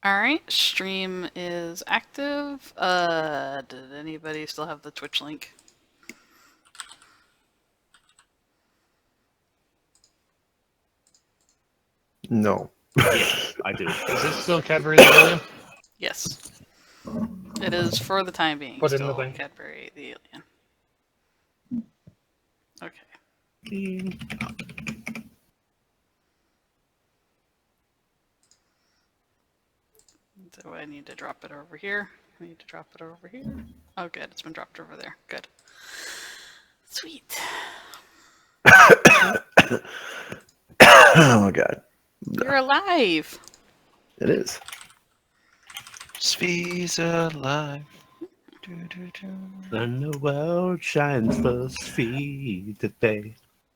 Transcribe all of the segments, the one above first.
Alright, stream is active. Did anybody still have the Twitch link? No. Yes, I do. Is this still Cadbury the Alien? Yes. It is for the time being. Put it in still the thing. Cadbury the Alien. Okay. Do I need to drop it over here? I need to drop it over here. Oh, good. It's been dropped over there. Good. Sweet. Oh, God. You're alive. It is. Svi's alive. And the world shines for Svi today.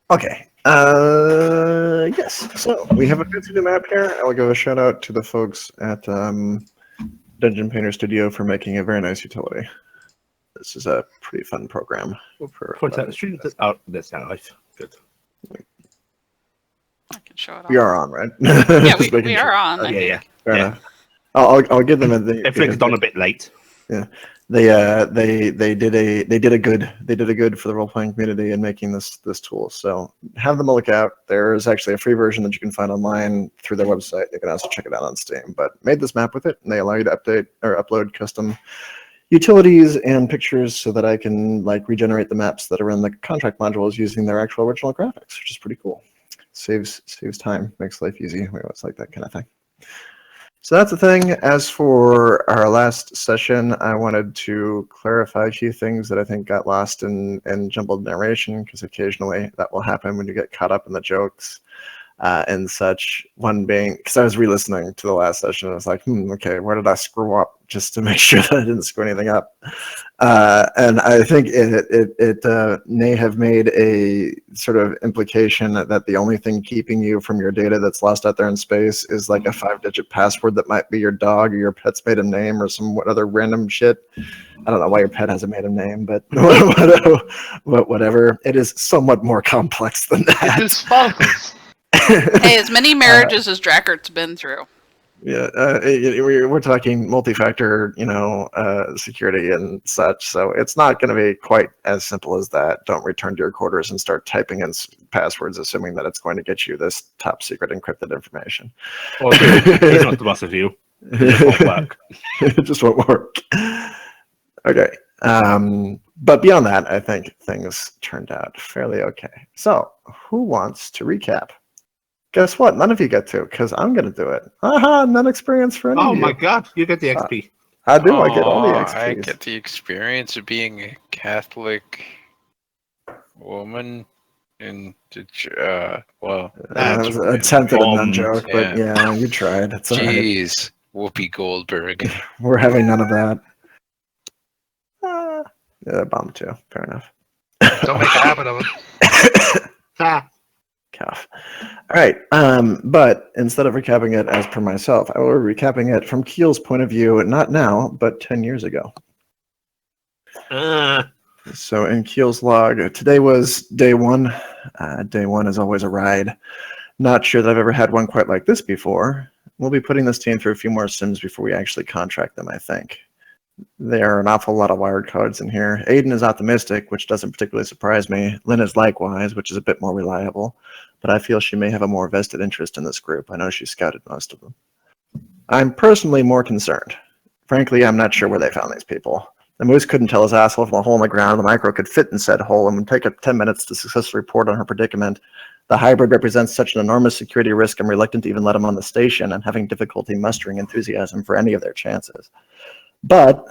Okay. Yes. So we have a fancy new map here. I will give a shout out to the folks at Dungeon Painter Studio for making a very nice utility. This is a pretty fun program. Put that stream this out this life. Good. I can show it off. We are on, right? Yeah, we are on. I Yeah. think. Fair enough. I'll give them a. It flicked on a bit late. Yeah, they did a good for the role playing community in making this tool. So have them a look out. There is actually a free version that you can find online through their website. You can also check it out on Steam. But made this map with it, and they allow you to update or upload custom utilities and pictures so that I can like regenerate the maps that are in the contract modules using their actual original graphics, which is pretty cool. Saves time, makes life easy. We always like that kind of thing. So that's the thing. As for our last session, I wanted to clarify a few things that I think got lost in jumbled narration, because occasionally that will happen when you get caught up in the jokes and such. One being, because I was re-listening to the last session, I was like, okay, where did I screw up? Just to make sure that I didn't screw anything up. And I think it may have made a sort of implication that the only thing keeping you from your data that's lost out there in space is like a 5-digit password that might be your dog or your pet's maiden name or some other random shit. I don't know why your pet has a maiden name, but whatever. It is somewhat more complex than that. It is false. Hey, as many marriages as Drachert's been through. Yeah, we're talking multi-factor, security and such. So it's not going to be quite as simple as that. Don't return to your quarters and start typing in passwords, assuming that it's going to get you this top secret encrypted information. Oh, dude, he's not the boss of you. It just won't work. It just won't work. Okay. But beyond that, I think things turned out fairly okay. So who wants to recap? Guess what? None of you get to, because I'm going to do it. Aha, none experience for any of you. Oh my god, you get the XP. I do, I get all the XP. I get the experience of being a Catholic woman in the, well, That that's was an attempted a nun bombed, joke, but yeah, you tried. It's all right. jeez, Whoopi Goldberg. We're having none of that. Yeah, bomb too. Fair enough. Don't make a habit of it. Ha. Cough. All right. But instead of recapping it as per myself, I will be recapping it from Keel's point of view, not now, but 10 years ago. So in Keel's log, today was day one. Day one is always a ride. Not sure that I've ever had one quite like this before. We'll be putting this team through a few more sims before we actually contract them, I think. There are an awful lot of wired cards in here. Aiden is optimistic, which doesn't particularly surprise me. Lynn is likewise, which is a bit more reliable. But I feel she may have a more vested interest in this group. I know she scouted most of them. I'm personally more concerned. Frankly, I'm not sure where they found these people. The moose couldn't tell his asshole from a hole in the ground. The micro could fit in said hole and would take up 10 minutes to successfully report on her predicament. The hybrid represents such an enormous security risk, I'm reluctant to even let him on the station and having difficulty mustering enthusiasm for any of their chances. But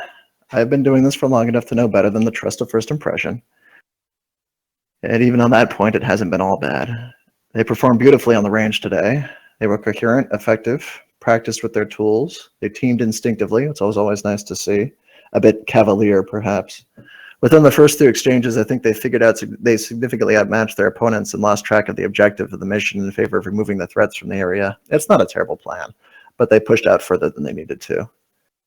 I've been doing this for long enough to know better than the trust of first impression. And even on that point, it hasn't been all bad. They performed beautifully on the range today. They were coherent, effective, practiced with their tools. They teamed instinctively, which was always nice to see. A bit cavalier, perhaps. Within the first 2 exchanges, I think they figured out they significantly outmatched their opponents and lost track of the objective of the mission in favor of removing the threats from the area. It's not a terrible plan, but they pushed out further than they needed to.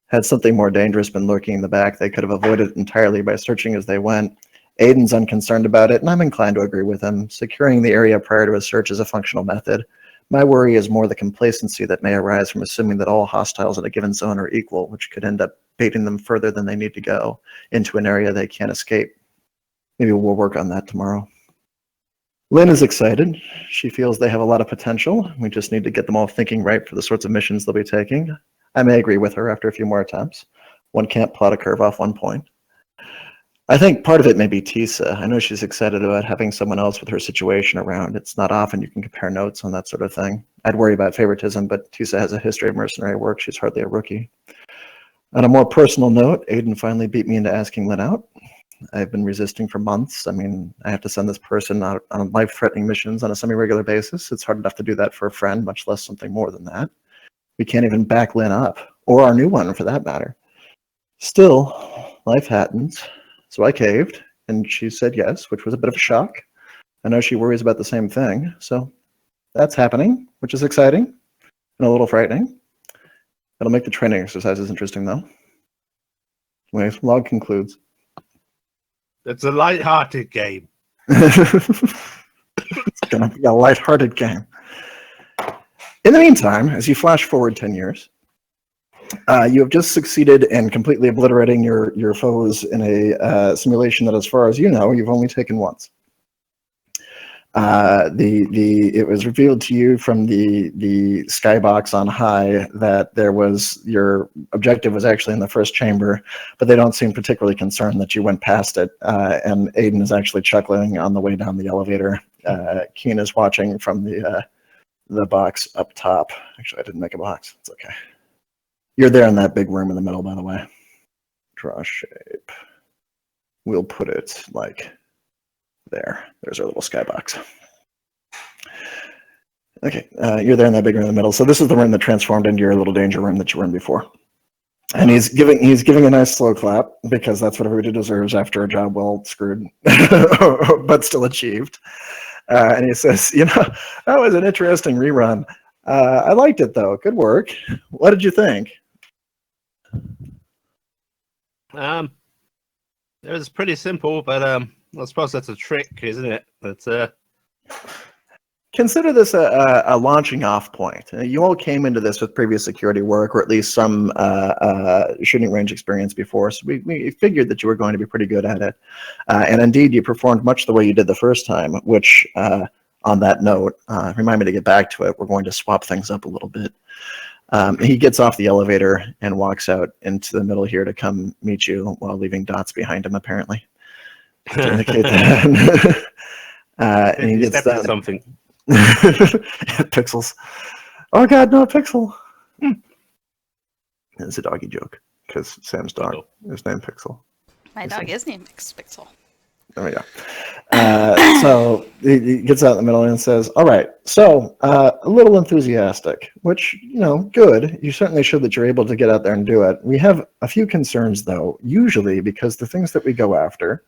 Had something more dangerous been lurking in the back, they could have avoided it entirely by searching as they went. Aiden's unconcerned about it, and I'm inclined to agree with him. Securing the area prior to a search is a functional method, My worry is more the complacency that may arise from assuming that all hostiles in a given zone are equal, which could end up baiting them further than they need to go into an area they can't escape. Maybe we'll work on that tomorrow. Lynn is excited. She feels they have a lot of potential. We just need to get them all thinking right for the sorts of missions they'll be taking. I may agree with her after a few more attempts. One can't plot a curve off one point. I think part of it may be Tisa. I know she's excited about having someone else with her situation around. It's not often you can compare notes on that sort of thing. I'd worry about favoritism, but Tisa has a history of mercenary work. She's hardly a rookie. On a more personal note, Aiden finally beat me into asking Lynn out. I've been resisting for months. I mean, I have to send this person out on life-threatening missions on a semi-regular basis. It's hard enough to do that for a friend, much less something more than that. We can't even back Lynn up, or our new one for that matter. Still, life happens. So I caved, and she said yes, which was a bit of a shock. I know she worries about the same thing, so that's happening, which is exciting and a little frightening. It'll make the training exercises interesting, though. Anyway, log concludes. It's a light-hearted game. It's going to be a lighthearted game. In the meantime, as you flash forward 10 years, you have just succeeded in completely obliterating your foes in a simulation that, as far as you know, you've only taken once. It was revealed to you from the skybox on high that your objective was actually in the first chamber, but they don't seem particularly concerned that you went past it. And Aiden is actually chuckling on the way down the elevator. Keen is watching from the box up top. Actually, I didn't make a box. It's okay. You're there in that big room in the middle, by the way. Draw shape. We'll put it like there. There's our little skybox. Okay, you're there in that big room in the middle. So this is the room that transformed into your little danger room that you were in before. And he's giving a nice slow clap because that's what everybody deserves after a job well screwed, but still achieved. And he says, that was an interesting rerun. I liked it though. Good work. What did you think? It was pretty simple, but I suppose that's a trick, isn't it? But consider this a launching off point. You all came into this with previous security work, or at least some shooting range experience before, so we figured that you were going to be pretty good at it. And indeed, you performed much the way you did the first time, which, on that note, remind me to get back to it. We're going to swap things up a little bit. He gets off the elevator and walks out into the middle here to come meet you while leaving dots behind him, apparently. To indicate that. And he gets down. Something. Pixels. Oh god, no, Pixel. It's a doggy joke because Sam's dog is named Pixel. My dog is named Pixel. There we go. So he gets out in the middle and says, all right, so a little enthusiastic, which, good. You certainly showed that you're able to get out there and do it. We have a few concerns, though, usually because the things that we go after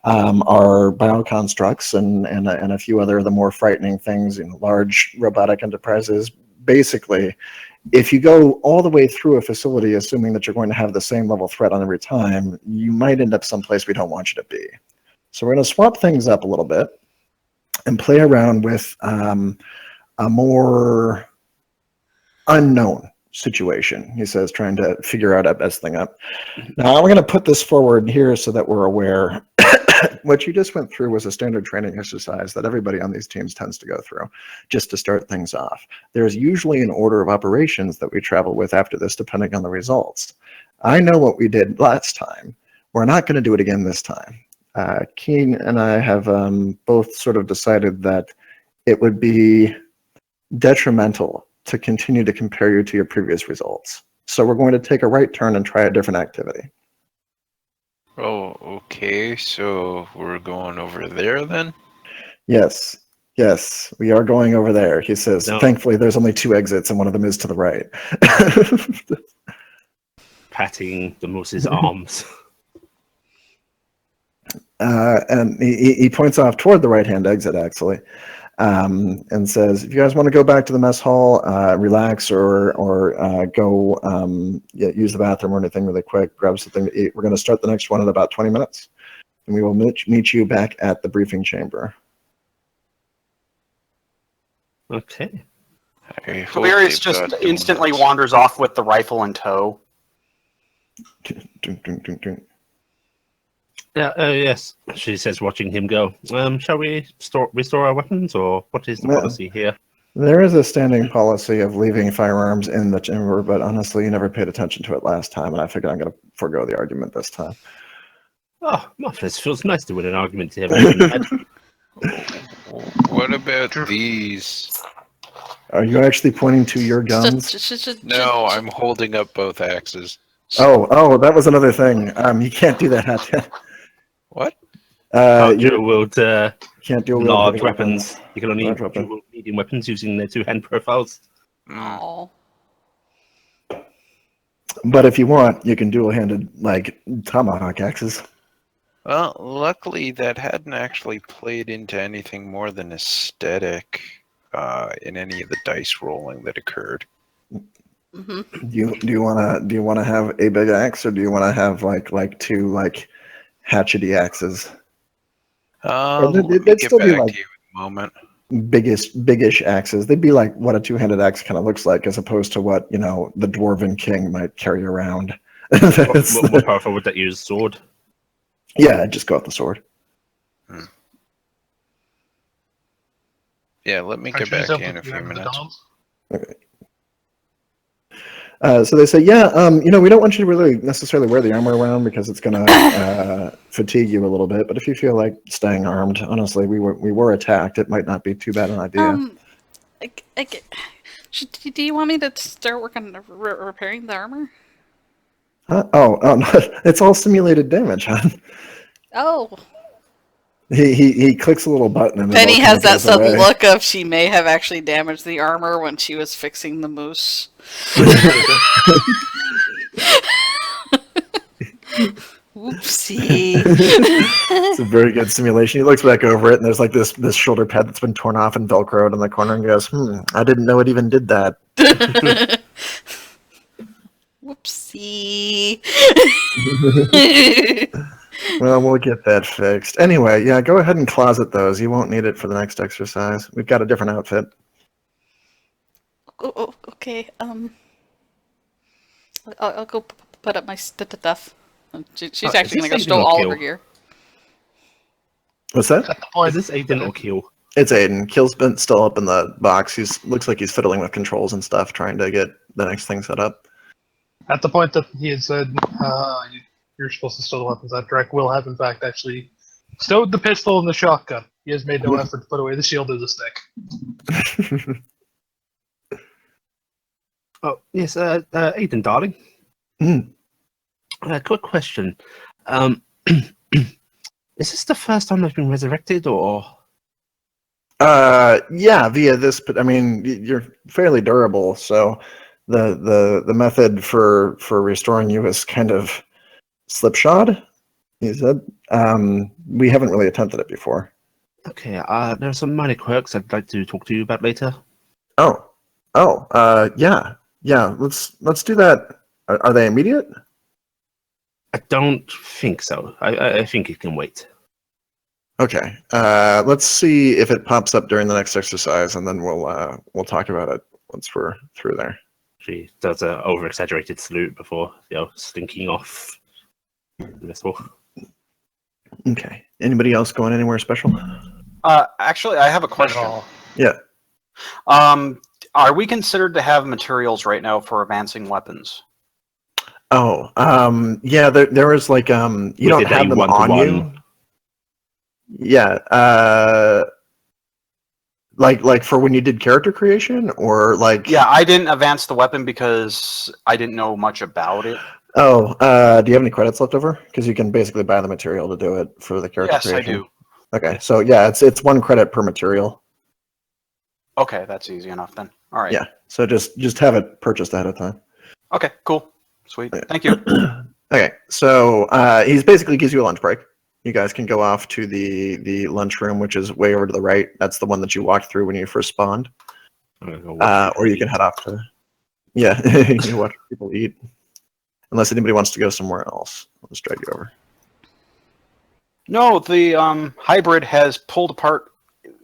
are bioconstructs and a few other of the more frightening things in large robotic enterprises. Basically, if you go all the way through a facility assuming that you're going to have the same level threat on every time, you might end up someplace we don't want you to be. So we're going to swap things up a little bit and play around with a more unknown situation, he says, trying to figure out our best thing up. Now, we're going to put this forward here so that we're aware. What you just went through was a standard training exercise that everybody on these teams tends to go through just to start things off. There's usually an order of operations that we travel with after this, depending on the results. I know what we did last time. We're not going to do it again this time. Keen and I have both sort of decided that it would be detrimental to continue to compare you to your previous results. So we're going to take a right turn and try a different activity. Oh, okay. So we're going over there then? Yes, we are going over there, he says. No. Thankfully, there's only 2 exits and one of them is to the right. Patting the moose's arms. And he points off toward the right-hand exit, actually, and says, if you guys want to go back to the mess hall, relax, or go use the bathroom or anything really quick, grab something to eat. We're going to start the next one in about 20 minutes, and we will meet you back at the briefing chamber. Okay. I hope Toberius they've just got instantly donuts. wanders off with the rifle in tow. Dunk, dunk, dunk, dunk. Yeah, yes, she says, watching him go. Shall we restore our weapons, or what is the Yeah. policy here? There is a standing policy of leaving firearms in the chamber, but honestly, you never paid attention to it last time, and I figured I'm going to forego the argument this time. Oh, Muffins, feels nice to win an argument to have had. What about Sure. these? Are you actually pointing to your guns? No, I'm holding up both axes. Oh, that was another thing. You can't do that, Hatdan. What? Can't You dual wield can't do a large weapons. You can only Large weapon. dual wield medium weapons using their two-hand profiles. Mm. Oh. But if you want, you can dual-handed, like, tomahawk axes. Well, luckily that hadn't actually played into anything more than aesthetic in any of the dice rolling that occurred. Hmm. Do you wanna have a big axe, or do you wanna have like two like hatchety axes? Let they'd me get still be back like- to you in a moment. Biggish axes. They'd be like what a two-handed axe kind of looks like, as opposed to what the dwarven king might carry around. What powerful would that use? Sword? Yeah, just go with the sword. Yeah, let me Aren't get you back yourself in a few the minutes. Dons? Okay. So they say, yeah, we don't want you to really necessarily wear the armor around because it's going to fatigue you a little bit. But if you feel like staying armed, honestly, we were attacked. It might not be too bad an idea. Do you want me to start working on repairing the armor? No, it's all simulated damage, huh? Oh. He clicks a little button and Penny it all has kinda that goes sudden away. look of she may have actually damaged the armor when she was fixing the moose. Oopsie. It's a very good simulation. He looks back over it, and there's like this shoulder pad that's been torn off and velcroed in the corner, and goes, I didn't know it even did that. Whoopsie. Well, we'll get that fixed. Anyway, yeah, go ahead and closet those. You won't need it for the next exercise. We've got a different outfit. Oh, okay. I'll go put up my stuff. She's actually gonna go this stow Aiden all or over Kill? here. What's that? At the point, Is this Aiden or Keel? It's Aiden. Kill's been still up in the box. Looks like he's fiddling with controls and stuff, trying to get the next thing set up. at the point that he had said you're supposed to stow the weapons, that Drek will have in fact actually stowed the pistol and the shotgun. He has made no effort to put away the shield or the stick. Oh, yes, Aiden, darling. Mm. Quick question. Is this the first time I've been resurrected, or? Yeah, via this, but I mean, you're fairly durable, so the method for restoring you is kind of slipshod. He said, we haven't really attempted it before. Okay, there are some minor quirks I'd like to talk to you about later. Yeah. Let's do that. Are they immediate? I don't think so. I think it can wait. Okay. Let's see if it pops up during the next exercise, and then we'll talk about it once we're through there. She does an over-exaggerated salute before, slinking off the vessel. Okay. Anybody else going anywhere special? Actually, I have a question. Yeah. Are we considered to have materials right now for advancing weapons? Oh, yeah. There was like you don't did a have them on one-to-one. you. Yeah. Like for when you did character creation, or like. Yeah, I didn't advance the weapon because I didn't know much about it. Oh, do you have any credits left over? Because you can basically buy the material to do it for the character Yes, creation. I do. Okay, so yeah, it's 1 credit per material. Okay, that's easy enough then. All right. Yeah, so just have it purchased ahead of time. Okay, cool. Sweet. Thank you. Okay, so he basically gives you a lunch break. You guys can go off to the lunchroom, which is way over to the right. That's the one that you walked through when you first spawned. Or you can head off to. Yeah, you can watch people eat. Unless anybody wants to go somewhere else, I'll just drag you over. No, the hybrid has pulled apart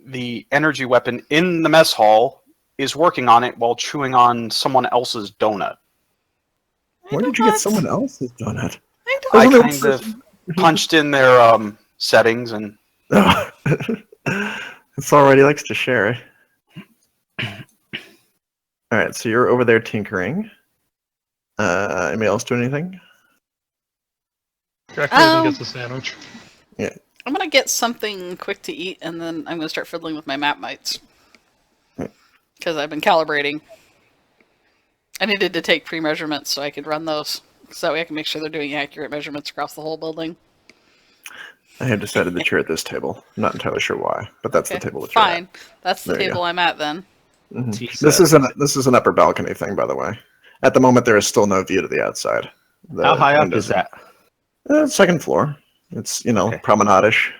the energy weapon in the mess hall is working on it while chewing on someone else's donut. Where did you get someone else's donut? I kind of punched in their settings and It's alright, he likes to share. Alright, so you're over there tinkering. Anybody else do anything? Drac goes and gets a sandwich. I'm gonna get something quick to eat, and then I'm gonna start fiddling with my map mites. Because I've been calibrating. I needed to take pre-measurements so I could run those. So that way I can make sure they're doing accurate measurements across the whole building. I had decided that you're at this table. I'm not entirely sure why, but that's Okay, the table that you're fine. That's the There you table I'm at then. at. Mhm. Tisa. This is an upper balcony thing, by the way. At the moment, there is still no view to the outside. The How high up windows- is that? Second floor. It's, Okay. promenade-ish.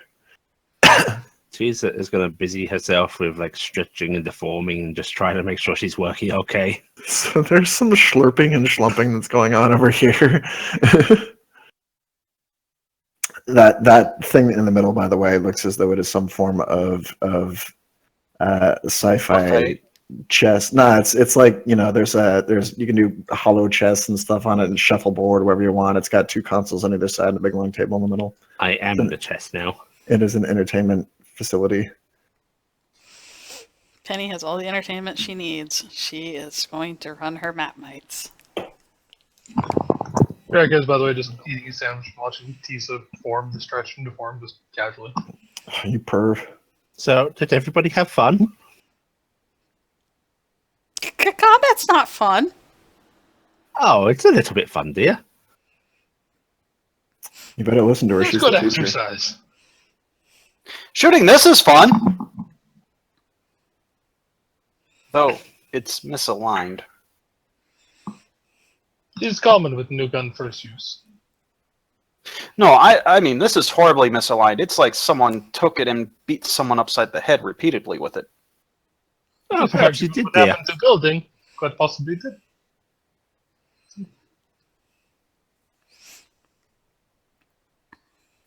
Tisa is going to busy herself with like stretching and deforming and just trying to make sure she's working okay. So there's some slurping and schlumping that's going on over here. that thing in the middle, by the way, looks as though it is some form of sci-fi Okay. chess. No, it's like, there's you can do hollow chess and stuff on it and shuffleboard, wherever you want. It's got 2 consoles on either side and a big long table in the middle. I am the chest now. It is an entertainment facility. Penny has all the entertainment she needs. She is going to run her map mites. Drac goes, by the way, just eating his sandwich and watching Tisa form, the stretch and deform just casually. You perv. So, did everybody have fun? Combat's not fun. Oh, it's a little bit fun, dear. You better listen to her. It's She's good the teacher. exercise. shooting this is fun. Though it's misaligned. It's common with new gun first use. No, I mean this is horribly misaligned. It's like someone took it and beat someone upside the head repeatedly with it. Oh, perhaps you did, What dear. happened to building? Quite possibly did.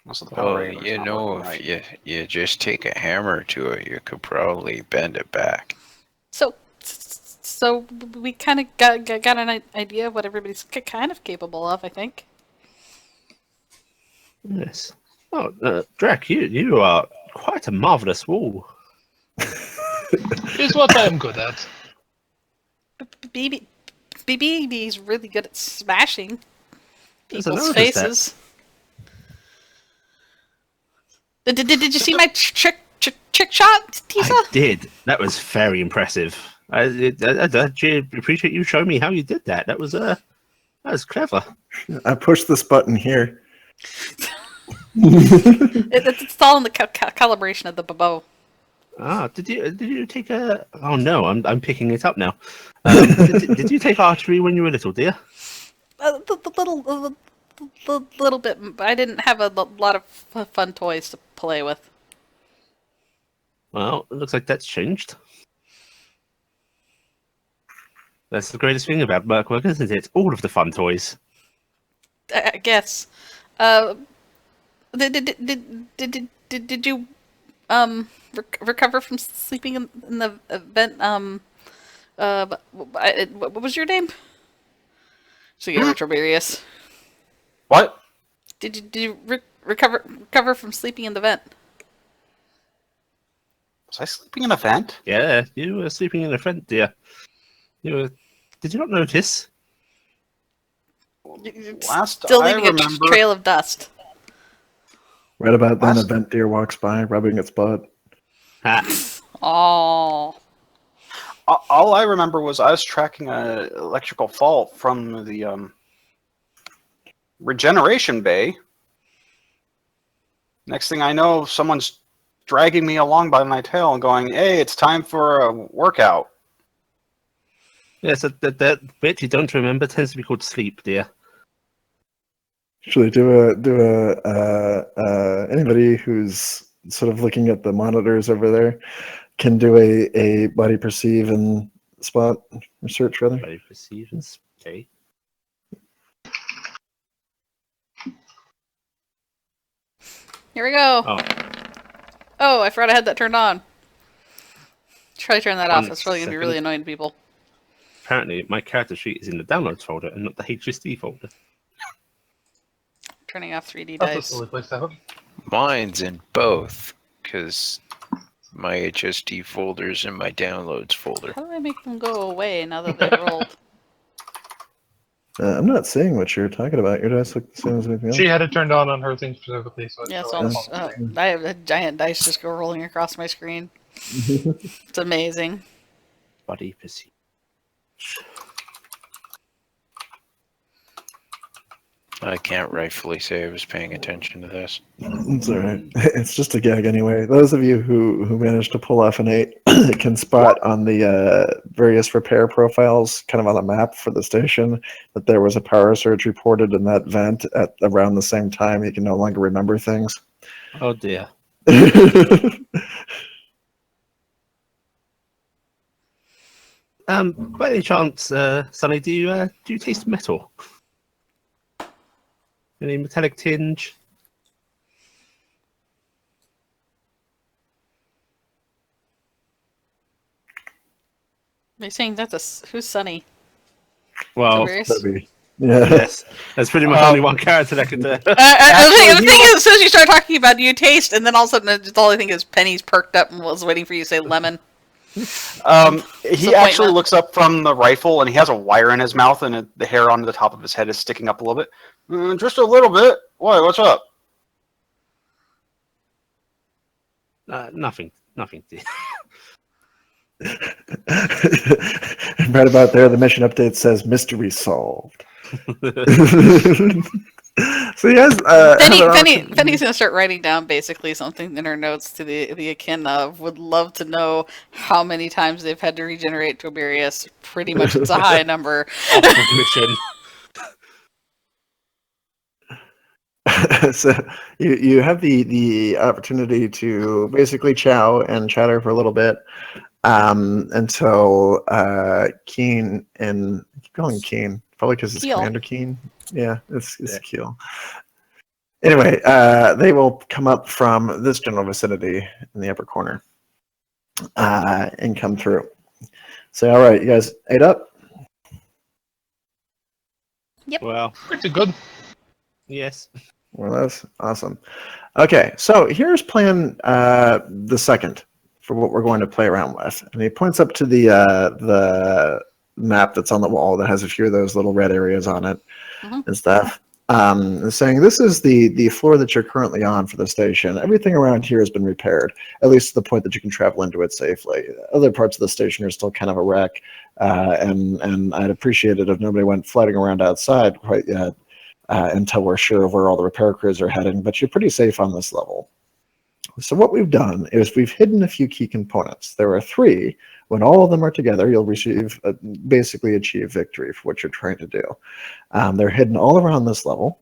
Most of the Well, power rating is you not know, working if right. you just take a hammer to it, you could probably bend it back. So we kind of got an idea of what everybody's kind of capable of, I think. Yes. Oh, Drac, you are quite a marvelous wall. Is what I'm good at. BB's really good at smashing There's a people's lot of that. faces. Did you see my trick shot, Tisa? I did. That was very impressive. I actually appreciate you showing me how you did that. That was clever. I pushed this button here. It's all in the calibration of the bow. Ah, did you take a? Oh no, I'm picking it up now. Did you take archery when you were little, dear? The little bit. But I didn't have a lot of fun toys to play with. Well, it looks like that's changed. That's the greatest thing about Merkwork, isn't it? All of the fun toys. I guess. Did you recover from sleeping in the event? What was your name? So you Toberius. What? Did you recover from sleeping in the vent? Was I sleeping in a vent? Yeah, you were sleeping in a vent, dear. Did you not notice? Last Still I leaving a remember, trail of dust. Right about then, a Last- vent deer walks by, rubbing its butt. Ha. Oh, all I remember was I was tracking an electrical fault from the regeneration bay. Next thing I know, someone's dragging me along by my tail and going, "Hey, it's time for a workout." Yes, that bit you don't remember tends to be called sleep, dear. Actually, anybody who's sort of looking at the monitors over there can do a body perceive and spot research rather. Ready for seasons? Okay. here we go. Oh, Oh, I forgot I had that turned on. Try to turn that off. One It's probably going to be really second. annoying to people. Apparently, my character sheet is in the downloads folder and not the HSD folder. Turning off 3D That's a dice. silly place to have it. Mine's in both, because my HSD folder's in my downloads folder. How do I make them go away now that they've rolled? I'm not seeing what you're talking about. Your dice look the same as anything else. She had it turned on her thing specifically, so it's Yeah, showing so up on the screen. I have a giant dice just go rolling across my screen. It's amazing. Body perceive. I can't rightfully say I was paying attention to this. It's all right. It's just a gag anyway. Those of you who managed to pull off an 8 can spot on the various repair profiles, kind of on the map for the station, that there was a power surge reported in that vent at around the same time. You can no longer remember things. Oh dear. By any chance, Sonny, do you taste metal? Any metallic tinge? Are you saying that's who's Sunny? Well, Toberius? Toby. Yeah. yes. There's pretty much only one character that could do. The thing is, as soon as you start talking about you taste, and then all of a sudden, all I think is Penny's perked up and was waiting for you to say lemon. He Disappointment. actually looks up from the rifle, and he has a wire in his mouth, and the hair on the top of his head is sticking up a little bit. Just a little bit. Why? What's up? Nothing. Nothing. Right about there, the mission update says mystery solved. So yes, Penny's gonna start writing down basically something in her notes to the akin of would love to know how many times they've had to regenerate Toberius. Pretty much it's a high number. Mission. So you have the opportunity to basically chow and chatter for a little bit until Keen, and I keep calling Keen probably because it's Keel. Commander Keen. Yeah, it's Keel. Anyway, they will come up from this general vicinity in the upper corner and come through. So all right, you guys ate up? Well, Pretty good. yes. Well, that's awesome. Okay, so here's plan the second for what we're going to play around with. And he points up to the map that's on the wall that has a few of those little red areas on it and stuff. And saying this is the floor that you're currently on for the station. Everything around here has been repaired, at least to the point that you can travel into it safely. Other parts of the station are still kind of a wreck, and I'd appreciate it if nobody went floating around outside quite yet. Until we're sure of where all the repair crews are heading, but you're pretty safe on this level. So what we've done is we've hidden a few key components. There are 3. When all of them are together, you'll basically achieve victory for what you're trying to do. They're hidden all around this level.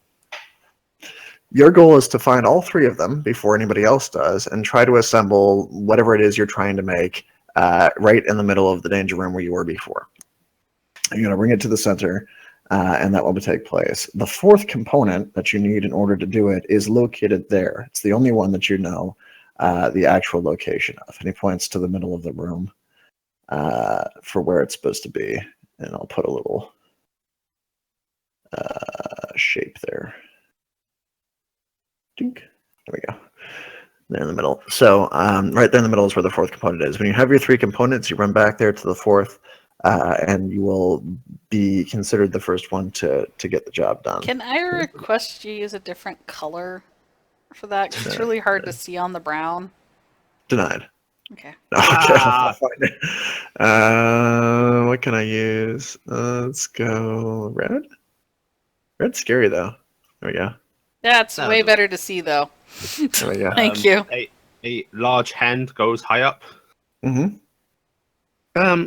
Your goal is to find all 3 of them before anybody else does and try to assemble whatever it is you're trying to make right in the middle of the danger room where you were before. You're going to bring it to the center. And that will take place. The 4th component that you need in order to do it is located there. It's the only one that you know the actual location of. And he points to the middle of the room for where it's supposed to be. And I'll put a little shape there. Dink. There we go. There in the middle. So right there in the middle is where the 4th component is. When you have your 3 components, you run back there to the 4th. And you will be considered the first one to get the job done. Can I request you use a different color for that? 'Cause it's really hard to see on the brown. Denied. Okay. Okay, I'll find it. What can I use? Let's go red. Red's scary though. There we go. That's That'll way do. better to see though. There we go. Thank you. A large hand goes high up. Mm-hmm.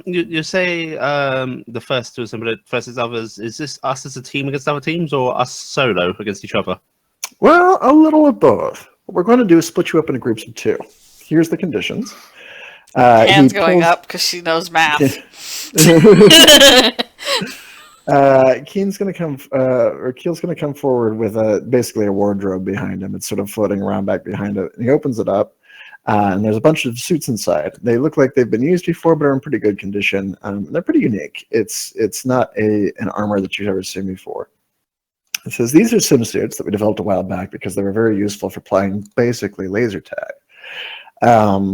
You say the first to assemble it versus others. Is this us as a team against other teams, or us solo against each other? Well, a little of both. What we're going to do is split you up into groups of 2. Here's the conditions. Hands he going pulls- up because she knows math. Keel's going to come forward with basically a wardrobe behind him. It's sort of floating around back behind it. And he opens it up. And there's a bunch of suits inside. They look like they've been used before, but are in pretty good condition. They're pretty unique. It's not an armor that you've ever seen before. It says these are sim suits that we developed a while back because they were very useful for playing basically laser tag.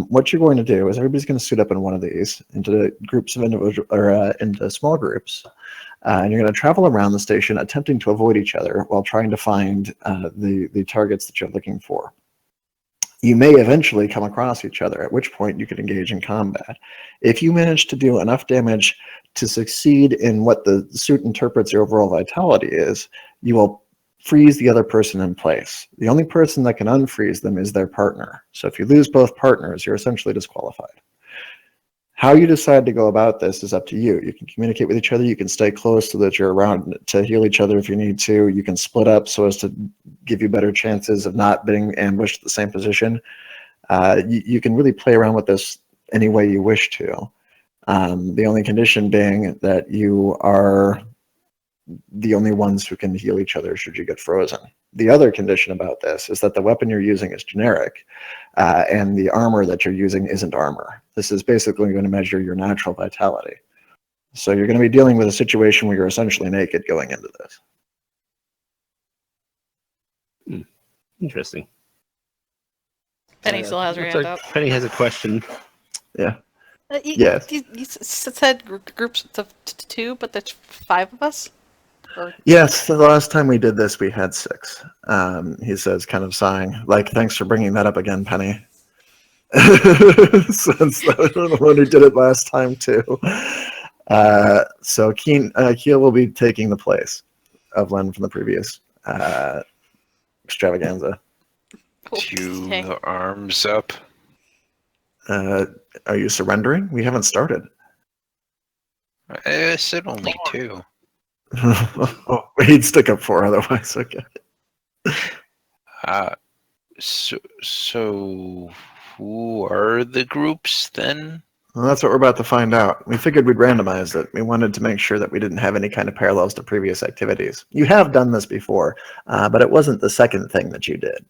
What you're going to do is everybody's going to suit up in one of these into groups of individual or into small groups, and you're going to travel around the station attempting to avoid each other while trying to find the targets that you're looking for. You may eventually come across each other, at which point you can engage in combat. If you manage to do enough damage to succeed in what the suit interprets your overall vitality is, you will freeze the other person in place. The only person that can unfreeze them is their partner. So if you lose both partners, you're essentially disqualified. How you decide to go about this is up to you. You can communicate with each other. You can stay close so that you're around to heal each other if you need to. You can split up so as to give you better chances of not being ambushed at the same position. You can really play around with this any way you wish to. The only condition being that you are the only ones who can heal each other should you get frozen. The other condition about this is that the weapon you're using is generic, and the armor that you're using isn't armor. This is basically going to measure your natural vitality. So you're going to be dealing with a situation where you're essentially naked going into this. Interesting. Penny still has her hand up. Penny has a question. Yeah. Yes. You said groups of two, but there's 5 of us? Or... Yes, the last time we did this, we had 6. He says, kind of sighing, like, thanks for bringing that up again, Penny. Since I was the one who did it last time, too. So Keel will be taking the place of Len from the previous extravaganza. Cue the arms up. Are you surrendering? We haven't started. I said only 2. Oh, he'd stick up 4 otherwise. Okay. So who are the groups then? Well, that's what we're about to find out. We figured we'd randomize it. We wanted to make sure that we didn't have any kind of parallels to previous activities. You have done this before, but it wasn't the second thing that you did.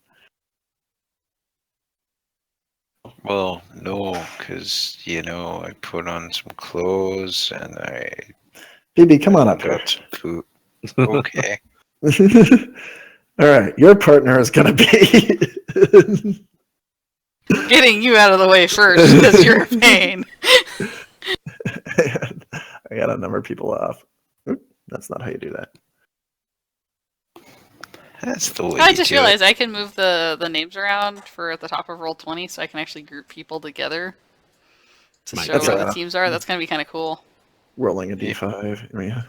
Well, no, because, I put on some clothes and I BB, come on up here. got some food. Okay. All right, your partner is going to be... Getting you out of the way first, because you're a pain. I got to number people off. Oop, that's not how you do that. That's the way I just realized I can move the names around for at the top of Roll20, so I can actually group people together to show where the teams are. That's going to be kind of cool. Rolling a d5. Yeah.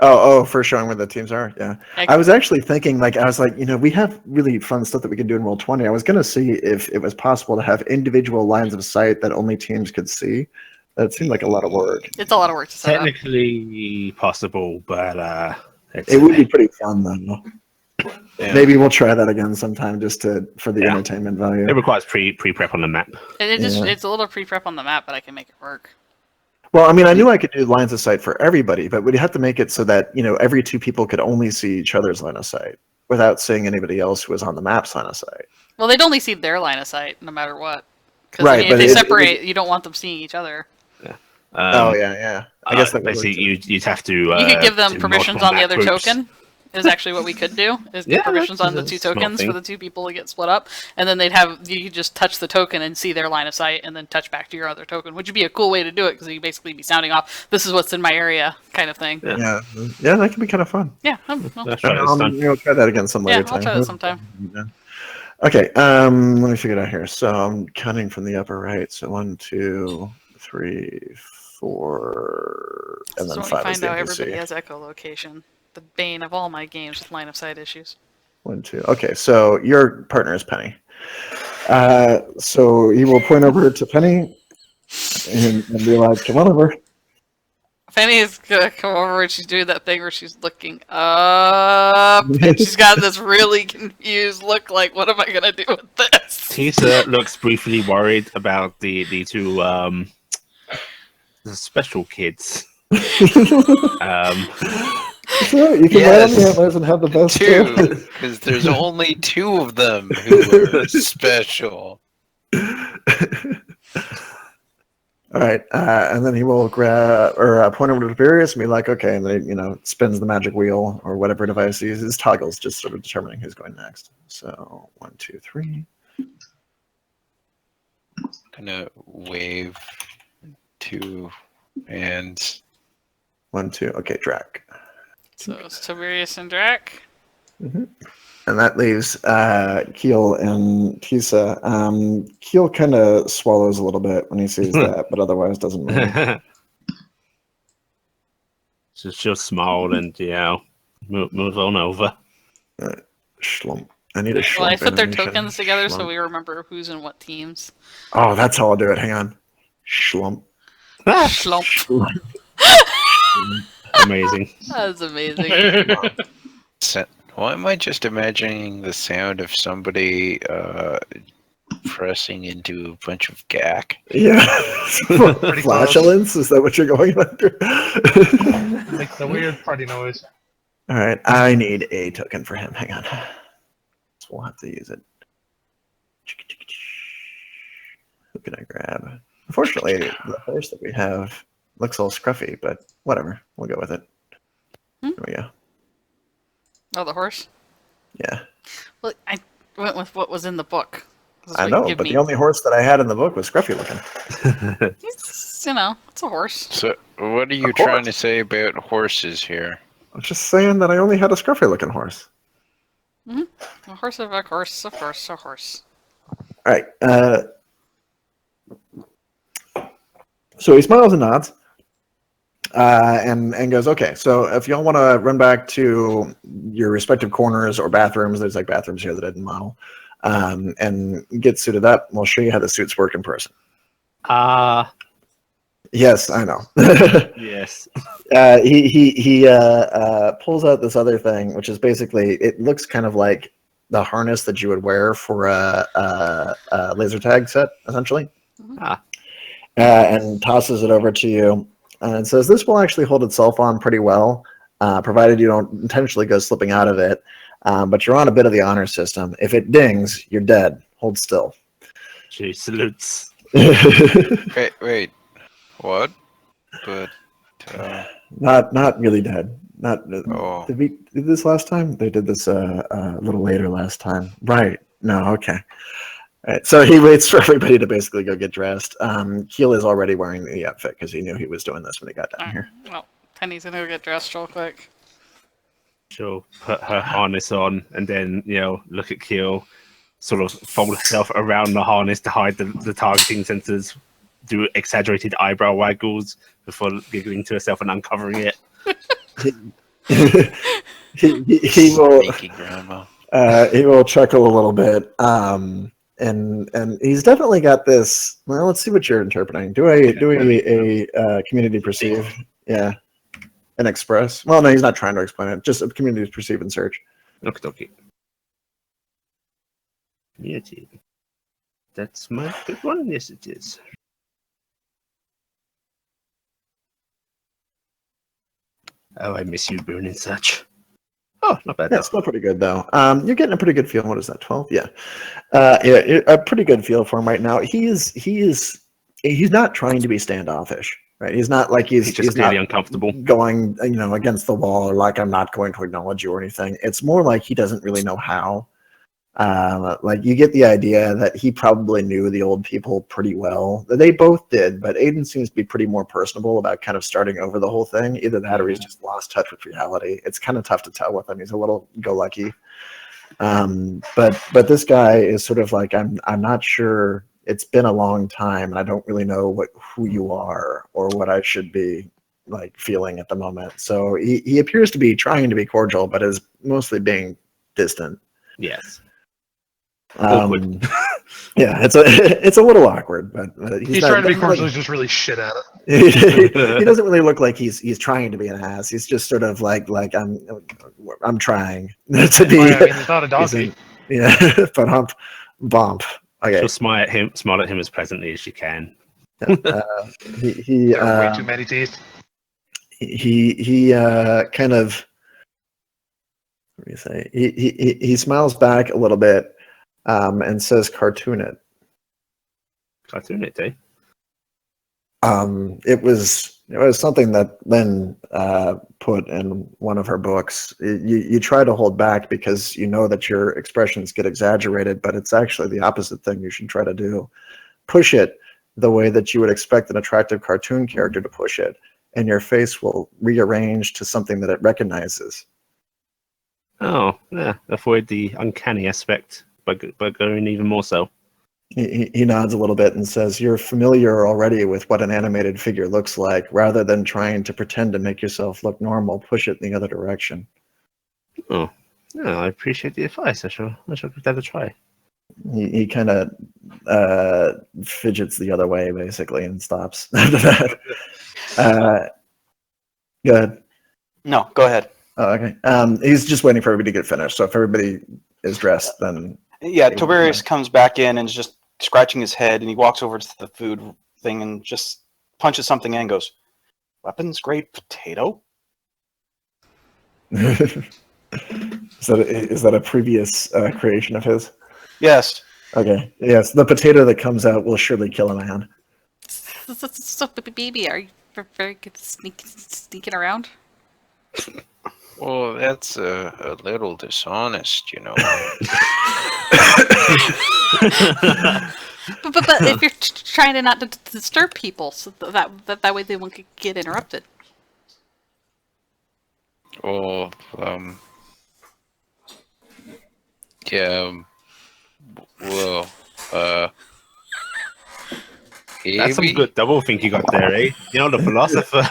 Oh, for showing where the teams are. Yeah. I was actually thinking, we have really fun stuff that we can do in Roll20. I was going to see if it was possible to have individual lines of sight that only teams could see. That seemed like a lot of work. It's a lot of work to set up. Technically possible, but it would be pretty fun though. Yeah. Maybe we'll try that again sometime just for the entertainment value. It requires pre-prep on the map. It's a little pre-prep on the map, but I can make it work. Well, I mean, I knew I could do lines of sight for everybody, but we'd have to make it so that, every 2 people could only see each other's line of sight without seeing anybody else who was on the map's line of sight. Well, they'd only see their line of sight no matter what. Because right, if they separate, you don't want them seeing each other. Yeah. I guess that basically you'd have to. You could give them permissions on the other token. Is actually what we could do. Is give permissions on the 2 tokens for the 2 people to get split up, and then you could just touch the token and see their line of sight, and then touch back to your other token, which would be a cool way to do it because you basically be sounding off. This is what's in my area, kind of thing. Yeah, that can be kind of fun. Yeah, I'll try that again some later time. I'll try that sometime. Yeah. Okay, let me figure it out here. So I'm counting from the upper right. So 1, 2, 3, 4, and then 5 is the find out NPC. everybody has echolocation. The bane of all my games with line of sight issues. 1, 2. Okay, so your partner is Penny. So he will point over to Penny and be like, "Come on over." Penny is gonna come over and she's doing that thing where she's looking up and she's got this really confused look like, what am I gonna do with this? Tisa looks briefly worried about the 2 the special kids. So you can ride on the antlers and have the best Two, tail. because there's only two of them who are special. All right, and then he will grab or point over to Toberius and be like, "Okay," and then spins the magic wheel or whatever device he uses. Toggles, just sort of determining who's going next. So 1, 2, 3. Gonna wave 2 hands. 1, 2. Okay, Drac. So it's Toberius and Drac. And that leaves Keel and Tisa. Keel kind of swallows a little bit when he sees that, but otherwise doesn't move. So she'll smile and move on over. Schlump. I need a schlump. Well, I put their animation. tokens together so Schlump. we remember who's in what teams. Oh, that's how I'll do it. Hang on. Schlump. Schlump. Schlump. Amazing. That's amazing. Why am I just imagining the sound of somebody pressing into a bunch of gack? Yeah. Pretty Flatulence? Is that what you're going under? Make the weird party noise. All right. I need a token for him. Hang on. So we'll have to use it. Who can I grab? Unfortunately, the horse that we have looks all scruffy, but whatever. We'll go with it. There we go. Oh, the horse? Yeah. Well, I went with what was in the book. I know, but the only horse that I had in the book was scruffy looking. It's, it's a horse. So, what are you trying to say about horses here? I'm just saying that I only had a scruffy looking horse. A horse of a horse, of course, a horse. All right. So he smiles and nods. And goes, okay, so if y'all want to run back to your respective corners or bathrooms, there's like bathrooms here that I didn't model, and get suited up, we'll show you how the suits work in person. Yes, I know. Yes. He pulls out this other thing, which is basically, it looks kind of like the harness that you would wear for a laser tag set, essentially. And tosses it over to you. And says this will actually hold itself on pretty well, provided you don't intentionally go slipping out of it. But you're on a bit of the honor system. If it dings, you're dead. Hold still. She salutes. Wait. What? But not really dead. Oh. Did we do this last time? They did this a little later last time. Right. No, okay. All right, so he waits for everybody to basically go get dressed. Keel is already wearing the outfit because he knew he was doing this when he got down here. Well, Penny's gonna go get dressed real quick. She'll put her harness on and then, look at Keel, sort of fold herself around the harness to hide the targeting sensors, do exaggerated eyebrow waggles before giggling to herself and uncovering it. he will. Sneaky grandma. He will chuckle a little bit. And he's definitely got this. Well, let's see what you're interpreting. Do a community perceive? Yeah, an express. Well, no, he's not trying to explain it. Just a community perceive and search. Okay. Yeah, that's my good one. Yes, it is. Oh, I miss you, Burn and such. Oh, not bad. Yeah, still pretty good though. You're getting a pretty good feel. What is that? 12? Yeah. A pretty good feel for him right now. He's not trying to be standoffish, right? He's not like he's just not really uncomfortable going, against the wall, or like I'm not going to acknowledge you or anything. It's more like he doesn't really know how. Like you get the idea that he probably knew the old people pretty well. They both did, but Aiden seems to be pretty more personable about kind of starting over the whole thing. Either that or he's just lost touch with reality. It's kind of tough to tell with him. He's a little go-lucky. But this guy is sort of like, I'm not sure. It's been a long time, and I don't really know who you are or what I should be like feeling at the moment. So he appears to be trying to be cordial, but is mostly being distant. Yes. Yeah, it's a little awkward, but he's trying to be cordial. He's just really shit at it. He doesn't really look like he's trying to be an ass. He's just sort of like I'm trying to be. Well, he's not a donkey. Yeah, but bump. Okay. She'll smile at him as pleasantly as she can. He Way too many teeth. He kind of What do you say? He smiles back a little bit and says, "Cartoon it." Cartoon it, eh? It was something that Lynn put in one of her books. You try to hold back because you know that your expressions get exaggerated, but it's actually the opposite thing you should try to do. Push it the way that you would expect an attractive cartoon character to push it, and your face will rearrange to something that it recognizes. Oh, yeah. Avoid the uncanny aspect, but going even more so. He nods a little bit and says, "You're familiar already with what an animated figure looks like. Rather than trying to pretend to make yourself look normal, push it in the other direction." Oh, yeah, I appreciate the advice. I shall give that a try. He kind of fidgets the other way, basically, and stops after that. Go ahead. No, go ahead. Oh, okay. He's just waiting for everybody to get finished. So if everybody is dressed, then... Yeah, Toberius comes back in and is just scratching his head, and he walks over to the food thing and just punches something in and goes, "Weapons grade potato?" Is that a previous creation of his? Yes. Okay. Yes, the potato that comes out will surely kill a man. So, baby, are you very good at sneaking around? Well, that's a little dishonest, you know. But if you're trying to not to disturb people, so that way they won't get interrupted. Well, yeah. Well, That's some maybe. good double think you got there, eh? You know, the philosopher.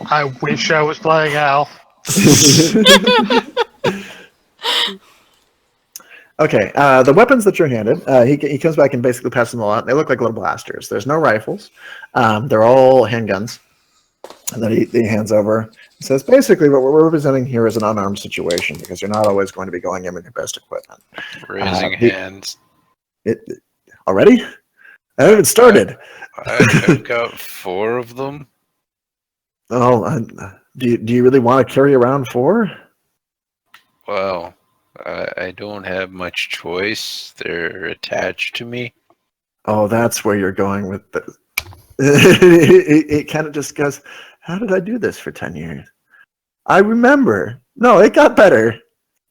I wish I was playing Al. Okay, the weapons that you're handed, he comes back and basically passes them all out. They look like little blasters. There's no rifles. They're all handguns. And then he hands over. He says, basically, what we're representing here is an unarmed situation because you're not always going to be going in with your best equipment. Raising hands. Already? I haven't started. I've got 4 of them. Oh, do you really want to carry around 4? Well, I don't have much choice. They're attached to me. Oh, that's where you're going with this. It kind of just goes, how did I do this for 10 years? I remember. No, it got better.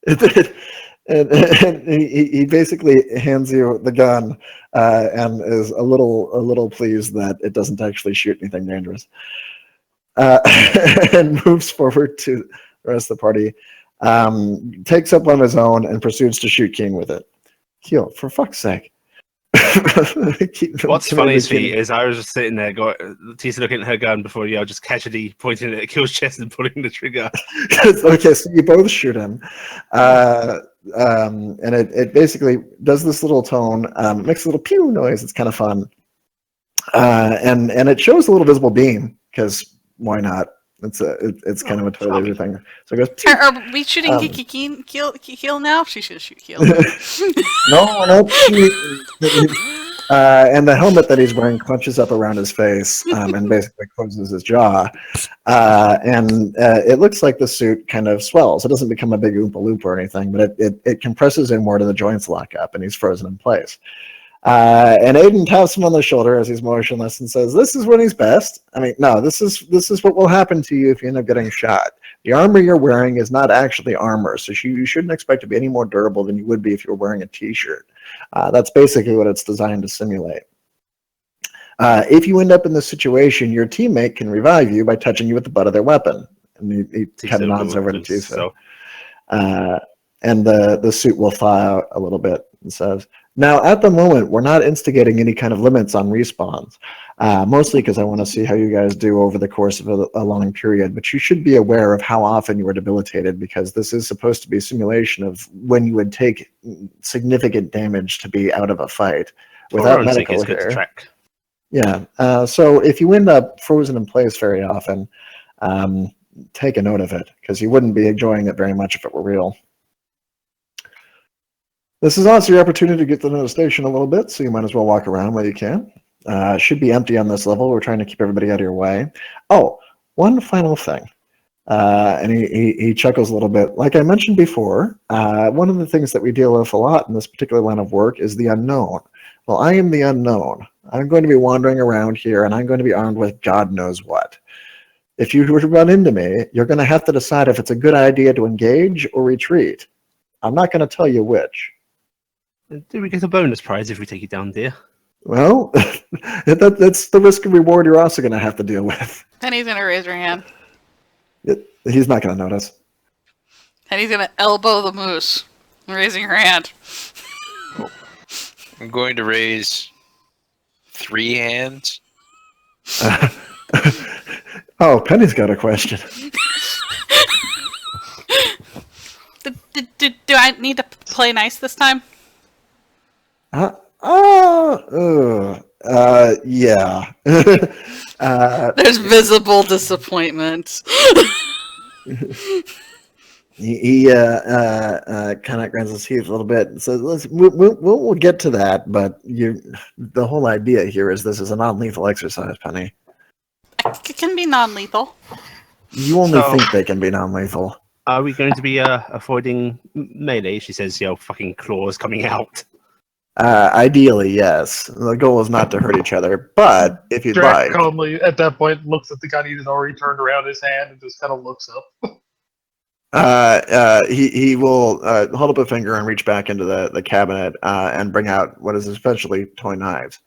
And he basically hands you the gun and is a little pleased that it doesn't actually shoot anything dangerous. And moves forward to the rest of the party, takes up one of his own and proceeds to shoot King with it. Keel, for fuck's sake. What's funny is I was just sitting there, Tisa looking at her gun before just casually pointing it at Keel's chest and pulling the trigger. Okay, so you both shoot him, and it basically does this little tone, makes a little pew noise. It's kind of fun, and it shows a little visible beam because why not? It's kind of a total laser thing. So it goes. Are we shooting Keel now? She should shoot Keel. No, we're not shooting. And the helmet that he's wearing clenches up around his face and basically closes his jaw. And it looks like the suit kind of swells. It doesn't become a big Oompa Loop or anything, but it compresses inward and the joints lock up and he's frozen in place. And Aiden taps him on the shoulder as he's motionless and says, "This is when he's best. I mean, no, this is what will happen to you if you end up getting shot. The armor you're wearing is not actually armor, so you shouldn't expect to be any more durable than you would be if you were wearing a t-shirt. That's basically what it's designed to simulate. If you end up in this situation, your teammate can revive you by touching you with the butt of their weapon." And he kind of nods over to Tisa. And the suit will thaw out a little bit and says, "Now, at the moment, we're not instigating any kind of limits on respawns, mostly because I want to see how you guys do over the course of a long period, but you should be aware of how often you are debilitated because this is supposed to be a simulation of when you would take significant damage to be out of a fight without medical care." Yeah, so if you end up frozen in place very often, take a note of it because you wouldn't be enjoying it very much if it were real. This is also your opportunity to get to know the station a little bit, so you might as well walk around while you can. It should be empty on this level. We're trying to keep everybody out of your way. Oh, one final thing. And he chuckles a little bit. Like I mentioned before, one of the things that we deal with a lot in this particular line of work is the unknown. Well, I am the unknown. I'm going to be wandering around here, and I'm going to be armed with God knows what. If you were to run into me, you're going to have to decide if it's a good idea to engage or retreat. I'm not going to tell you which. Do we get a bonus prize if we take it down, dear? Well, that's the risk and reward you're also going to have to deal with. Penny's gonna raise her hand. He's not going to notice. Penny's gonna elbow the moose, raising her hand. I'm going to raise 3 hands. Oh, Penny's got a question. Do I need to play nice this time? Yeah. There's visible disappointment. He kind of grinds his teeth a little bit and says, we'll get to that, but the whole idea here is this is a non-lethal exercise, Penny. It can be non-lethal. You only think they can be non-lethal. Are we going to be avoiding melee? She says, fucking claws coming out. Ideally, yes. The goal is not to hurt each other, but if you'd Drac like... calmly, at that point, looks at the gun he's already turned around his hand and just kind of looks up. He will hold up a finger and reach back into the cabinet and bring out what is essentially toy knives,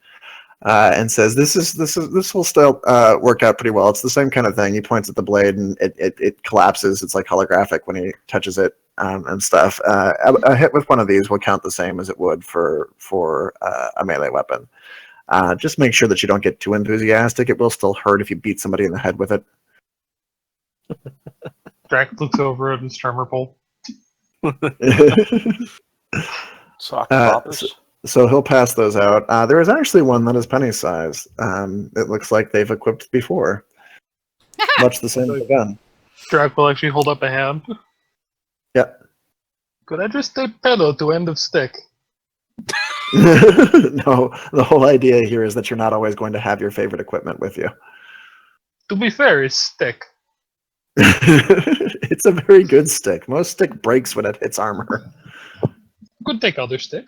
and says, "This will still work out pretty well. It's the same kind of thing." He points at the blade and it collapses. It's like holographic when he touches it and stuff. A hit with one of these will count the same as it would for a melee weapon. Just make sure that you don't get too enthusiastic. It will still hurt if you beat somebody in the head with it. Drac looks over at his tremor pole. Sock poppers. So he'll pass those out. There is actually one that is Penny's size. It looks like they've equipped before. Much the same as the gun. Drac will actually hold up a hand. Yep. Could I just say pedal to end of stick? No, the whole idea here is that you're not always going to have your favorite equipment with you. To be fair, it's stick. It's a very good stick. Most stick breaks when it hits armor. Could take other stick.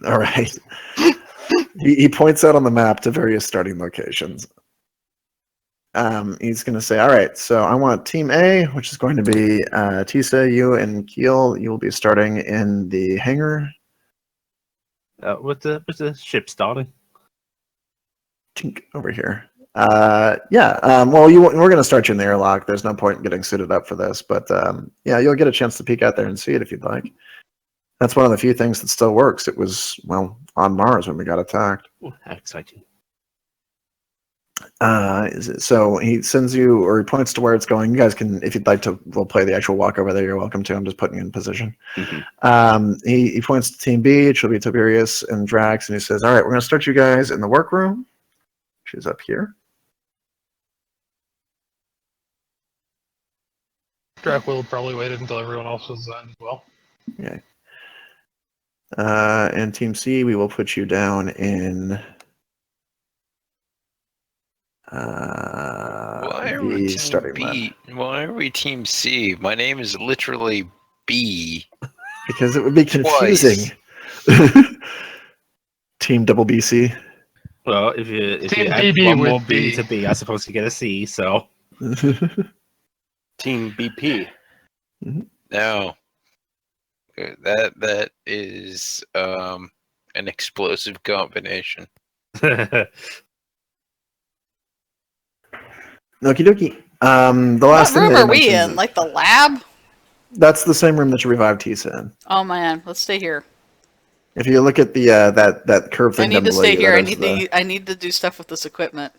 All right. He points out on the map to various starting locations. He's going to say, all right, so I want Team A, which is going to be Tisa, you, and Keel. You will be starting in the hangar. With the ship starting? Tink, over here. Well, we're going to start you in the airlock. There's no point in getting suited up for this, but yeah, you'll get a chance to peek out there and see it if you'd like. That's one of the few things that still works. It was, well, on Mars when we got attacked. Ooh, how exciting. So he sends you, or he points to where it's going. You guys can, if you'd like to, we'll play the actual walk over there. You're welcome to. I'm just putting you in position. Mm-hmm. He points to Team B, which will be Toberius and Drax, and he says, all right, we're going to start you guys in the workroom, which is up here. Drac will probably wait until everyone else is done as well. Yeah. And Team C, we will put you down in Why are we the starting Team line. B? Why are we Team C? My name is literally B. Because it would be confusing. Team double BC. Well, if you Team add BB one more would B be- to B, I suppose you get a C, so... Team BP. No. That is an explosive combination. Okie dokie. The last What thing room that he are we mentions in? Like the lab? That's the same room that you revived Tisa in. Oh man, let's stay here. If you look at the that curved I thing need down to below stay you, here. that I need to do stuff with this equipment.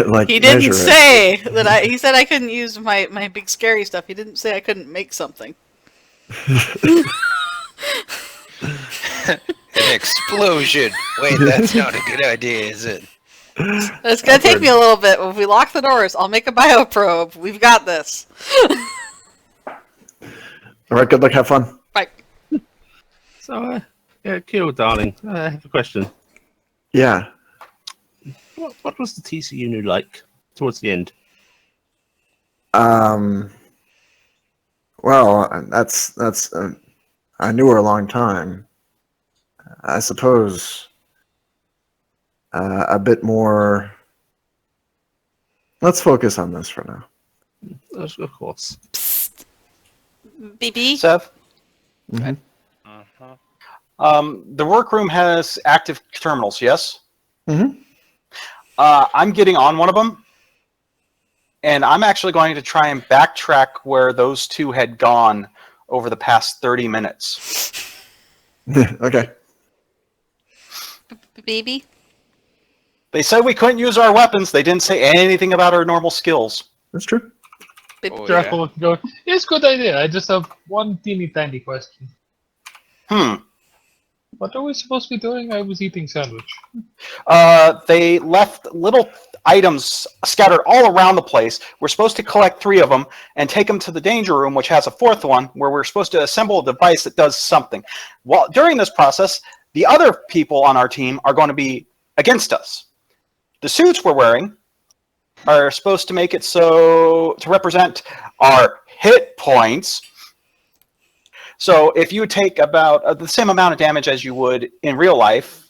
like He didn't measure it. say that he said I couldn't use my big scary stuff. He didn't say I couldn't make something. An explosion! Wait, that's not a good idea, is it? It's gonna take me a little bit. If we lock the doors, I'll make a bioprobe. We've got this. All right, good luck, have fun. Bye. So, Keel, darling, I have a question. Yeah. What was the TC you knew like towards the end? Well, that's I knew her a long time. I suppose a bit more. Let's focus on this for now. Of course. Psst. BB? Sev, Mhm. the workroom has active terminals, yes? Mhm. I'm getting on one of them, and I'm actually going to try and backtrack where those two had gone over the past 30 minutes. Okay. BB? They said we couldn't use our weapons. They didn't say anything about our normal skills. That's true. Oh, Draco will go, it's a good idea. I just have one teeny tiny question. What are we supposed to be doing? I was eating sandwich. They left little items scattered all around the place. We're supposed to collect 3 of them and take them to the danger room, which has a 4th one, where we're supposed to assemble a device that does something. Well, during this process, the other people on our team are going to be against us. The suits we're wearing are supposed to make it so to represent our hit points. So if you take about the same amount of damage as you would in real life,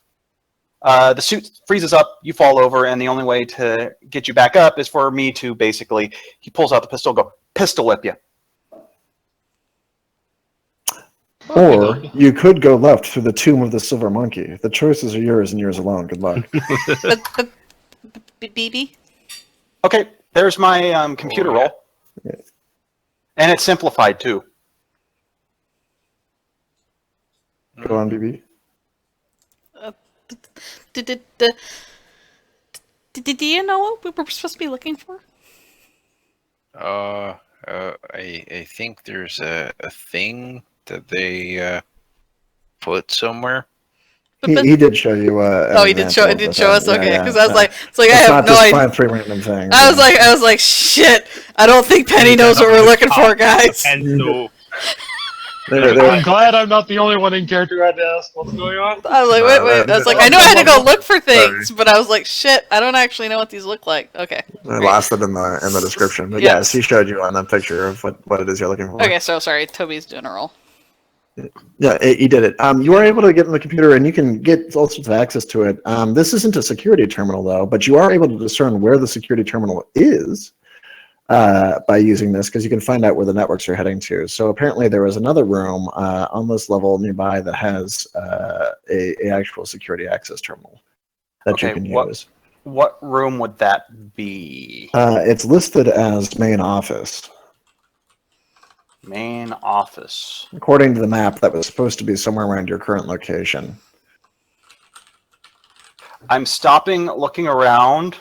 the suit freezes up, you fall over, and the only way to get you back up is for me to basically, he pulls out the pistol, go pistol whip you. Or you could go left through the tomb of the silver monkey. The choices are yours and yours alone. Good luck. But BB? Okay, there's my computer roll. Yeah. And it's simplified too. Go on, BB. Do you know what we were supposed to be looking for? I think there's a thing that they put somewhere. He did show you. Oh, he did show. It did show us. Okay, because I was like, it's like I It's have not no just idea. find 3 random things. I was like, shit. I don't think Penny knows what we're looking for, guys. Pencil. I'm glad I'm not the only one in character who had to ask what's going on. I was like, wait. I was like, I knew I had to go look for things, but I was like, shit. I don't actually know what these look like. Okay. I lost it in the description, but Yeah. yes, he showed you on that picture of what it is you're looking for. Okay, so sorry. Toby's doing a roll. Yeah, he did it. You are able to get in the computer, and you can get all sorts of access to it. This isn't a security terminal, though, but you are able to discern where the security terminal is by using this, because you can find out where the networks are heading to. So apparently there was another room on this level nearby that has a actual security access terminal that you can use. What room would that be? It's listed as main office. Main office. According to the map, that was supposed to be somewhere around your current location. I'm stopping, looking around.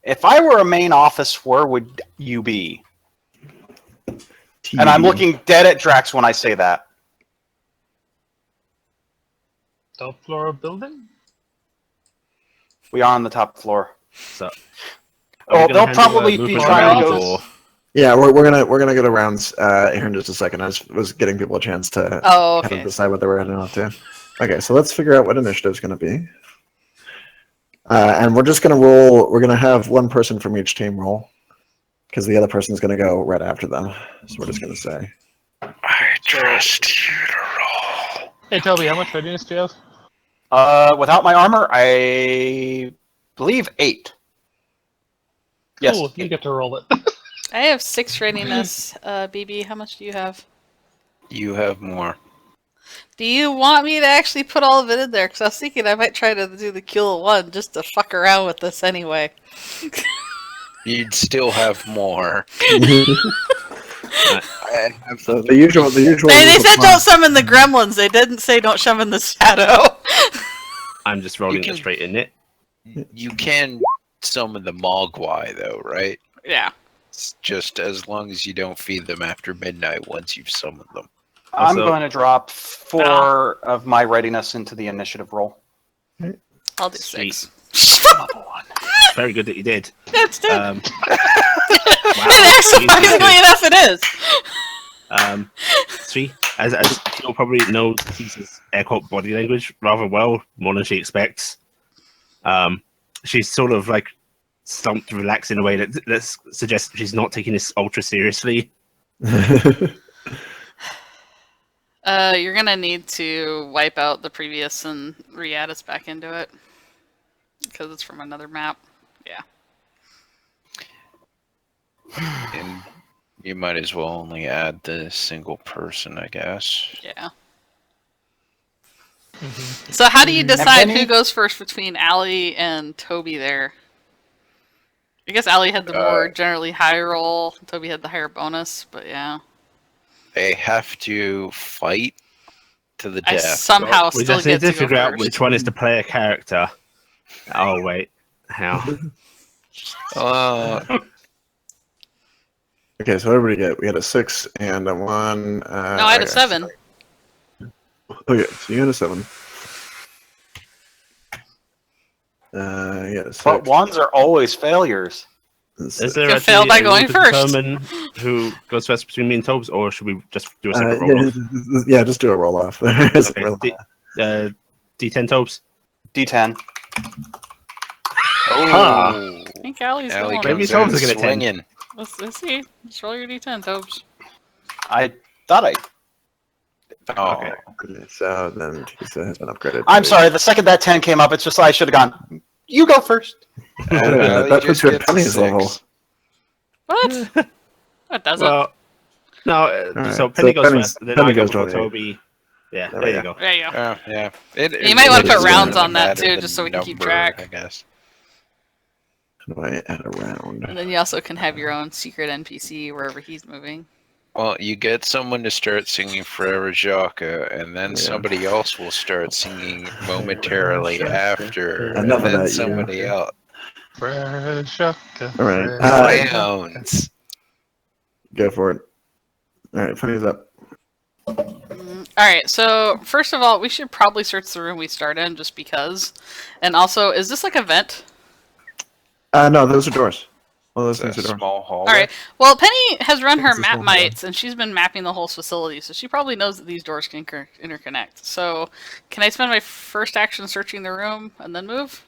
If I were a main office, where would you be? And I'm looking dead at Drax when I say that. Top floor of building? We are on the top floor. So, Oh, they'll probably be trying to go. Yeah, we're gonna go to rounds here in just a second. I was getting people a chance to kind of decide what they were heading off to. Okay, so let's figure out what initiative's gonna be. And we're just gonna roll. We're gonna have one person from each team roll, because the other person's gonna go right after them. So we're just gonna say, I trust you to roll. Hey Toby, how much readiness do you have? Without my armor, I believe 8. Yes. Cool, you get to roll it. I have 6 readiness. BB, how much do you have? You have more. Do you want me to actually put all of it in there? Because I was thinking I might try to do the kill one just to fuck around with this anyway. You'd still have more. so the usual. They said don't summon the gremlins. They didn't say don't summon the shadow. I'm just rolling it straight in it. You can summon the Mogwai, though, right? Yeah. It's just as long as you don't feed them after midnight once you've summoned them. I'm Also- going to drop 4 of my readiness into the initiative roll. I'll do Sweet. 6. Very good that you did. That's it. Wow. And surprisingly enough, it is. 3. As you'll probably know, Tisa's air quote body language rather well, more than she expects. She's sort of like slumped, relaxed in a way that suggests she's not taking this ultra seriously. You're gonna need to wipe out the previous and re-add us back into it because it's from another map. Yeah. And you might as well only add the single person, I guess. Yeah. So how do you decide Penny? who goes first between Allie and Toby there? I guess Allie had the more generally high roll. Toby had the higher bonus, but yeah. They have to fight to the I death. somehow We still just get need to to go figure out first. which one is to play a character. Oh wait, how? Okay, so what did we get? We had a 6 and a 1. No, I had a 7. Okay, so you had a 7. Yeah, 6. But ones are always failures. Is Six. there You actually failed by a rule going to first. determine who goes first between me and Tobes, or should we just do a separate roll? Yeah, just do a roll off. Okay, D10 Tobes. D10. Oh, I think Allie's Allie going. Maybe comes Tobes in will get a 10. swinging. Let's see. Just roll your D10, Tobes. I thought I. Oh, Okay. So then Tisa has been upgraded. I'm sorry. The second that 10 came up, it's just I should have gone. You go first. Allie That just puts you at gets a Penny's 6. level. What? That doesn't. Well, no. Alright, So Penny so goes Penny's- first, then Penny I go goes before to Toby. Yeah, There there we you go. go. There you go. Oh, yeah. You might wanna put doesn't rounds really on that, matter too, the just so we can keep number, track. I guess. How do I add a round? And then you also can have your own secret NPC wherever he's moving. Well, you get someone to start singing Forever Jacques, and then Yeah. somebody else will start singing momentarily after, Enough and of then that, you. somebody else. Fresh. All right. Clowns. Go for it. All right, Penny's up. Alright, so first of all, we should probably search the room we start in just because. And also, is this like a vent? No, those are doors. Well, those It's a things are doors. small hallway. Alright, well, Penny has run her It's a map small mites, and she's been mapping the whole facility, so she probably knows that these doors can interconnect. So, can I spend my first action searching the room and then move?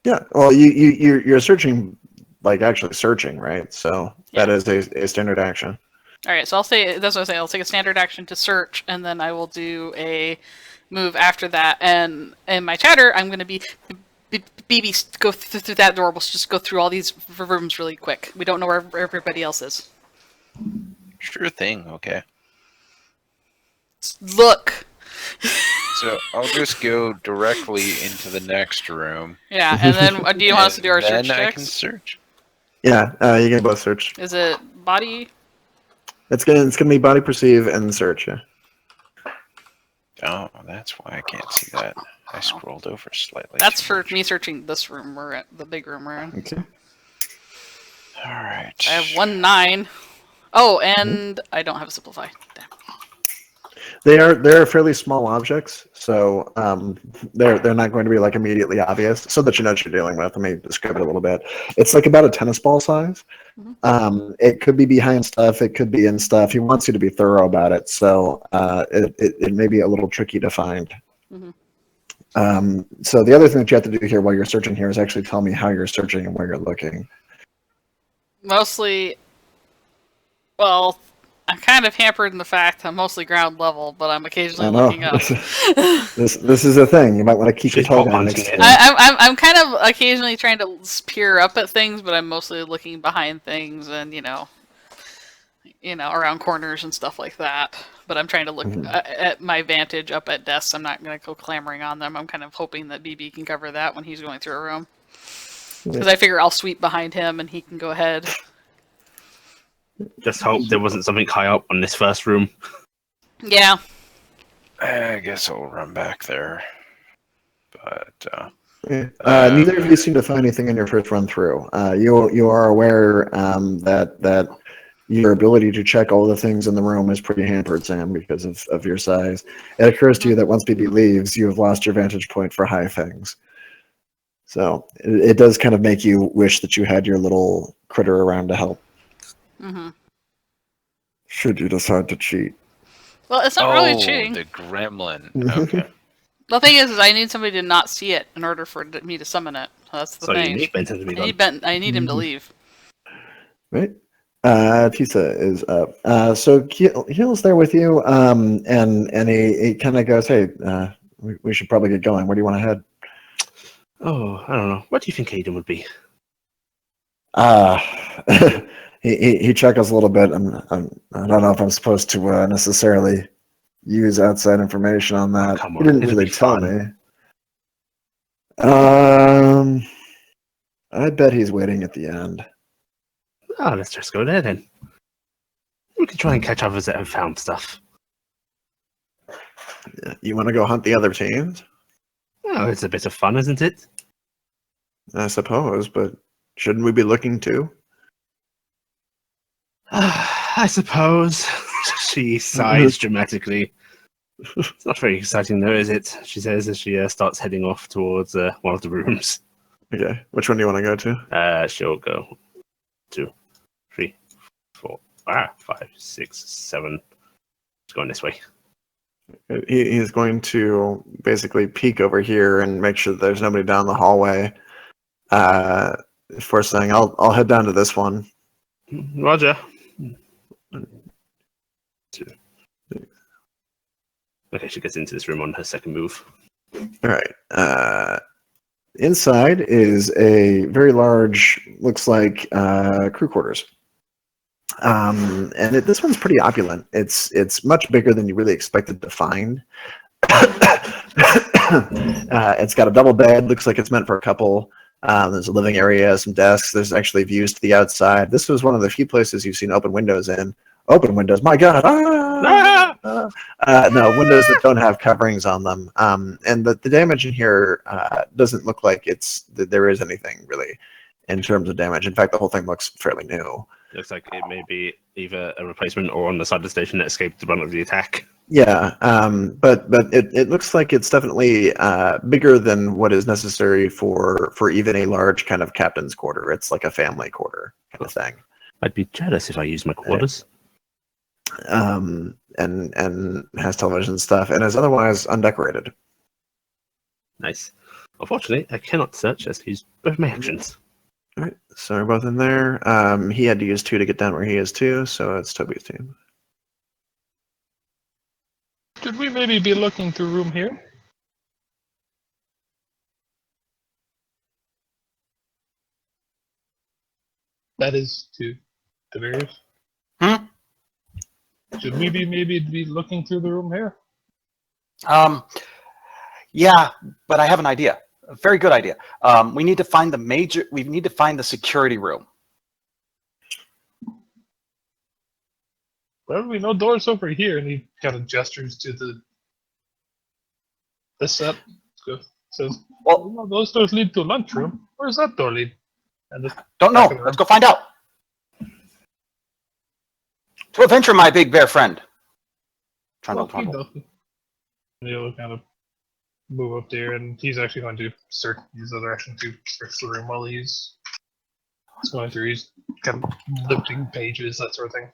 Yeah. Well, you're searching, like actually searching, right? So that Yeah. is a standard action. Alright, so that's what I say. I'll take a standard action to search, and then I will do a move after that. And in my chatter, I'm going to be BB, go through that door. We'll just go through all these rooms really quick. We don't know where everybody else is. Sure thing, okay. Look! So I'll just go directly into the next room. Yeah, and then do you want us to do our and search then I checks? can search. Yeah, you can both search. Is it body? It's gonna be body perceive and search. Yeah. Oh, that's why I can't see that. I scrolled over slightly. That's too for much. me searching this room we're at, the big room we're in. Okay. All right. I have 1-9. Oh, and I don't have a simplify. Damn. They're fairly small objects, so they're not going to be like immediately obvious. So that you know what you're dealing with. Let me describe it a little bit. It's like about a tennis ball size. It could be behind stuff. It could be in stuff. He wants you to be thorough about it, so it may be a little tricky to find. So the other thing that you have to do here while you're searching here is actually tell me how you're searching and where you're looking. Mostly, well, I'm kind of hampered in the fact I'm mostly ground level, but I'm occasionally I know. looking up. This is a thing. You might want to keep your She's toe pop down hunting next it. to I'm kind of occasionally trying to peer up at things, but I'm mostly looking behind things and you know around corners and stuff like that. But I'm trying to look at my vantage up at desks. I'm not going to go clamoring on them. I'm kind of hoping that BB can cover that when he's going through a room. Because I figure I'll sweep behind him and he can go ahead. Just hope there wasn't something high up on this first room. Yeah. I guess I'll run back there. But Neither of you seem to find anything in your first run through. You are aware that your ability to check all the things in the room is pretty hampered, Sam, because of your size. It occurs to you that once BB leaves, you have lost your vantage point for high things. So it does kind of make you wish that you had your little critter around to help. Should you decide to cheat. Well, it's not really cheating. the gremlin. Okay. The thing is I need somebody to not see it in order for me to summon it. That's the So thing. you need Benton to be I done. need him to leave. Right. Tisa is up. So Keel's there with you, and he kind of goes, "Hey, we should probably get going. Where do you want to head?" Oh, I don't know. What do you think Aiden would be? He chuckles a little bit. I don't know if I'm supposed to necessarily use outside information on that. Come He on, didn't it'll really be tell fun. me. I bet he's waiting at the end. Oh, let's just go there then. We can try and catch others that have found stuff. You want to go hunt the other teams? Oh, it's a bit of fun, isn't it? I suppose, but shouldn't we be looking too? I suppose. She sighs dramatically. It's not very exciting though, is it? She says as she starts heading off towards one of the rooms. Okay, which one do you want to go to? She'll go 2, 3, 4, 5, 6, 7. It's going this way. He's going to basically peek over here and make sure that there's nobody down the hallway. First thing, I'll head down to this one. Roger. 2. Okay, she gets into this room on her second move. All right. Inside is a very large, looks like crew quarters. And this one's pretty opulent. It's much bigger than you really expected to find. It's got a double bed. Looks like it's meant for a couple. There's a living area, some desks. There's actually views to the outside. This was one of the few places you've seen open windows in. Open windows, my God! No, windows that don't have coverings on them. And the damage in here doesn't look like there is anything really in terms of damage. In fact, the whole thing looks fairly new. Looks like it may be either a replacement or on the side of the station that escaped the brunt of the attack. Yeah, but it looks like it's definitely bigger than what is necessary for even a large kind of captain's quarter. It's like a family quarter kind of thing. I'd be jealous if I used my quarters. And has television stuff and is otherwise undecorated. Nice. Unfortunately, I cannot search as use both my actions. All right, so we're both in there. He had to use 2 to get down where he is too, so it's Toby's team. Should we maybe be looking through room here? That is to Toberius. Hmm? Should we maybe be looking through the room here? Yeah, but I have an idea. A very good idea. We need to find we need to find the security room. Well, we know doors over here, and he kind of gestures to this set. Says, Well, "No, those doors lead to a lunchroom. Where's that door lead?" And the don't know. Let's go find out. To adventure, my big bear friend. Trundle, trundle. He'll kind of move up there, and he's actually going to search his other action to search the room while he's going through. He's kind of lifting pages, that sort of thing.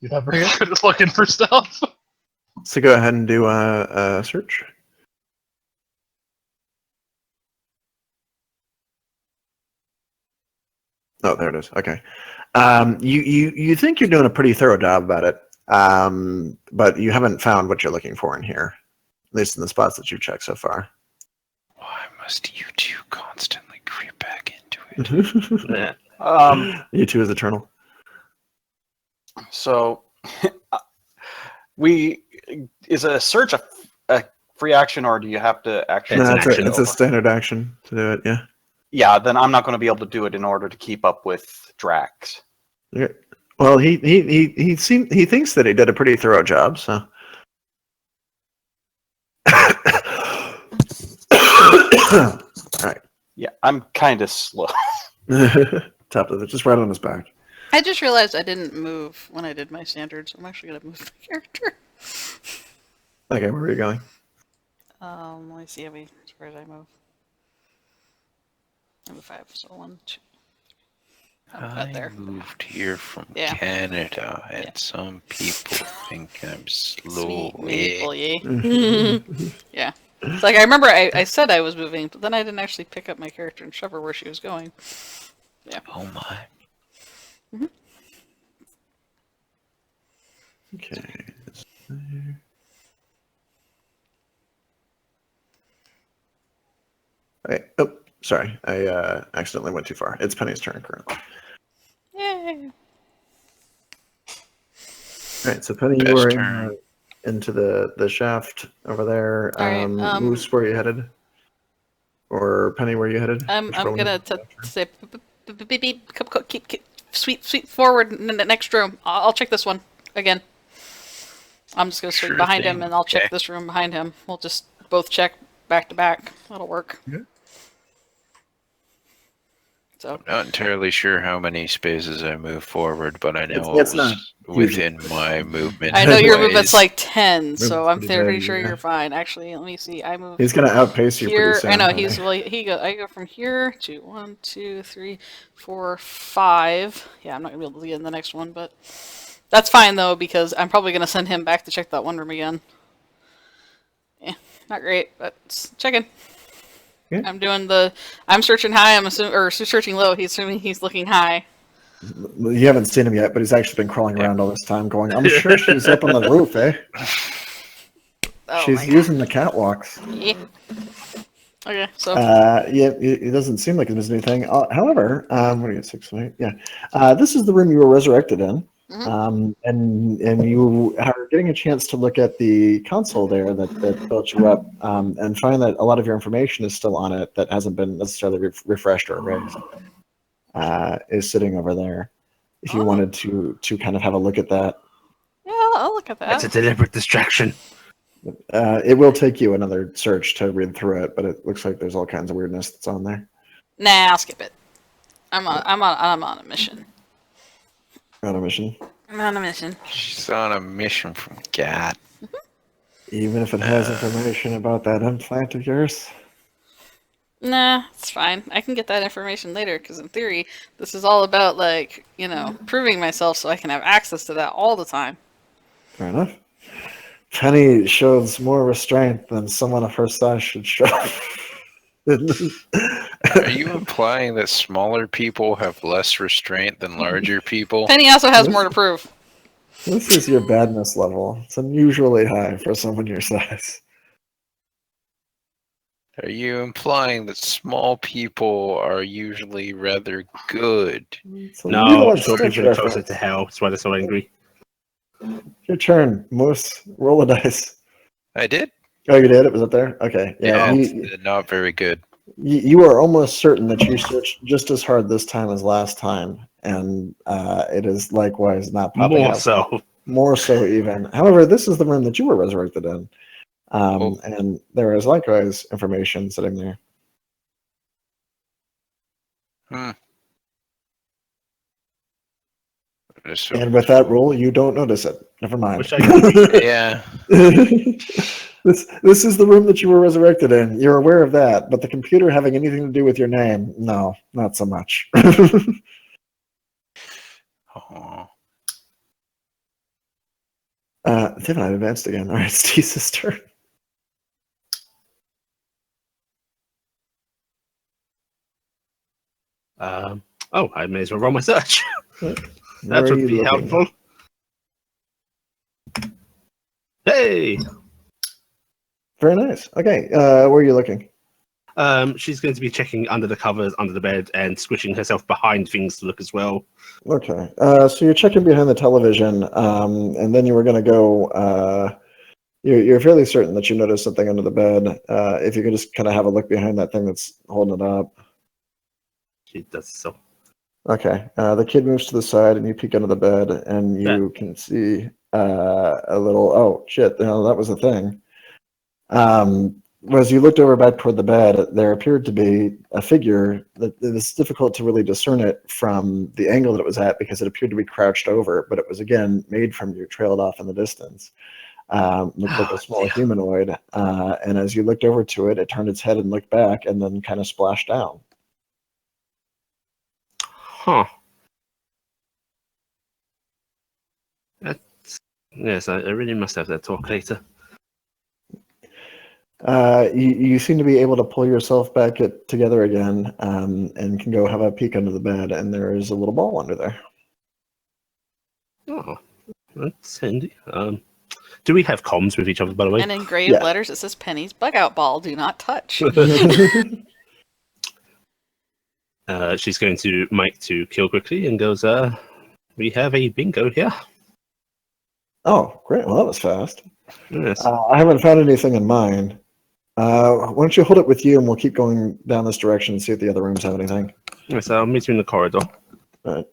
You're not very good at looking for stuff. So go ahead and do a search. Oh, there it is. Okay. You think you're doing a pretty thorough job about it, but you haven't found what you're looking for in here, at least in the spots that you've checked so far. Why must you two constantly creep back into it? You two is eternal. So, is a search a free action, or do you have to actually? It's an action. It's a standard action to do it. Yeah. Yeah, then I'm not going to be able to do it in order to keep up with Drax. Yeah. Well, he thinks that he did a pretty thorough job. So. All right. Yeah, I'm kind of slow. Top of it, just right on his back. I just realized I didn't move when I did my standards. I'm actually gonna move the character. Okay, where are you going? Let me see where did I move? Number 5, so 1, 2. Right there. Moved here from Yeah. Canada, and Yeah. some people think I'm slow. Sweet people, yeah. Yeah. It's like I remember I said I was moving, but then I didn't actually pick up my character and shove her where she was going. Oh my. Okay. Oh, sorry. I accidentally went too far. It's Penny's turn currently. Yay! All right, so Penny, you Best were turn. into the shaft over there. All right, Moose, where you headed? Or Penny, where you headed? I'm Which one gonna was it? say beep beep, keep sweep forward next room. I'll check this one again. I'm just gonna swing Sure behind him thing. and I'll check Okay. this room behind him. We'll just both check back to back. That'll work. Yeah. So Not entirely sure how many spaces I moved forward, but I know It's it not was within my movement. I know your Ways. movement's like 10, so I'm Movement's pretty big, sure yeah. you're fine. Actually, let me see. I move He's from going to outpace you pretty here. soon. I know Penny. he's well. I go from here to 1, 2, 3, 4, 5. Yeah, I'm not gonna be able to get in the next one, but that's fine though because I'm probably gonna send him back to check that one room again. Yeah, not great, but checking. Yeah. I'm searching high. I'm assuming, or searching low. He's assuming he's looking high. You haven't seen him yet, but he's actually been crawling around all this time going, I'm sure she's up on the roof, eh? Oh She's my using the catwalks. God. Yeah. Okay, so Yeah, it doesn't seem like there's anything. However, what are you, 6 feet? Yeah. This is the room you were resurrected in. And you are getting a chance to look at the console there that built you up and find that a lot of your information is still on it that hasn't been necessarily refreshed or erased. Is sitting over there. If you wanted to kind of have a look at that, yeah, I'll look at It's a that. deliberate distraction. it will take you another search to read through it, but it looks like there's all kinds of weirdness that's on there. Nah, I'll skip it. I'm on a mission. On a mission, I'm on a mission. She's on a mission from God. even if it has information about that implant of yours. Nah, it's fine. I can get that information later because in theory, this is all about like proving myself so I can have access to that all the time. Fair enough. Penny shows more restraint than someone of her size should show. Are you implying that smaller people have less restraint than larger people? Penny also has more to prove. This is your badness level. It's unusually high for someone your size. Are you implying that small people are usually rather good? It's a No, little short Stitch people are closer reference. to hell. That's why they're so angry. Your turn, Moose. Roll a dice. I did? Oh, you did? It was up there? Okay. Yeah. Yeah, not very good. You are almost certain that you searched just as hard this time as last time, and it is likewise not popping More up. so. More so, even. However, this is the room that you were resurrected in, and there is likewise information sitting there. And with that roll, you don't notice it. Never mind. Which I got. Yeah. This is the room that you were resurrected in. You're aware of that, but the computer having anything to do with your name, no, not so much. Oh. Damn, I advanced again. All right, it's Tisa's turn. I may as well roll my search. Where That are would you be looking? helpful. Hey! Very nice. Okay, where are you looking? She's going to be checking under the covers, under the bed, and squishing herself behind things to look as well. Okay, so you're checking behind the television, and then you were going to go. You're fairly certain that you noticed something under the bed. If you could just kind of have a look behind that thing that's holding it up. She does so. Okay, the kid moves to the side, and you peek under the bed, and you can see a little. Oh shit! That was a thing. As you looked over back toward the bed, there appeared to be a figure that it was difficult to really discern it from the angle that it was at because it appeared to be crouched over, but it was again made from you, trailed off in the distance. Looked like a small humanoid, and as you looked over to it, it turned its head and looked back, and then kind of splashed down. Huh. Yes, I really must have that talk later. You seem to be able to pull yourself back together again, and can go have a peek under the bed, and there is a little ball under there. Oh, that's handy. Do we have comms with each other, by the way? And in engraved Yeah. letters, it says Penny's bug out ball. Do not touch. She's going to mic to Kill quickly and goes, we have a bingo here. Oh, great. Well, that was fast. Yes. I haven't found anything in mine. Why don't you hold it with you, and we'll keep going down this direction and see if the other rooms have anything. Yes, I'll meet you in the corridor. All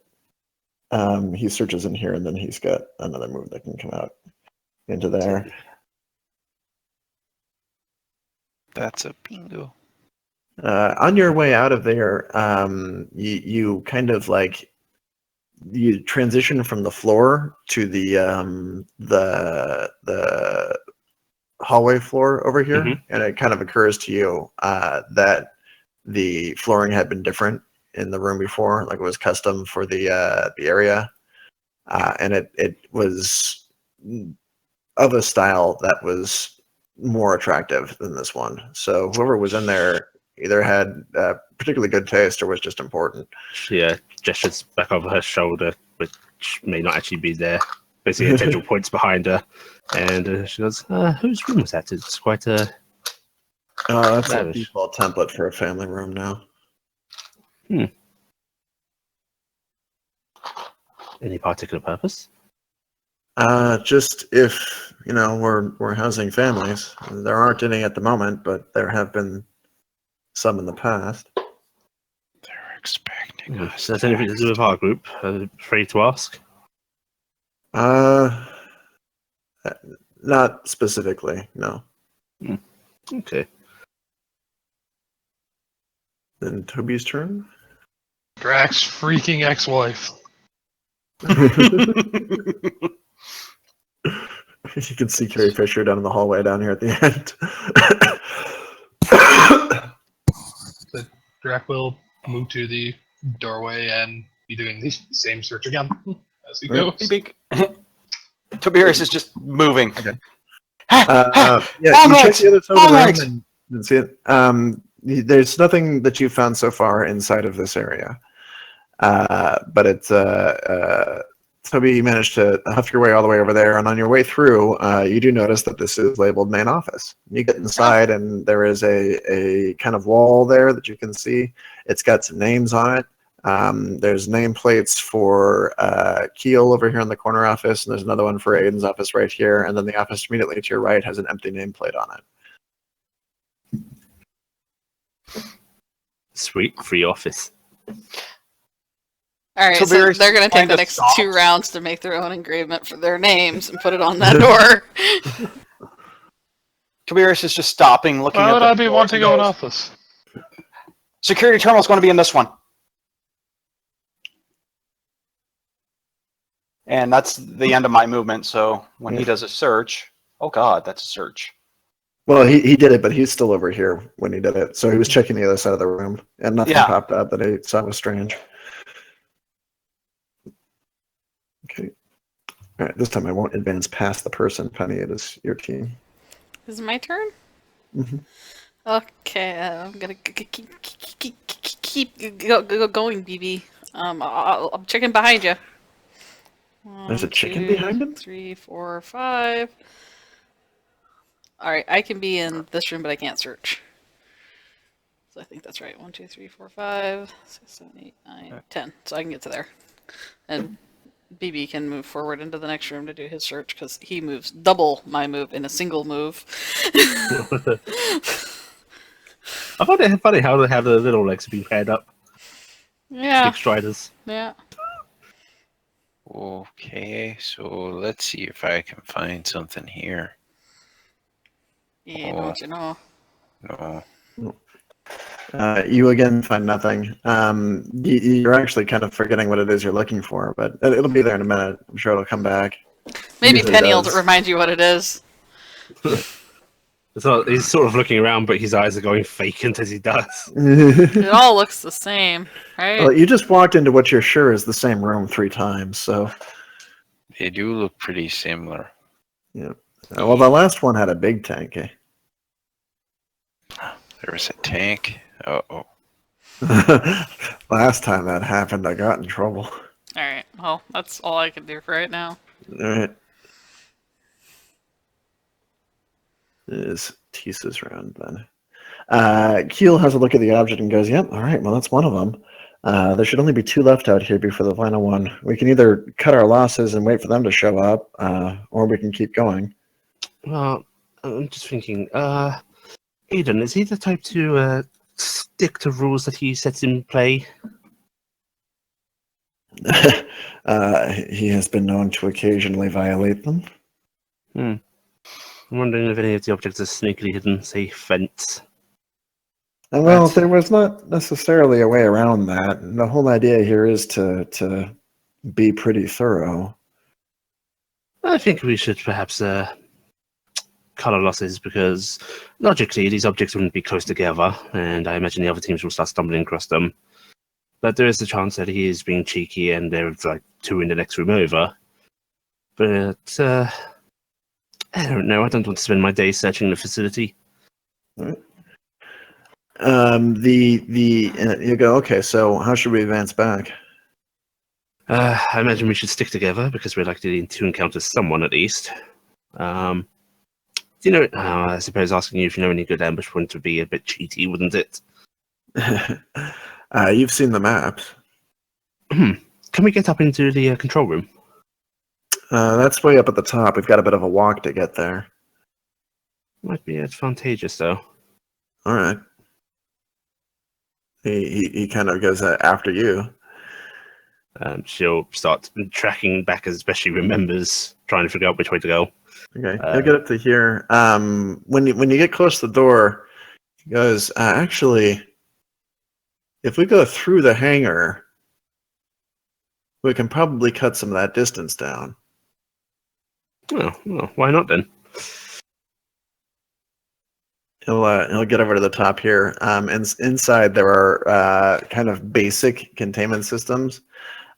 right. He searches in here, and then he's got another move that can come out into there. That's a bingo. On your way out of there, you kind of like you transition from the floor to the hallway floor over here, Mhm. and it kind of occurs to you that the flooring had been different in the room before, like it was custom for the area, and it was of a style that was more attractive than this one. So whoever was in there either had particularly good taste or was just important. She gestures back over her shoulder, which may not actually be there. Basically, attention points behind her, and she goes, "Whose room was that? It's quite a." That's a Lavish. default template for a family room now. Any particular purpose? Just if we're housing families. There aren't any at the moment, but there have been some in the past. They're expecting us. Does that anything to do with our group? Afraid to ask. Not specifically, no. Okay. Then Toby's turn. Drax's freaking ex-wife. You can see Carrie Fisher down in the hallway down here at the end. So Drax will move to the doorway and be doing the same search again as he goes. Toberius is just moving. Okay. Ha, Yeah, All you check right. the other side of All the room right. and see it. There's nothing that you've found so far inside of this area. But it's Toby, you managed to huff your way all the way over there, and on your way through, you do notice that this is labeled main office. You get inside, and there is a kind of wall there that you can see. It's got some names on it. There's nameplates for Keel over here in the corner office, and there's another one for Aiden's office right here, and then the office immediately to your right has an empty nameplate on it. Sweet, free office. All right, so Toberius they're going to take kinda the next stops. 2 rounds to make their own engravement for their names and put it on that door. Toberius is just stopping, looking Why at would the I be door wanting to and go in goes, office? Security terminal is going to be in this one. And that's the end of my movement, so when he does a search... Oh god, that's a search. Well, he did it, but he's still over here when he did it. So he was checking the other side of the room, and nothing Yeah. popped up that he saw was strange. Okay. All right, this time I won't advance past the person. Penny, it is your team. Is it my turn? Mhm. Okay, I'm gonna keep going, BB. I'm checking behind you. There's a chicken behind him? 3, 4, 5. All right, I can be in this room, but I can't search. So I think that's right. 1, 2, 3, 4, 5, 6, 7, 8, 9, 10. So I can get to there, and BB can move forward into the next room to do his search because he moves double my move in a single move. I find it funny how they have the little legs being paired up. Yeah, Big striders. yeah. Okay, so let's see if I can find something here. Yeah, don't you know? No. You again find nothing. You're actually kind of forgetting what it is you're looking for, but it'll be there in a minute. I'm sure it'll come back. Maybe Usually Penny will does. remind you what it is. So he's sort of looking around, but his eyes are going vacant as he does. It all looks the same, right? Well, you just walked into what you're sure is the same room 3 times, so They do look pretty similar. yeah. Well, the last one had a big tank. Eh? There was a tank. Uh-oh. Last time that happened, I got in trouble. Alright, well, that's all I can do for right now. Alright. It is Tisa's round then. Keel has a look at the object and goes, yep, alright, well that's one of them. There should only be 2 left out here before the final one. We can either cut our losses and wait for them to show up, or we can keep going. Well, I'm just thinking, Aiden, is he the type to stick to rules that he sets in play? He has been known to occasionally violate them. I'm wondering if any of the objects are sneakily hidden, say, vents. Well, there was not necessarily a way around that. The whole idea here is to be pretty thorough. I think we should perhaps cut our losses, because logically these objects wouldn't be close together, and I imagine the other teams will start stumbling across them. But there is a chance that he is being cheeky and there's like 2 in the next room over. But I don't know. I don't want to spend my day searching the facility. You go, okay, so how should we advance back? I imagine we should stick together because we're likely to encounter someone at least. You know, I suppose asking you if you know any good ambush points would be a bit cheaty, wouldn't it? You've seen the maps. Can we get up into the control room? That's way up at the top. We've got a bit of a walk to get there. Might be advantageous, though. All right. He kind of goes after you. She'll start tracking back as best she remembers, trying to figure out which way to go. Okay, he'll get up to here. When you get close to the door, he goes, actually, if we go through the hangar, we can probably cut some of that distance down. Well, why not then? He'll get over to the top here. And inside there are kind of basic containment systems,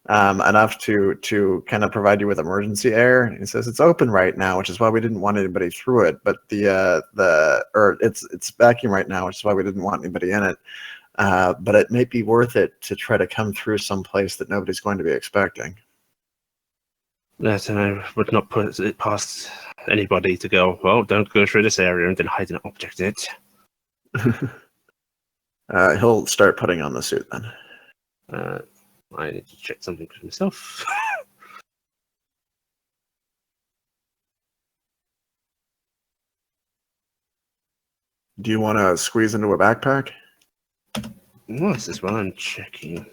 enough to kind of provide you with emergency air. He says it's open right now, which is why we didn't want anybody through it. But it's vacuum right now, which is why we didn't want anybody in it. But it may be worth it to try to come through some place that nobody's going to be expecting. That I would not put it past anybody to go, well, don't go through this area and then hide an object in it. He'll start putting on the suit then. I need to check something for myself. Do you want to squeeze into a backpack? What is this while I'm checking?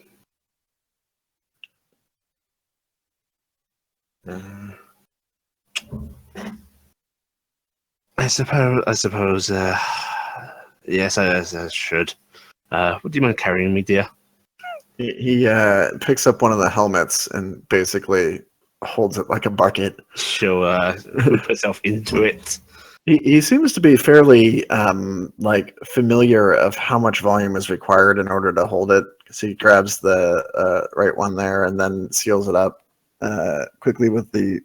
I suppose, yes, I should. Would you mind carrying me, dear? He picks up one of the helmets and basically holds it like a bucket. She'll put herself into it. He seems to be fairly familiar of how much volume is required in order to hold it. So he grabs the right one there and then seals it up quickly with the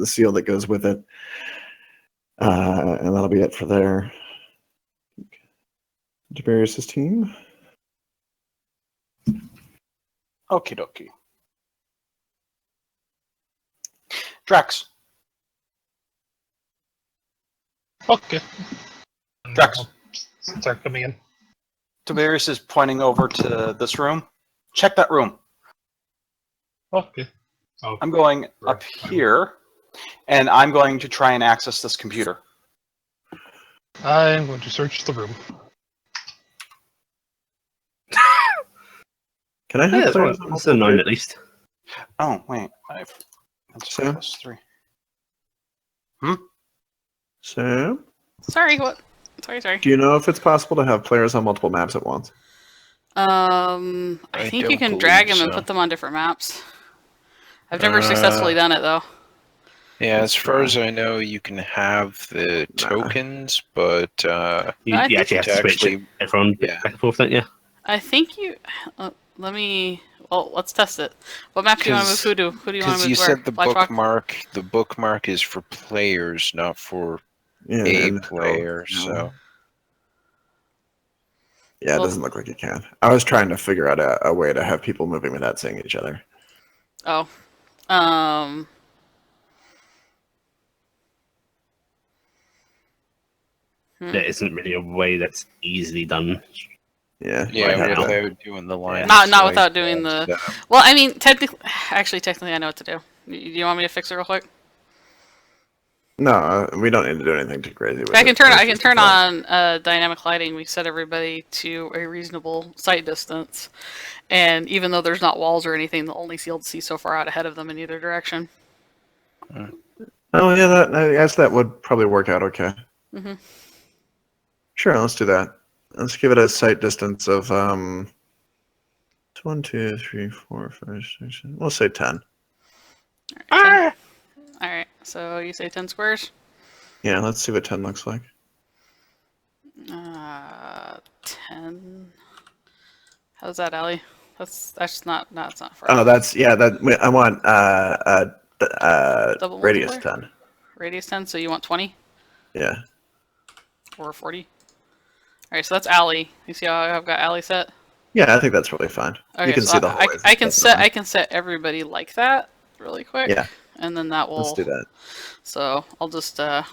seal that goes with it. And that'll be it for there. Toberius' team. Okie dokie. Drax. Okay. Drax. I'll start coming in. Toberius is pointing over to this room. Check that room. Okay. Oh, I'm going up here, and I'm going to try and access this computer. I'm going to search the room. Can I have That's a 9 at least. Oh, wait. That's Sam? plus 3. Sam? Sorry, what? Sorry. Do you know if it's possible to have players on multiple maps at once? I I think you don't can drag them believe and so. put them on different maps. I've never successfully done it, though. Yeah, as far as I know, you can have the tokens, but You I think actually have to to switch actually- everyone yeah. back and forth, don't you? I think you... let me... Well, let's test it. What map do you want to move who to? Who do you want because to you move where? said the Black Rock? bookmark is for players, not for Yeah, a and- player. no. So Yeah, it Well- doesn't look like you can. I was trying to figure out a way to have people moving without seeing each other. Oh. There isn't really a way that's easily done. Yeah, Yeah, might have to. without doing the line. Not of sight without doing the. stuff. Well, I mean, technically, I know what to do. Do you want me to fix it real quick? No, we don't need to do anything too crazy with I it. can turn. It's I can just turn a- on dynamic lighting. We set everybody to a reasonable sight distance, and even though there's not walls or anything, they'll only be able to see so far out ahead of them in either direction. Oh yeah, I guess that would probably work out okay. Mhm. Sure, let's do that. Let's give it a sight distance of 1, 2, 3, 4, 5, 6, 7. We'll say 10. All right. So you say 10 squares. Yeah, let's see what 10 looks like. 10. How's that, Allie? That's not. No, it's not far. Oh, that's yeah. I want Double radius multiplier? 10. Radius 10. So you want 20 Yeah. or 40? All right. So that's Allie. You see how I've got Allie set? Yeah, I think that's really fine. Okay, You can so see the hallways. I can That's set. fine. I can set everybody like that really quick. Yeah. And then that will. Let's do that. So I'll just go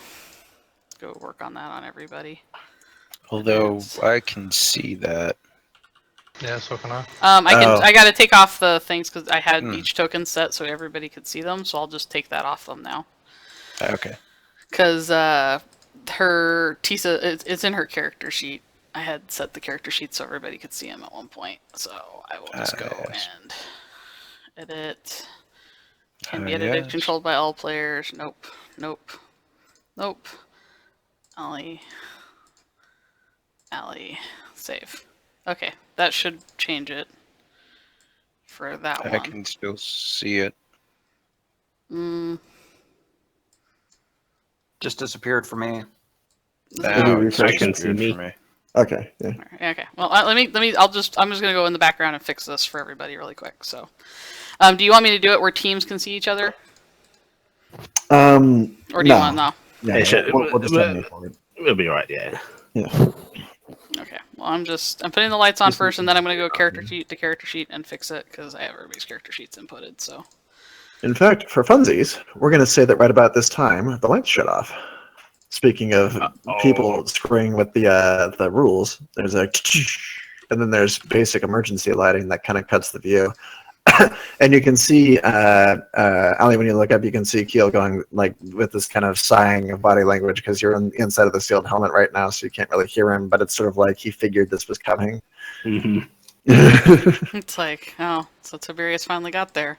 work on that on everybody. Although I can see that. Yeah, so can I. Oh. I got to take off the things because I had Hmm. each token set so everybody could see them. So I'll just take that off them now. Okay. Because her Tisa, it's in her character sheet. I had set the character sheet so everybody could see him at one point. So I will just go Yes. and edit. Can be Ah, edited, yes. controlled by all players. Nope. Nope. Nope. Allie. Save. Okay, that should change it for that I one. can still see it. Just disappeared for me. Now it's refresh I can disappeared see for me. Okay. Yeah. Okay. Well, let me. I'm just gonna go in the background and fix this for everybody really quick. So, do you want me to do it where teams can see each other, or do you No. want no? Yeah, It should- we'll just terminate for it. We'll be right. Yeah. Yeah. Okay. Well, I'm putting the lights on first, and then I'm gonna go character sheet to character sheet and fix it because I have everybody's character sheets inputted. So. In fact, for funsies, we're going to say that right about this time, the lights shut off. Speaking of people screwing with the rules, there's a and then there's basic emergency lighting that kind of cuts the view. And you can see, Ali, when you look up, you can see Keel going like with this kind of sighing of body language because you're on the inside of the sealed helmet right now, so you can't really hear him. But it's sort of like he figured this was coming. hmm It's like, oh, so Toberius finally got there.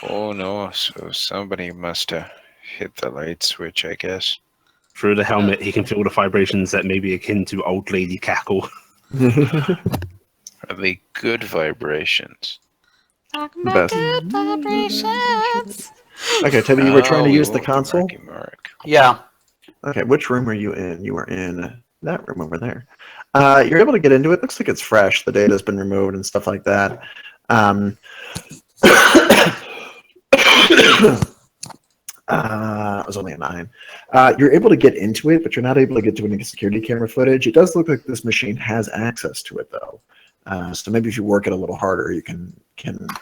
Oh no, so somebody must have hit the light switch, I guess. Through the helmet, he can feel the vibrations that may be akin to old lady cackle. Are they good vibrations? Talking about about good vibrations. Okay, Toby, you were trying to we use the want console. Marky Mark. Yeah. Okay, which room are you in? You are in that room over there. You're able to get into it. Looks like it's fresh. The data's been removed and stuff like that. It was only a 9. You're able to get into it, but you're not able to get to any security camera footage. It does look like this machine has access to it, though. So maybe if you work it a little harder, you can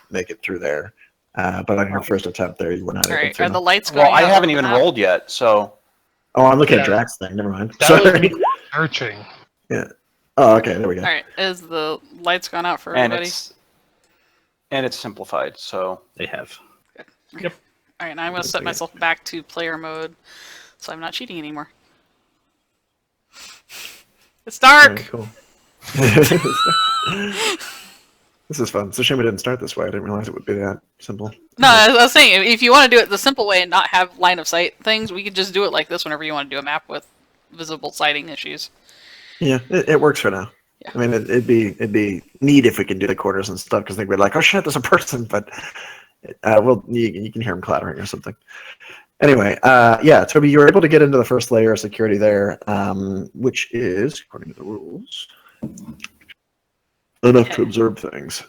make it through there. But on your first attempt there, you were not All able right, to. are the lights going Well, I out haven't on even the map? rolled yet, so Oh, I'm looking at Yeah. Drax's thing. Never mind. That would Sorry. be searching. Oh, okay. There we go. All right, is the lights gone out for and everybody? it's simplified. So They have. All right, now I'm going to set myself back to player mode, so I'm not cheating anymore. It's dark. Very cool. This is fun. It's a shame it didn't start this way. I didn't realize it would be that simple. No, I was saying, if you want to do it the simple way and not have line of sight things, we could just do it like this whenever you want to do a map with visible sighting issues. Yeah, it works for now. Yeah. I mean, it'd be neat if we could do the quarters and stuff because they'd be like, oh shit, there's a person, but you can hear them clattering or something. Anyway, yeah, Toby, you were able to get into the first layer of security there, which is, according to the rules, enough to observe things.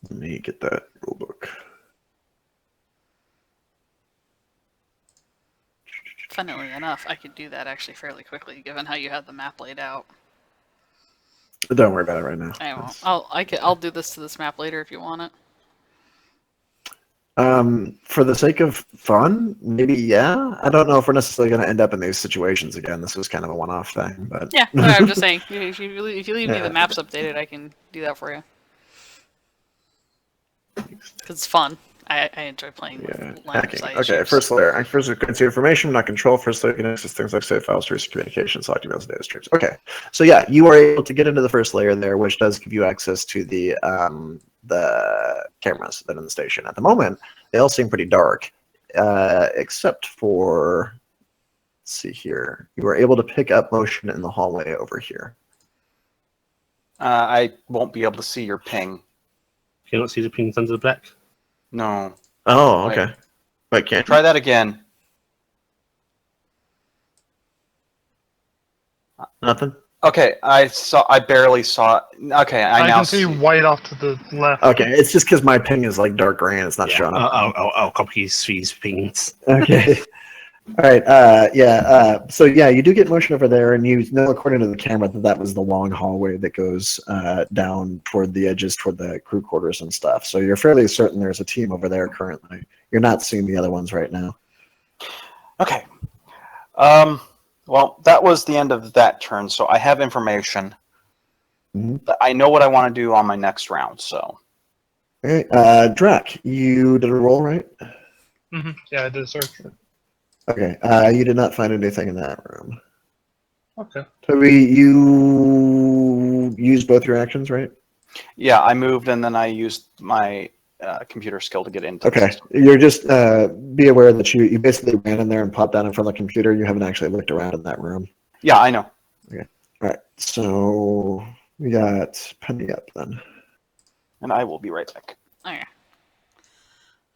Let me get that rule book. funnily enough, I could do that actually fairly quickly, given how you had the map laid out. Don't worry about it right now. I won't. I'll do this to this map later if you want it. For the sake of fun, maybe yeah. I don't know if we're necessarily going to end up in these situations again. This was kind of a one-off thing, but Yeah, no, I'm just saying. If you leave me Yeah. the maps updated, I can do that for you. Because it's fun. I enjoy playing yeah, with line of hacking. sight Okay, issues. first layer. First, currency information, not control. First layer can access things like save files, recent communications, select emails, data streams. Okay, so yeah, you are able to get into the first layer there, which does give you access to the cameras that are in the station. At the moment, they all seem pretty dark, except for, let's see here. You are able to pick up motion in the hallway over here. I won't be able to see your ping. Can you not see the pings under the black? No. Oh, Wait. okay. Wait, can't Try that again. nothing? Okay, I barely saw it. Okay, I I now can see white off to the left. Okay, it's just because my ping is like dark gray and it's not showing up. I'll copy these pings. Okay. All right. So yeah, you do get motion over there, and you know, according to the camera, that was the long hallway that goes down toward the edges, toward the crew quarters and stuff. So you're fairly certain there's a team over there currently. You're not seeing the other ones right now. Okay. Well, that was the end of that turn, so I have information. Mhm. I know what I want to do on my next round, so. All right. Drac, you did a roll, right? Yeah, I did a search. Okay. You did not find anything in that room. Okay. Toby, you used both your actions, right? Yeah, I moved and then I used my computer skill to get into the Okay. system. You're just be aware that you basically ran in there and popped down in front of the computer. You haven't actually looked around in that room. Yeah, I know. All right. So we got Penny up then. And I will be right back. Okay.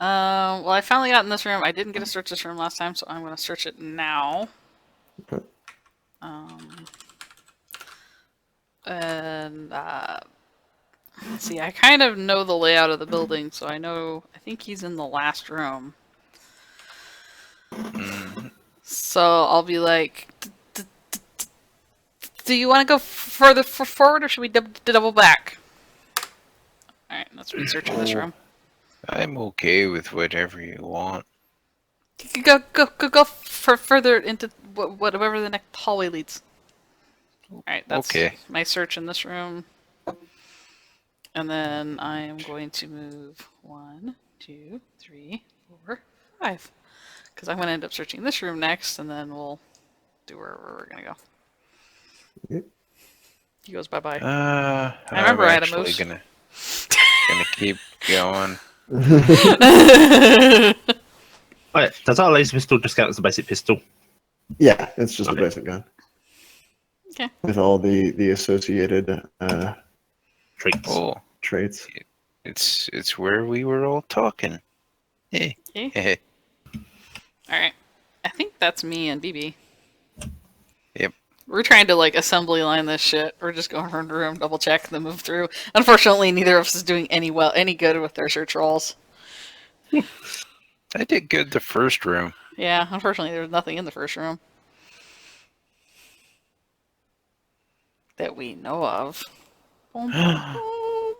Well, I finally got in this room. I didn't get to search this room last time, so I'm going to search it now. Okay. And let's see, I kind of know the layout of the building, so I think he's in the last room. So I'll be like, do you want to go further forward, or should we double back? Alright, let's research in this room. I'm okay with whatever you want. Go further into whatever the next hallway leads. Alright, that's Okay. my search in this room. And then I am going to move 1, 2, 3, 4, 5. Because I'm going to end up searching this room next, and then we'll do wherever we're going to go. Yep. He goes bye-bye. I remember I'm I had a actually moose. gonna keep going. Right, does our laser pistol just count as a basic pistol? Yeah, it's just Okay. a basic gun. Okay. With all the associated Traits. Oh, traits. it's where we were all talking. Hey. Okay. Hey. Alright. I think that's me and BB. Yep. We're trying to, like, assembly line this shit. We're just going room to room, double check, then move through. Unfortunately, neither of us is doing any good with their search rolls. I did good the first room. Yeah, unfortunately, there's nothing in the first room. That we know of. Boom, boom, boom.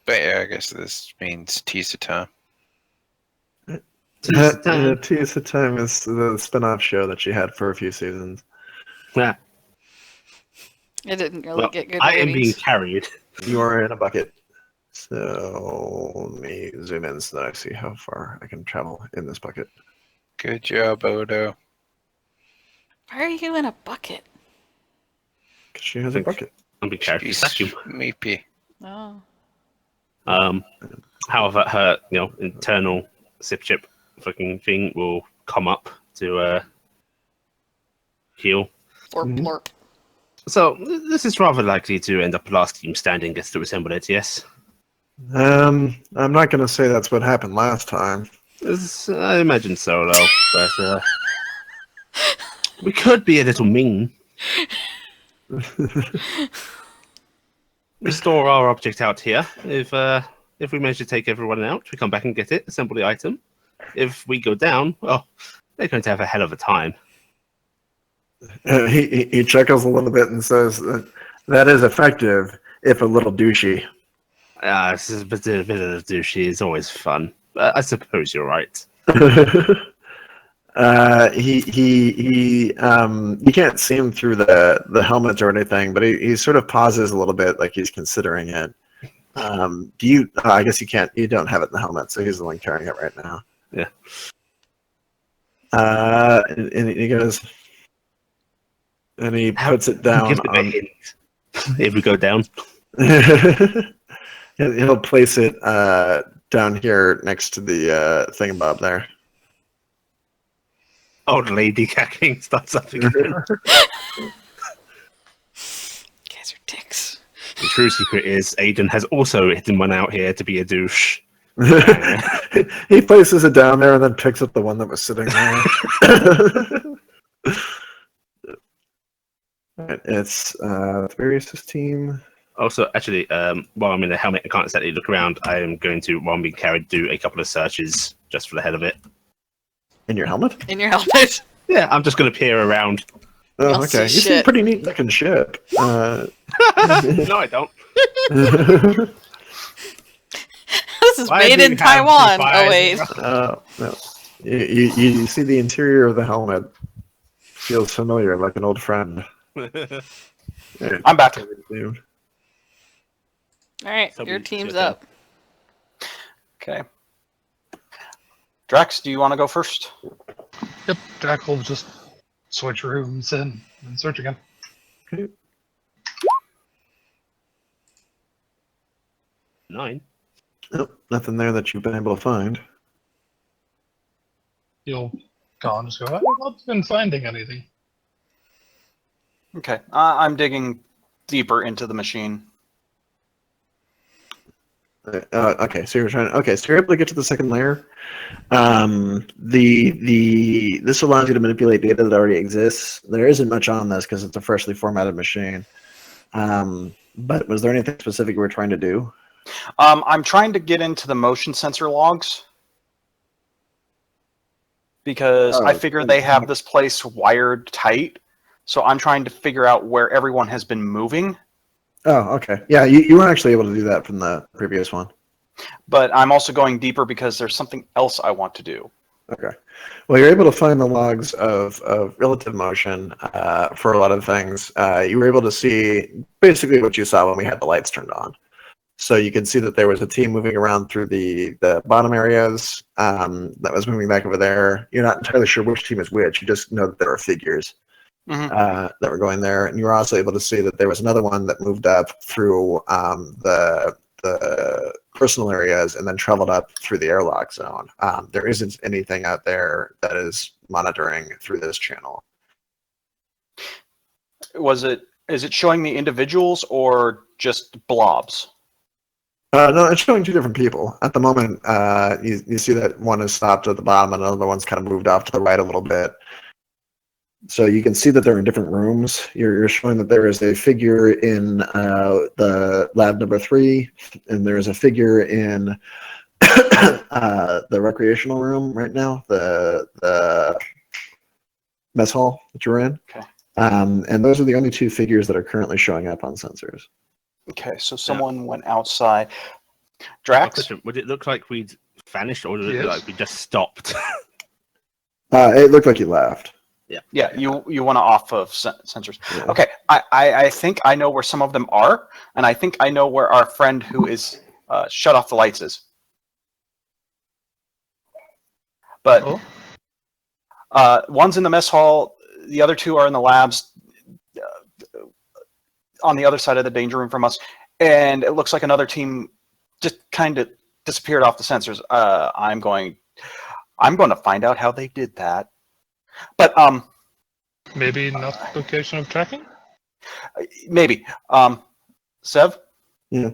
But yeah, I guess this means Tisa time. Tisa Time is the spin-off show that she had for a few seasons. Yeah. It didn't really Well, get good I am being ratings. carried. You are in a bucket. So let me zoom in so that I see how far I can travel in this bucket. Good job, Odo. Why are you in a bucket? Because she has a bucket. I'm being carried. She's Vacuum. meepy. Oh. However, her internal zip chip fucking thing will come up to heal. Blorp, blorp. So this is rather likely to end up last team standing gets to assemble it. Yes. I'm not going to say that's what happened last time. I imagine so, though. But we could be a little mean. We store our object out here. If we manage to take everyone out, we come back and get it, assemble the item. If we go down, well, They're going to have a hell of a time. He chuckles a little bit and says, "That is effective, if a little douchey." This is a bit of douchey. It's always fun. I suppose you're right. You can't see him through the helmet or anything, but he sort of pauses a little bit, like he's considering it. Do you? I guess you can't. You don't have it in the helmet, so he's the one carrying it right now. Yeah. And he goes, and he puts it down. Give it a hint. If we go down, he'll place it down here next to the thingamabob there. old lady cackling starts up again. You guys are dicks. The true secret is Aiden has also hidden one out here to be a douche. He places it down there and then picks up the one that was sitting there. It's Toberius' team. Also, actually, while I'm in the helmet, I can't exactly look around. I am going to, while I'm being carried, do a couple of searches just for the hell of it. In your helmet? In your helmet. Yeah, I'm just going to peer around. Oh, You'll okay. see You seem shit. pretty neat looking ship. No, I don't. This is Why made do in you have Taiwan. the Oh wait. No. You see the interior of the helmet. Feels familiar, like an old friend. I'm back. All right, Somebody your team's should have. up. Okay. Drax, do you want to go first? Yep, Jack will just switch rooms and search again. Okay. 9. Nope, nothing there that you've been able to find. You'll go on, just go, I have not been finding anything. Okay. I'm digging deeper into the machine. Okay, so you're trying. Okay, so you're able to get to the second layer. This allows you to manipulate data that already exists. There isn't much on this because it's a freshly formatted machine. But was there anything specific you were trying to do? I'm trying to get into the motion sensor logs because I figure they have this place wired tight. So I'm trying to figure out where everyone has been moving. Oh, okay. Yeah, you weren't actually able to do that from the previous one. But I'm also going deeper because there's something else I want to do. Okay. Well, you're able to find the logs of relative motion for a lot of things. You were able to see basically what you saw when we had the lights turned on. So you can see that there was a team moving around through the bottom areas that was moving back over there. You're not entirely sure which team is which. You just know that there are figures that were going there. And you were also able to see that there was another one that moved up through the personal areas and then traveled up through the airlock zone. There isn't anything out there that is monitoring through this channel. Is it showing me individuals or just blobs? No, it's showing two different people. At the moment, you see that one is stopped at the bottom and another one's kind of moved off to the right a little bit. So you can see that they're in different rooms. You're showing that there is a figure in the lab number 3, and there is a figure in the recreational room right now, the mess hall that you're in. Okay. And those are the only two figures that are currently showing up on sensors. Okay, so someone went outside. Drax? Question, would it look like we'd vanished or did it Yes. look like we just stopped? It looked like you left. Yeah, you want to off of sensors. Yeah. Okay, I think I know where some of them are, and I think I know where our friend who is shut off the lights is. But one's in the mess hall, the other two are in the labs on the other side of the danger room from us, and it looks like another team just kind of disappeared off the sensors. I'm going to find out how they did that. But Maybe not location of tracking? maybe. Sev? Yeah.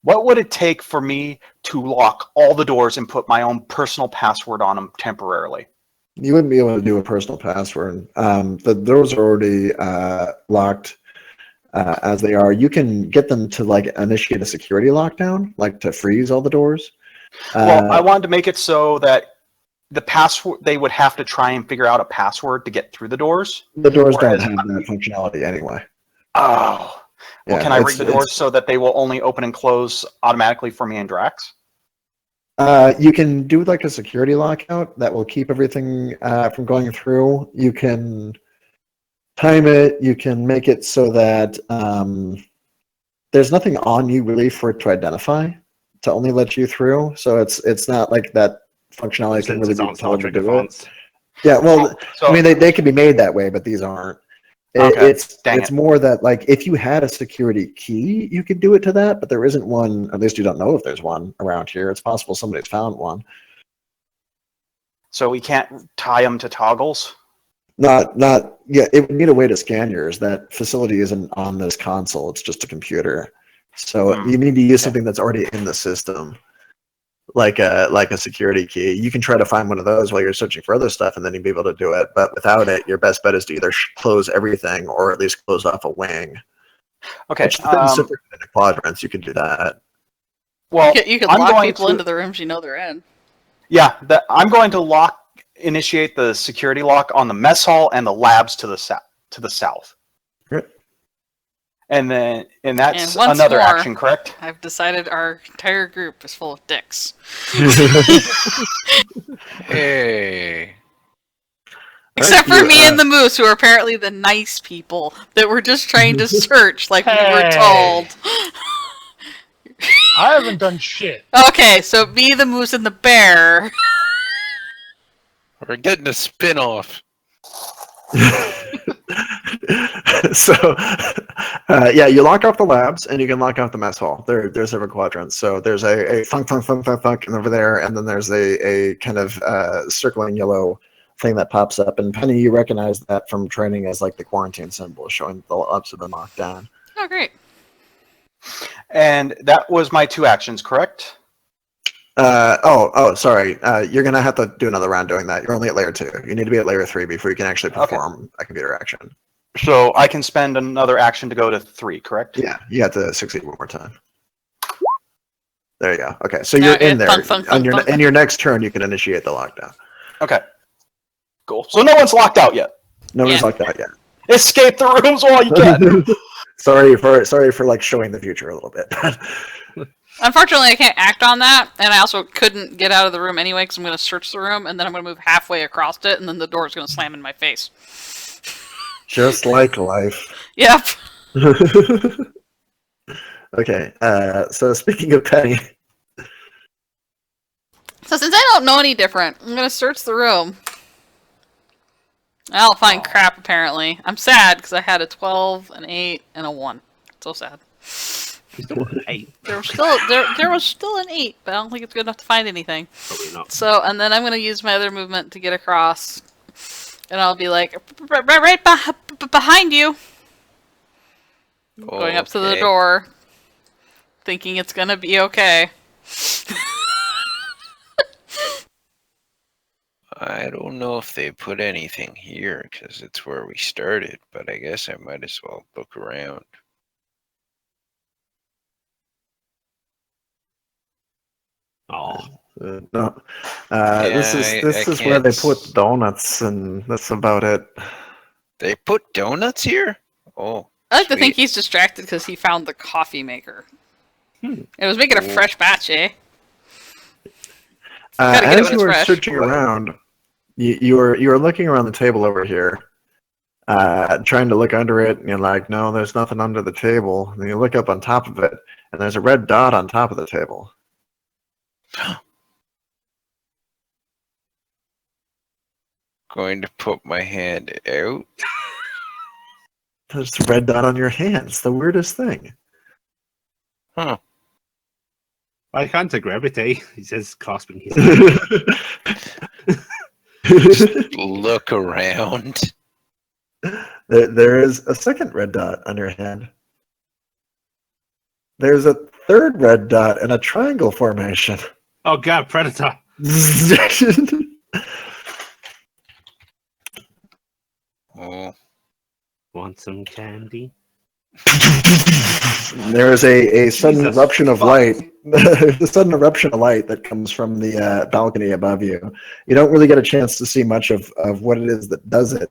What would it take for me to lock all the doors and put my own personal password on them temporarily? You wouldn't be able to do a personal password. The doors are already locked as they are. You can get them to like initiate a security lockdown, like to freeze all the doors. Well, I wanted to make it so that the password, they would have to try and figure out a password to get through the doors. The doors don't Whereas- have that functionality anyway. Oh. Well, Yeah, can I rig it's- the doors so that they will only open and close automatically for me and Drax? You can do like a security lockout that will keep everything from going through. You can time it. You can make it so that there's nothing on you really for it to identify to only let you through. So it's not like that functionality can really Sensors be aren't Star told to Trek do it. advanced. Yeah, well, So, I mean they can be made that way, but these aren't. Okay, It's dang it's it. more that like if you had a security key, you could do it to that, but there isn't one. At least you don't know if there's one around here. It's possible somebody's found one. so we can't tie them to toggles? Not yeah. It would need a way to scan yours. That facility isn't on this console. It's just a computer. So Hmm. you need to use something that's already in the system, like a security key. You can try to find one of those while you're searching for other stuff, and then you'll be able to do it. But without it, your best bet is to either close everything or at least close off a wing. Okay. Which is separate into quadrants. You can do that. Well, You could I'm lock going people to- into the rooms you know they're in. Yeah, I'm going to initiate the security lock on the mess hall and the labs to the south. Great. And that's And once another more- action, correct? I've decided our entire group is full of dicks. Hey. Except for you, me and the moose, who are apparently the nice people that were just trying to search like we were Hey. told. I haven't done shit. Okay, so me, the moose, and the bear. We're getting a spin-off. So, yeah, you lock off the labs and you can lock off the mess hall. There's several quadrants. So there's a thunk, and over there, and then there's a kind of circling yellow thing that pops up. And Penny, you recognize that from training as like the quarantine symbol, showing the labs have been locked down. Oh, great. And that was my 2 actions, correct? Sorry. You're gonna have to do another round doing that. You're only at layer 2. You need to be at layer 3 before you can actually perform a computer action. So I can spend another action to go to 3, correct? Yeah, you have to succeed one more time. There you go. Okay, so Now you're in it- there. thunk, thunk, On thunk, in your next turn, you can initiate the lockdown. Okay. Cool. So no one's locked out yet. No one's Yeah. locked out yet. Escape the rooms while you can. sorry for like showing the future a little bit. Unfortunately, I can't act on that, and I also couldn't get out of the room anyway because I'm going to search the room, and then I'm going to move halfway across it, and then the door's going to slam in my face. Just like life. Yep. Okay, so speaking of Penny, So since I don't know any different, I'm going to search the room. I'll find crap, apparently. I'm sad because I had a 12, an 8, and a 1. So sad. Hey, There was still an 8, but I don't think it's good enough to find anything. probably not. So, and then I'm going to use my other movement to get across. And I'll be like, right behind you. Going up to the Okay. door. Thinking it's going to be okay. I don't know if they put anything here because it's where we started, but I guess I might as well look around. Oh, no, Yeah, this I is where they can't put donuts, and that's about it. They put donuts here? Oh, I like to think sweet. he's distracted because he found the coffee maker. Hmm. It was making a Cool. fresh batch, eh? Gotta get it As when you it's were fresh. searching around, you were looking around the table over here, trying to look under it, and you're like, no, there's nothing under the table. And you look up on top of it, and there's a red dot on top of the table. Going to put my hand out. There's a red dot on your hand. It's the weirdest thing. Huh. I can't grab it, eh? He says, clasping his hand. Look around. There is a second red dot on your hand. There's a third red dot in a triangle formation. Oh god, predator! Oh, Want some candy? There is a sudden Jesus eruption of fuck. light. A sudden eruption of light that comes from the balcony above you. You don't really get a chance to see much of what it is that does it.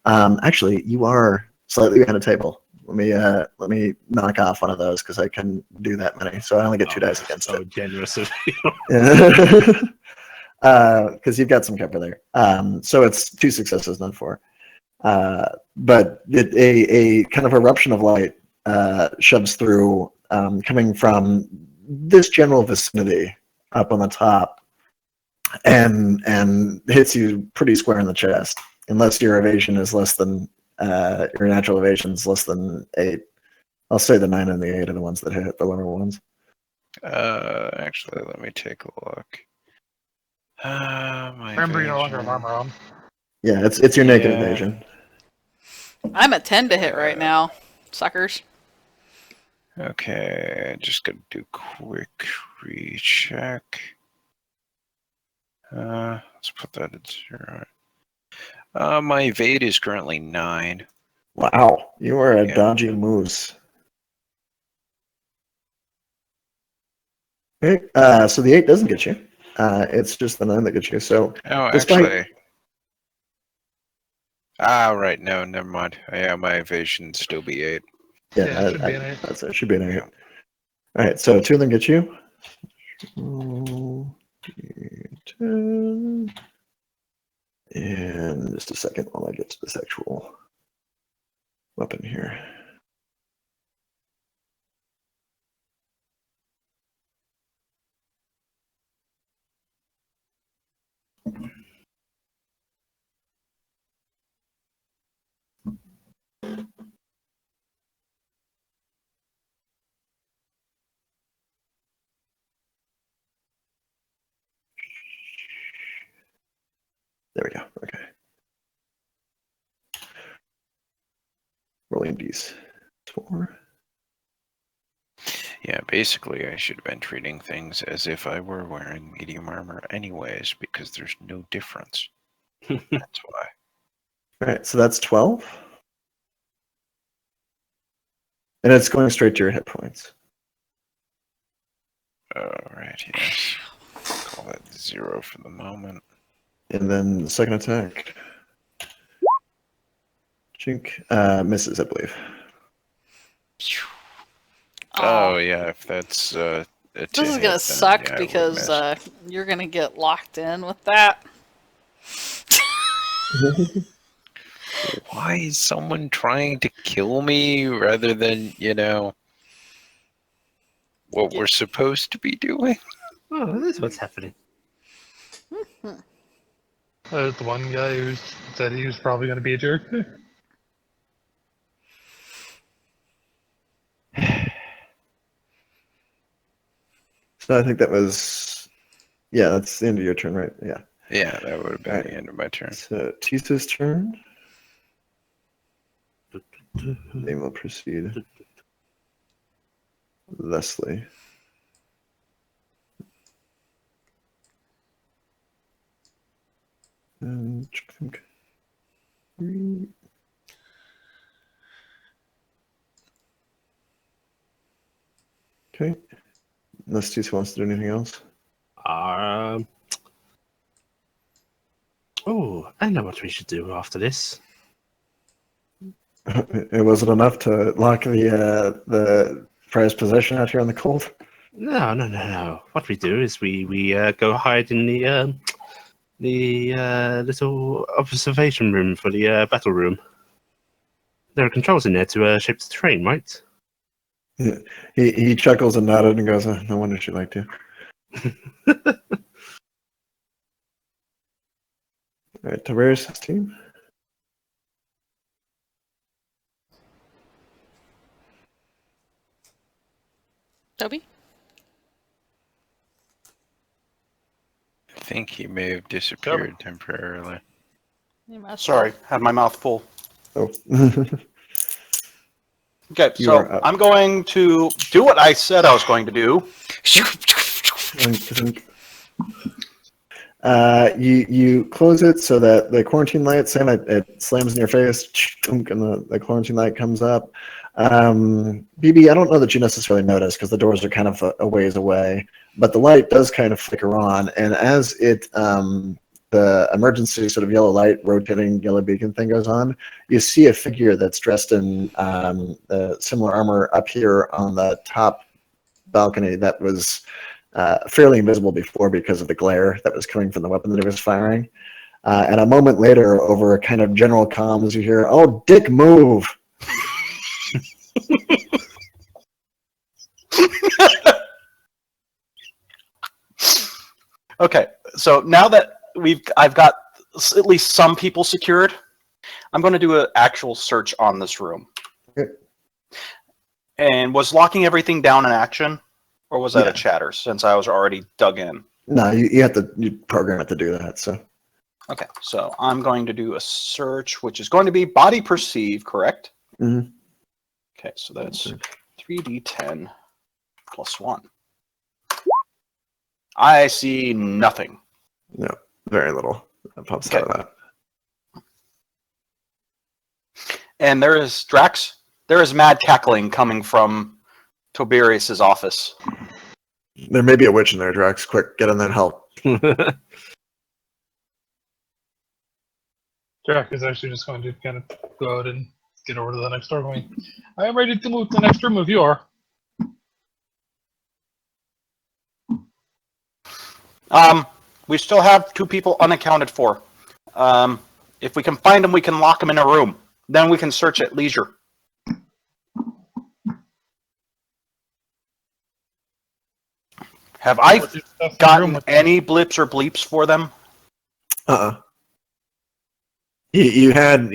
Actually, you are slightly behind a table. Let me knock off one of those because I can do that many. So I only get 2 dice against so it. generous of you. Because you've got some cover there. So it's 2 successes, not 4. But a kind of eruption of light shoves through, coming from this general vicinity up on the top, and hits you pretty square in the chest. Unless your evasion is less than your natural evasion is less than 8. I'll say the 9 and the 8 are the ones that hit, the lower ones. Actually, let me take a look. My Remember, you no longer have evasion. armor on. Yeah, it's your naked Yeah. evasion. I'm at 10 to hit right now, suckers. Okay, just gonna do quick recheck. Let's put that at 0. My evade is currently 9. Wow, you are a Yeah. dodgy moose. Okay, so the 8 doesn't get you. It's just the 9 that gets you. So Oh, despite actually. Right. No, never mind. Yeah, my evasion still be 8. yeah, Yeah, it should be an 8. that's it. Should be an 8. Yeah. All right, so 2 of them get you. Oh, 10. And just a second while I get to this actual weapon here. There we go. Okay. Rolling D's. 4. Yeah, basically, I should have been treating things as if I were wearing medium armor anyways, because there's no difference. That's why. All right, so that's 12. And it's going straight to your hit points. Alright, yes. Call that 0 for the moment. And then the second attack. Chink misses, I believe. Oh, yeah, if that's This is gonna suck because you're gonna get locked in with that. why is someone trying to kill me rather than, what we're supposed to be doing? Oh, that's what's happening. The one guy who said he was probably going to be a jerk. So I think that was, yeah, that's the end of your turn, right? Yeah. Yeah, that would have been Alright. the end of my turn. So Tisa's turn. They will proceed. Leslie. And okay. Unless Tisa wants to do anything else. Oh, I know what we should do after this. It wasn't enough to lock the prized possession out here in the cold. No. What we do is we go hide in the little observation room for the battle room. There are controls in there to shape the terrain, right? He chuckles and nodded and goes, "No wonder she liked you." All right, Toberius' team. Toby? I think he may have disappeared temporarily. You must Sorry, had my mouth full. Oh. Okay, You so are up. I'm going to do what I said I was going to do. You close it so that the quarantine light, it slams in your face, and the quarantine light comes up. BB, I don't know that you necessarily notice because the doors are kind of a ways away, but the light does kind of flicker on, and as the emergency sort of yellow light rotating yellow beacon thing goes on, you see a figure that's dressed in similar armor up here on the top balcony that was fairly invisible before because of the glare that was coming from the weapon that he was firing. And a moment later, over a kind of general comms, you hear, "Oh, dick move!" Okay, so now that I've got at least some people secured, I'm going to do an actual search on this room. Okay. And was locking everything down in action, or was that Yeah. a chatter since I was already dug in? No, you have to program it to do that. So Okay, so I'm going to do a search, which is going to be body perceive, correct? Mhm. Okay, so that's 3d10 plus 1. I see nothing. no, very little that pops out of that. And there is Drax. There is mad cackling coming from Toberius's office. There may be a witch in there, Drax. Quick, get in there and help. Jack is actually just going to kind of go out and get over to the next door going, I am ready to move to the next room if you are. We still have 2 people unaccounted for. If we can find them, we can lock them in a room. Then we can search at leisure. Have I Put your stuff in the room gotten with them. any blips or bleeps for them? You had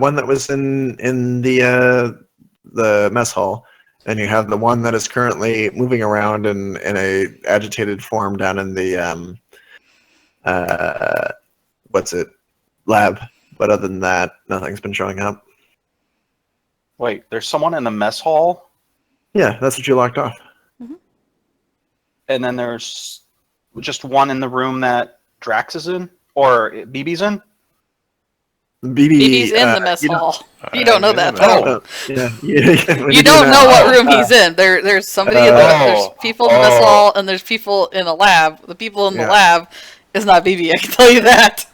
one that was in the mess hall, and you have the one that is currently moving around in a agitated form down in the lab. But other than that, nothing's been showing up. Wait, there's someone in the mess hall, Yeah, that's what you locked off. and then there's just one in the room that Drax is in, or BB's in? BB's in the mess hall. You don't know that, Oh. though. Yeah. You don't know what room he's in. There's somebody in the, there's people in the mess hall, and there's people in a lab. The people in the lab is not BB, I can tell you that.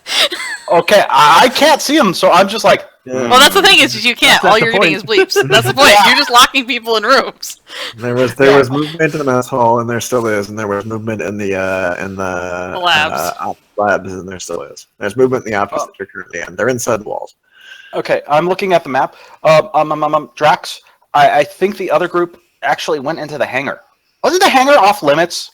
Okay, I can't see him, so I'm just like... Well, that's the thing is you can't. That's All the you're getting is point. bleeps. That's the point. You're just locking people in rooms. There was movement in the mess hall, and there still is, and there was movement in the labs. Labs, and there still is. There's movement in the office that you're currently in. They're inside the walls. Okay, I'm looking at the map. Drax, I think the other group actually went into the hangar. Wasn't the hangar off limits?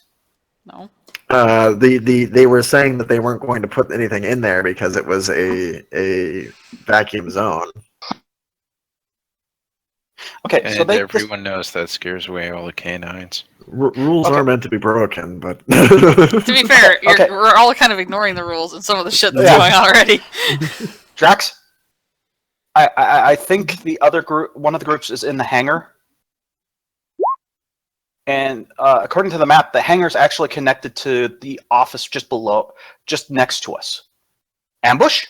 No. They were saying that they weren't going to put anything in there because it was a vacuum zone. Okay, And so everyone knows that scares away all the canines. Rules are meant to be broken, but To be fair, Okay. we're all kind of ignoring the rules and some of the shit that's going on already. Drax, I think the other group, one of the groups, is in the hangar. And according to the map, the hangar's actually connected to the office just below, just next to us. Ambush?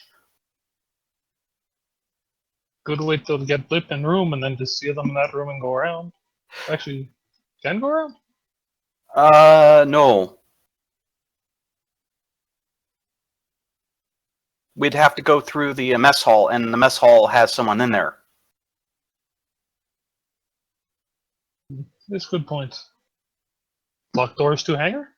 Good way to get blip in room and then just see them in that room and go around. Actually, can go around? No. We'd have to go through the mess hall, and the mess hall has someone in there. That's a good point. Lock doors to hangar?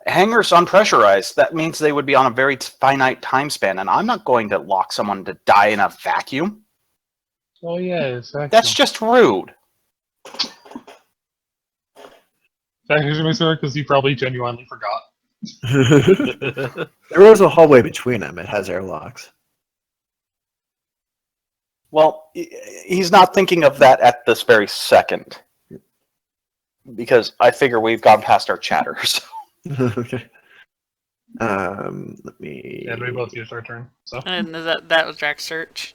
Hangars unpressurized. That means they would be on a very finite time span, and I'm not going to lock someone to die in a vacuum. Oh yeah, exactly. That's just rude. That actually makes sense because you probably genuinely forgot. there was a hallway between them. It has airlocks. Well, he's not thinking of that at this very second. Because I figure we've gone past our chatters. Okay. Let me. Yeah, we both used our turn. So And is that was Drax search?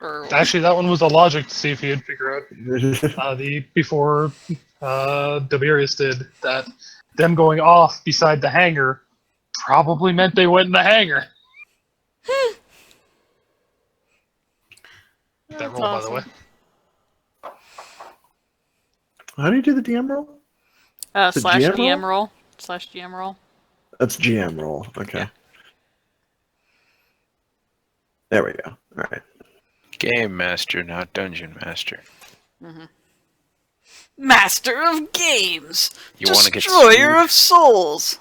Or actually, that one was a logic to see if he'd figure out before Toberius did that. Them going off beside the hangar probably meant they went in the hangar. that That's roll, by the way. awesome. How do you do the DM roll? Slash The GM DM roll? Slash GM roll. That's GM roll. Okay. Yeah. There we go. All right. Game master, not dungeon master. Master of games! You want to get Destroyer sued? of souls!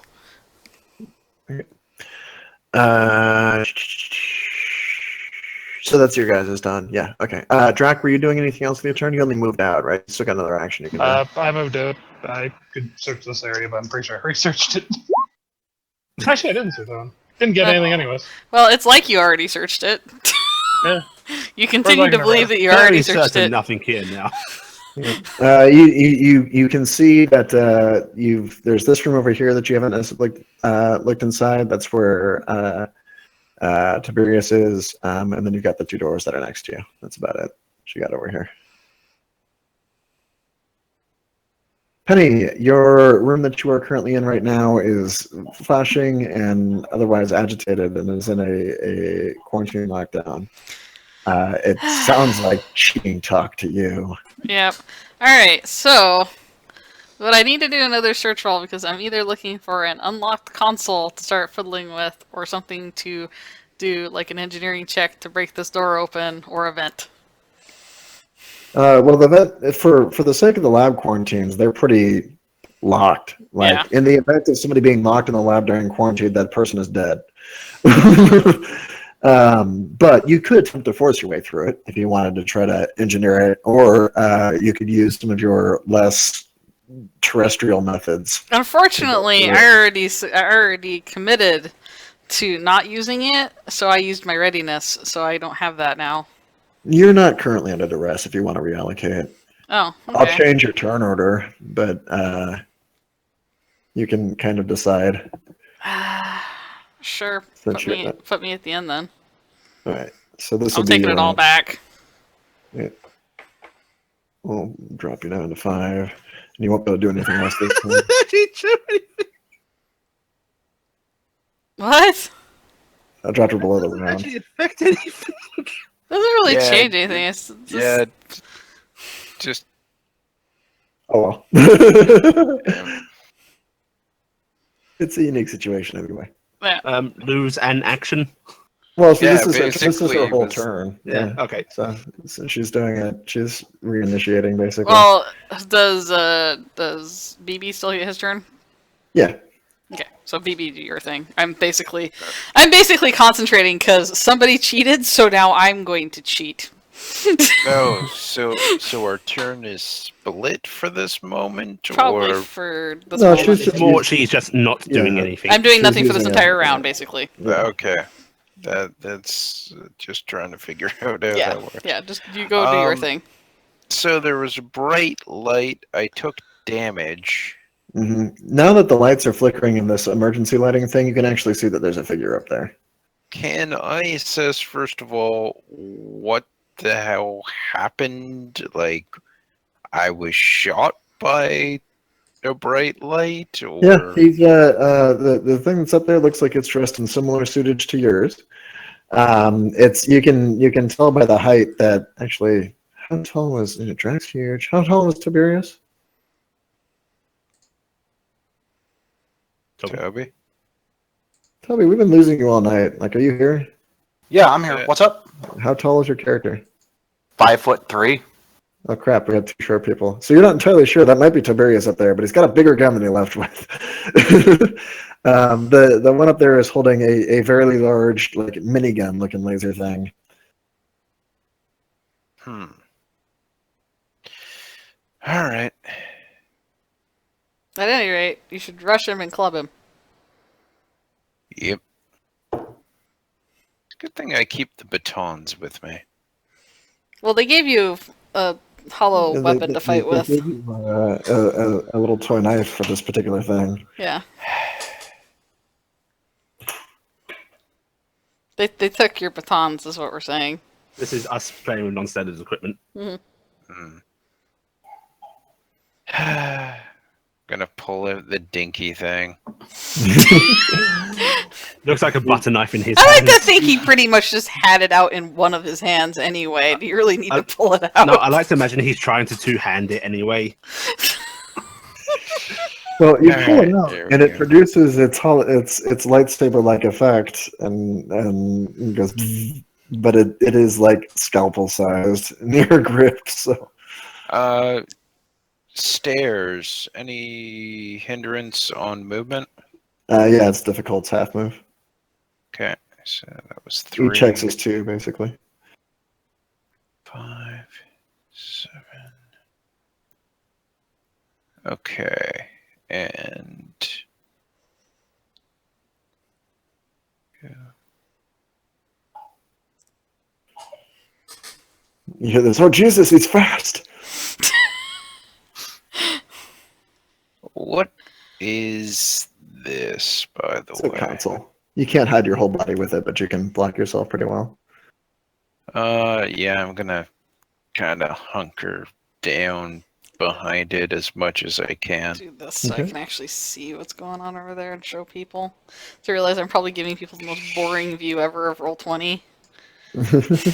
So that's your guys' done. Yeah. Okay. Drac, were you doing anything else with your turn? You only moved out, right? You still got another action you can do. I moved out. I could search this area, but I'm pretty sure I researched it. Actually, I didn't search that one. Didn't get anything anyways. Well, it's like you already searched it. Yeah. You continue to Or like believe that you already searched it. Nothing here now. You can see that there's this room over here that you haven't necessarily looked inside. That's where Toberius is, and then you've got the two doors that are next to you. That's about it. What you got over here. Penny, your room that you are currently in right now is flashing and otherwise agitated and is in a quarantine lockdown. It sounds like cheating talk to you. Yep. Alright, so... But I need to do another search roll because I'm either looking for an unlocked console to start fiddling with or something to do like an engineering check to break this door open or a vent. Well, the vent, for the sake of the lab quarantines, they're pretty locked. Like, in the event of somebody being locked in the lab during quarantine, that person is dead. But you could attempt to force your way through it if you wanted to try to engineer it, or you could use some of your less terrestrial methods. Unfortunately, I already committed to not using it, so I used my readiness, so I don't have that now. You're not currently under duress if you want to reallocate. Oh, okay. I'll change your turn order, but you can kind of decide. Sure. Since Put me at the end then. All right. So this will I'm be taking it all back. Yeah. We'll drop you down to 5, and you won't be able to do anything else this time. What? I dropped her below the round. Actually affect anything. Doesn't really Yeah, change anything. It's just... Yeah, just Oh well. It's a unique situation anyway. Yeah. Lose an action. Well, so Yeah, this is basically her it whole was- turn. Yeah. Okay. So she's doing it. She's reinitiating basically. Well, does BB still get his turn? Yeah. Okay, so BB, do your thing. I'm basically concentrating because somebody cheated, so now I'm going to cheat. no. So our turn is split for this moment, Probably or for this No, moment. she's just- It's more she's just not doing Yeah. anything. I'm doing she's nothing for this using entire it. round, basically. okay. That's just trying to figure out how Yeah, that works. yeah. Just you go do your Um, thing. So there was a bright light. I took damage. Now that the lights are flickering in this emergency lighting thing, you can actually see that there's a figure up there. Can I assess first of all what the hell happened? Like, I was shot by a bright light, or Yeah, he's the thing that's up there looks like it's dressed in similar suitage to yours. It's you can tell by the height that actually how tall was Drax huge? How tall was Tiberius? Toby? Toby, we've been losing you all night. Like, are you here? Yeah, I'm here. What's up? How tall is your character? 5'3". Oh crap, we had 2 short people. So you're not entirely sure. That might be Tiberius up there, but he's got a bigger gun than he left with. The one up there is holding a very large, like, minigun looking laser thing. All right. At any rate, you should rush him and club him. Yep. Good thing I keep the batons with me. Well, they gave you a hollow They- weapon to fight they with. gave you, a little toy knife for this particular thing. Yeah. They took your batons, is what we're saying. This is us playing with non-standard equipment. Gonna pull out the dinky thing. Looks like a butter knife in his I like hand. to think he pretty much just had it out in one of his hands anyway. Do you really need to pull it out? No, I like to imagine he's trying to two-hand it anyway. Well, you All pull right, it out, there we and it go. produces its lightsaber-like effect, and it goes, bzzz, but it is like scalpel-sized near grip. So Stairs. Any hindrance on movement? yeah, it's difficult. It's half move. Okay, so that was 3. Each X is 2, basically. 5, 7. Okay, and You hear this? Oh Jesus, he's fast. what is this, by the It's a way? console. You can't hide your whole body with it, but you can block yourself pretty well. Yeah, I'm gonna kind of hunker down behind it as much as I can. Do this so I Okay. can actually see what's going on over there and show people. To realize I'm probably giving people the most boring view ever of Roll20.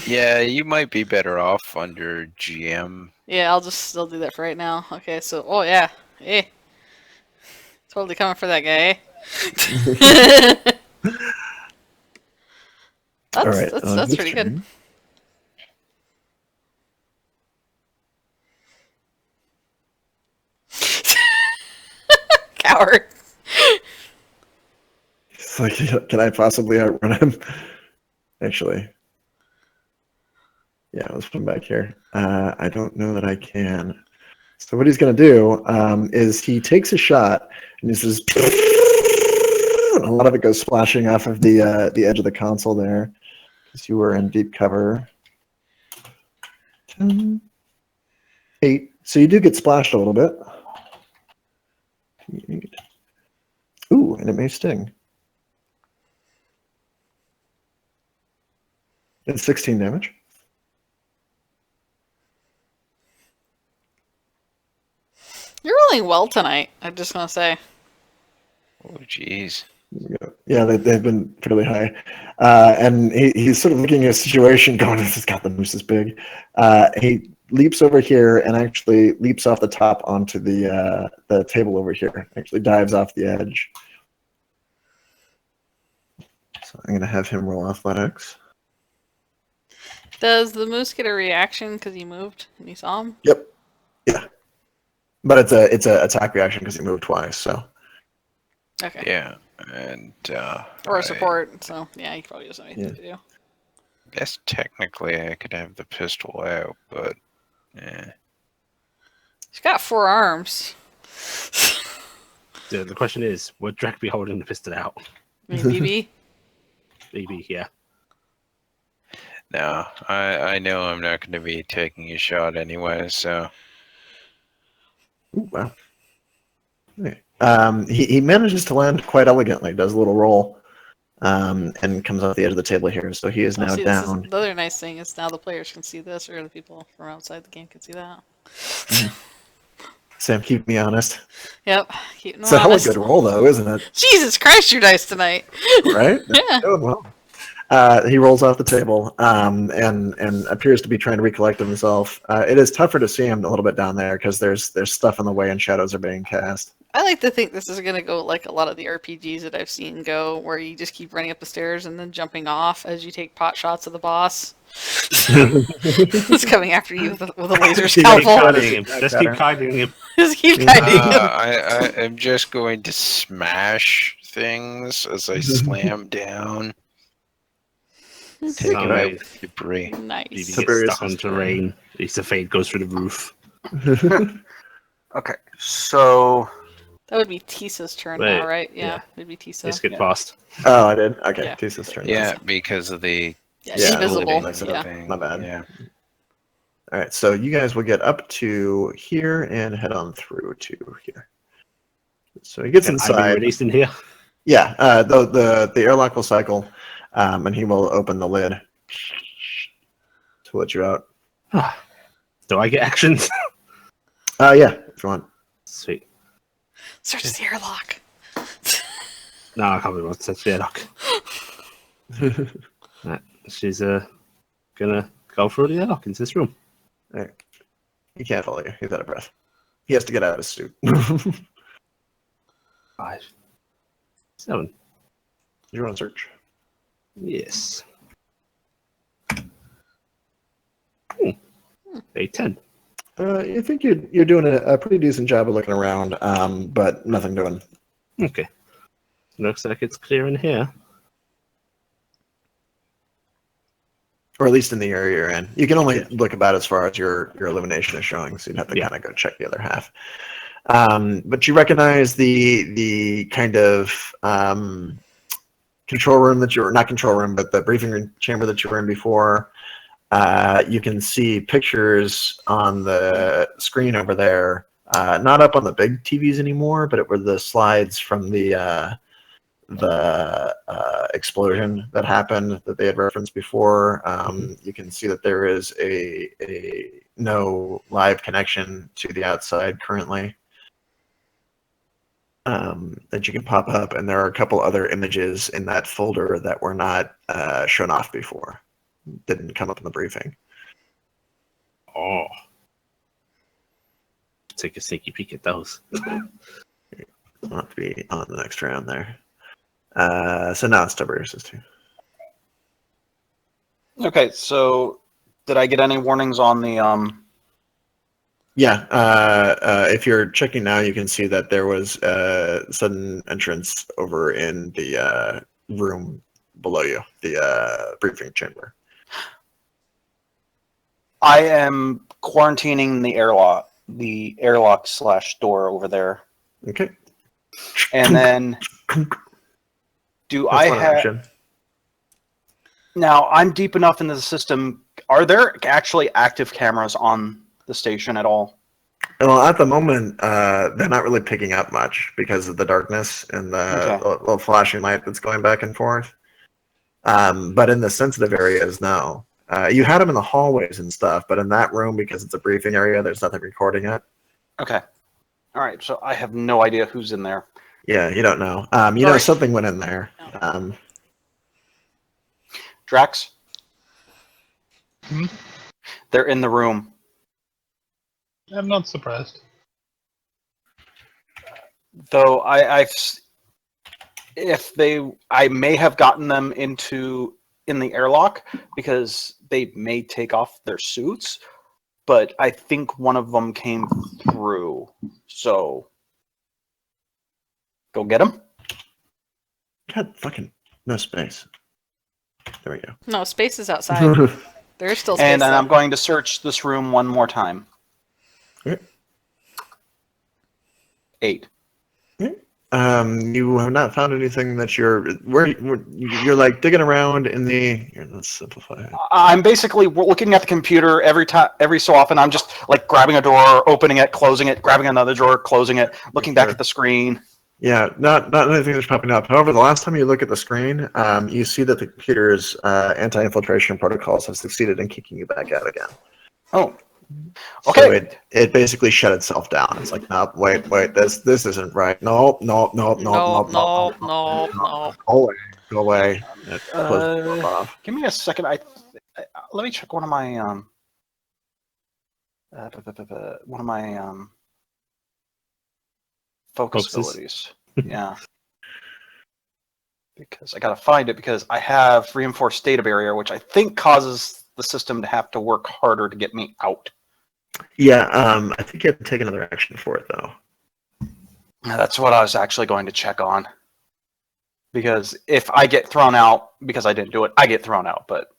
Yeah, you might be better off under GM. Yeah, I'll still do that for right now. Okay, so oh yeah, hey, totally coming for that guy. Eh? All right, That's his pretty good. turn. Coward. It's like, can I possibly outrun him? Actually, yeah, let's put him back here. I don't know that I can. So what he's going to do is he takes a shot and he says, a lot of it goes splashing off of the edge of the console there because you were in deep cover. 10, 8. So you do get splashed a little bit. 8. Ooh, and it may sting. It's 16 damage. You're rolling well tonight. I'm just gonna say. Oh, jeez. Yeah, they've been fairly high. And he's sort of looking at a situation going, this has got the moose is big. He leaps over here and actually leaps off the top onto the table over here. Actually dives off the edge. So I'm going to have him roll athletics. Does the moose get a reaction because he moved and you saw him? Yep. Yeah. But it's a attack reaction because he moved twice, so. Okay. Yeah, and Or I a support. So yeah, he probably doesn't have anything to do. guess technically I could have the pistol out, but He's got 4 arms. The question is, would Drac be holding the pistol out? I mean, BB. Maybe, yeah. no, I know I'm not going to be taking a shot anyway, so Ooh, wow. Okay. He manages to land quite elegantly, does a little roll, and comes off the edge of the table here. So he is Oh, now see, down. the other nice thing is now the players can see this, or the people from outside the game can see that. Sam, keep me honest. Yep. Keeping It's them a hella honest. good roll, though, isn't it? Jesus Christ, your dice tonight. Right? Yeah. Going well. He rolls off the table and appears to be trying to recollect himself. It is tougher to see him a little bit down there because there's stuff in the way and shadows are being cast. I like to think this is going to go like a lot of the RPGs that I've seen go, where you just keep running up the stairs and then jumping off as you take pot shots of the boss. It's coming after you with a laser Keep scalpel. guiding him. Just keep guiding him. Just keep guiding him. I am just going to smash things as I slam down, taking out Nice. debris. Nice. BB gets Toberius stuck on is terrain. At least the fade goes through the roof. Okay, so That would be Tisa's turn Wait, now, right? Yeah, yeah. it'd be Tisa. Let's get Yeah, past. Oh, I did? Okay, Yeah. Tisa's turn. Yeah, because of the yeah, Yeah, invisible. living Yeah. thing. My bad. Yeah. All right, so you guys will get up to here and head on through to here. So he gets Can I be inside. released in here? Yeah, the airlock will cycle, and he will open the lid to let you out. Do I get actions? Yeah, if you want. Sweet. Search the airlock. No, I can't remember what to say. Look. Right. She's gonna go through the airlock into this room. Right. He can't follow you. He's out of breath. He has to get out of his suit. 5, 7. You want to search? Yes. A 10. You think you're doing a pretty decent job of looking around, but nothing doing. Okay. Looks like it's clear in here. Or at least in the area you're in. You can only look about as far as your illumination is showing, so you'd have to kind of go check the other half. But you recognize the kind of control room that you're not control room, but the briefing room chamber that you were in before. You can see pictures on the screen over there, not up on the big TVs anymore, but it were the slides from the explosion that happened that they had referenced before. You can see that there is a no live connection to the outside currently. That you can pop up, and there are a couple other images in that folder that were not shown off before. Didn't come up in the briefing. Oh. Take a sneaky peek at those. I'll have to be on the next round there. So now it's Toberius's turn. Okay, so did I get any warnings on the Yeah, if you're checking now, you can see that there was a sudden entrance over in the room below you, the briefing chamber. I am quarantining the airlock / door over there. Okay. And then do That's I one have action. now I'm deep enough into the system. Are there actually active cameras on the station at all? Well, at the moment, they're not really picking up much because of the darkness and the little flashing light that's going back and forth. But in the sensitive areas, no. You had them in the hallways and stuff, but in that room, because it's a briefing area, there's nothing recording it. Okay. All right, so I have no idea who's in there. Yeah, you don't know. You know something went in there. Drax? Hmm? They're in the room. I'm not surprised. Though I may have gotten them in the airlock because they may take off their suits, but I think one of them came through. So go get him. God, fucking no space. There we go. No, space is outside. There's still space. And then though. I'm going to search this room one more time. Okay. 8. You have not found anything that you're like digging around in the. Here, let's simplify it. I'm basically looking at the computer every so often. I'm just like grabbing a door, opening it, closing it, grabbing another drawer, closing it, looking back at the screen. Yeah, not anything that's popping up. However, the last time you look at the screen, you see that the computer's anti-infiltration protocols have succeeded in kicking you back out again. Oh, okay. So it basically shut itself down. It's like, no, wait, this isn't right. No. No. Go away. It closed it off. Give me a second. Let me check one of my focus Focuses. abilities. Yeah. Because I gotta find it because I have reinforced data barrier, which I think causes the system to have to work harder to get me out. Yeah, I think you have to take another action for it, though. That's what I was actually going to check on. Because if I get thrown out because I didn't do it, I get thrown out, but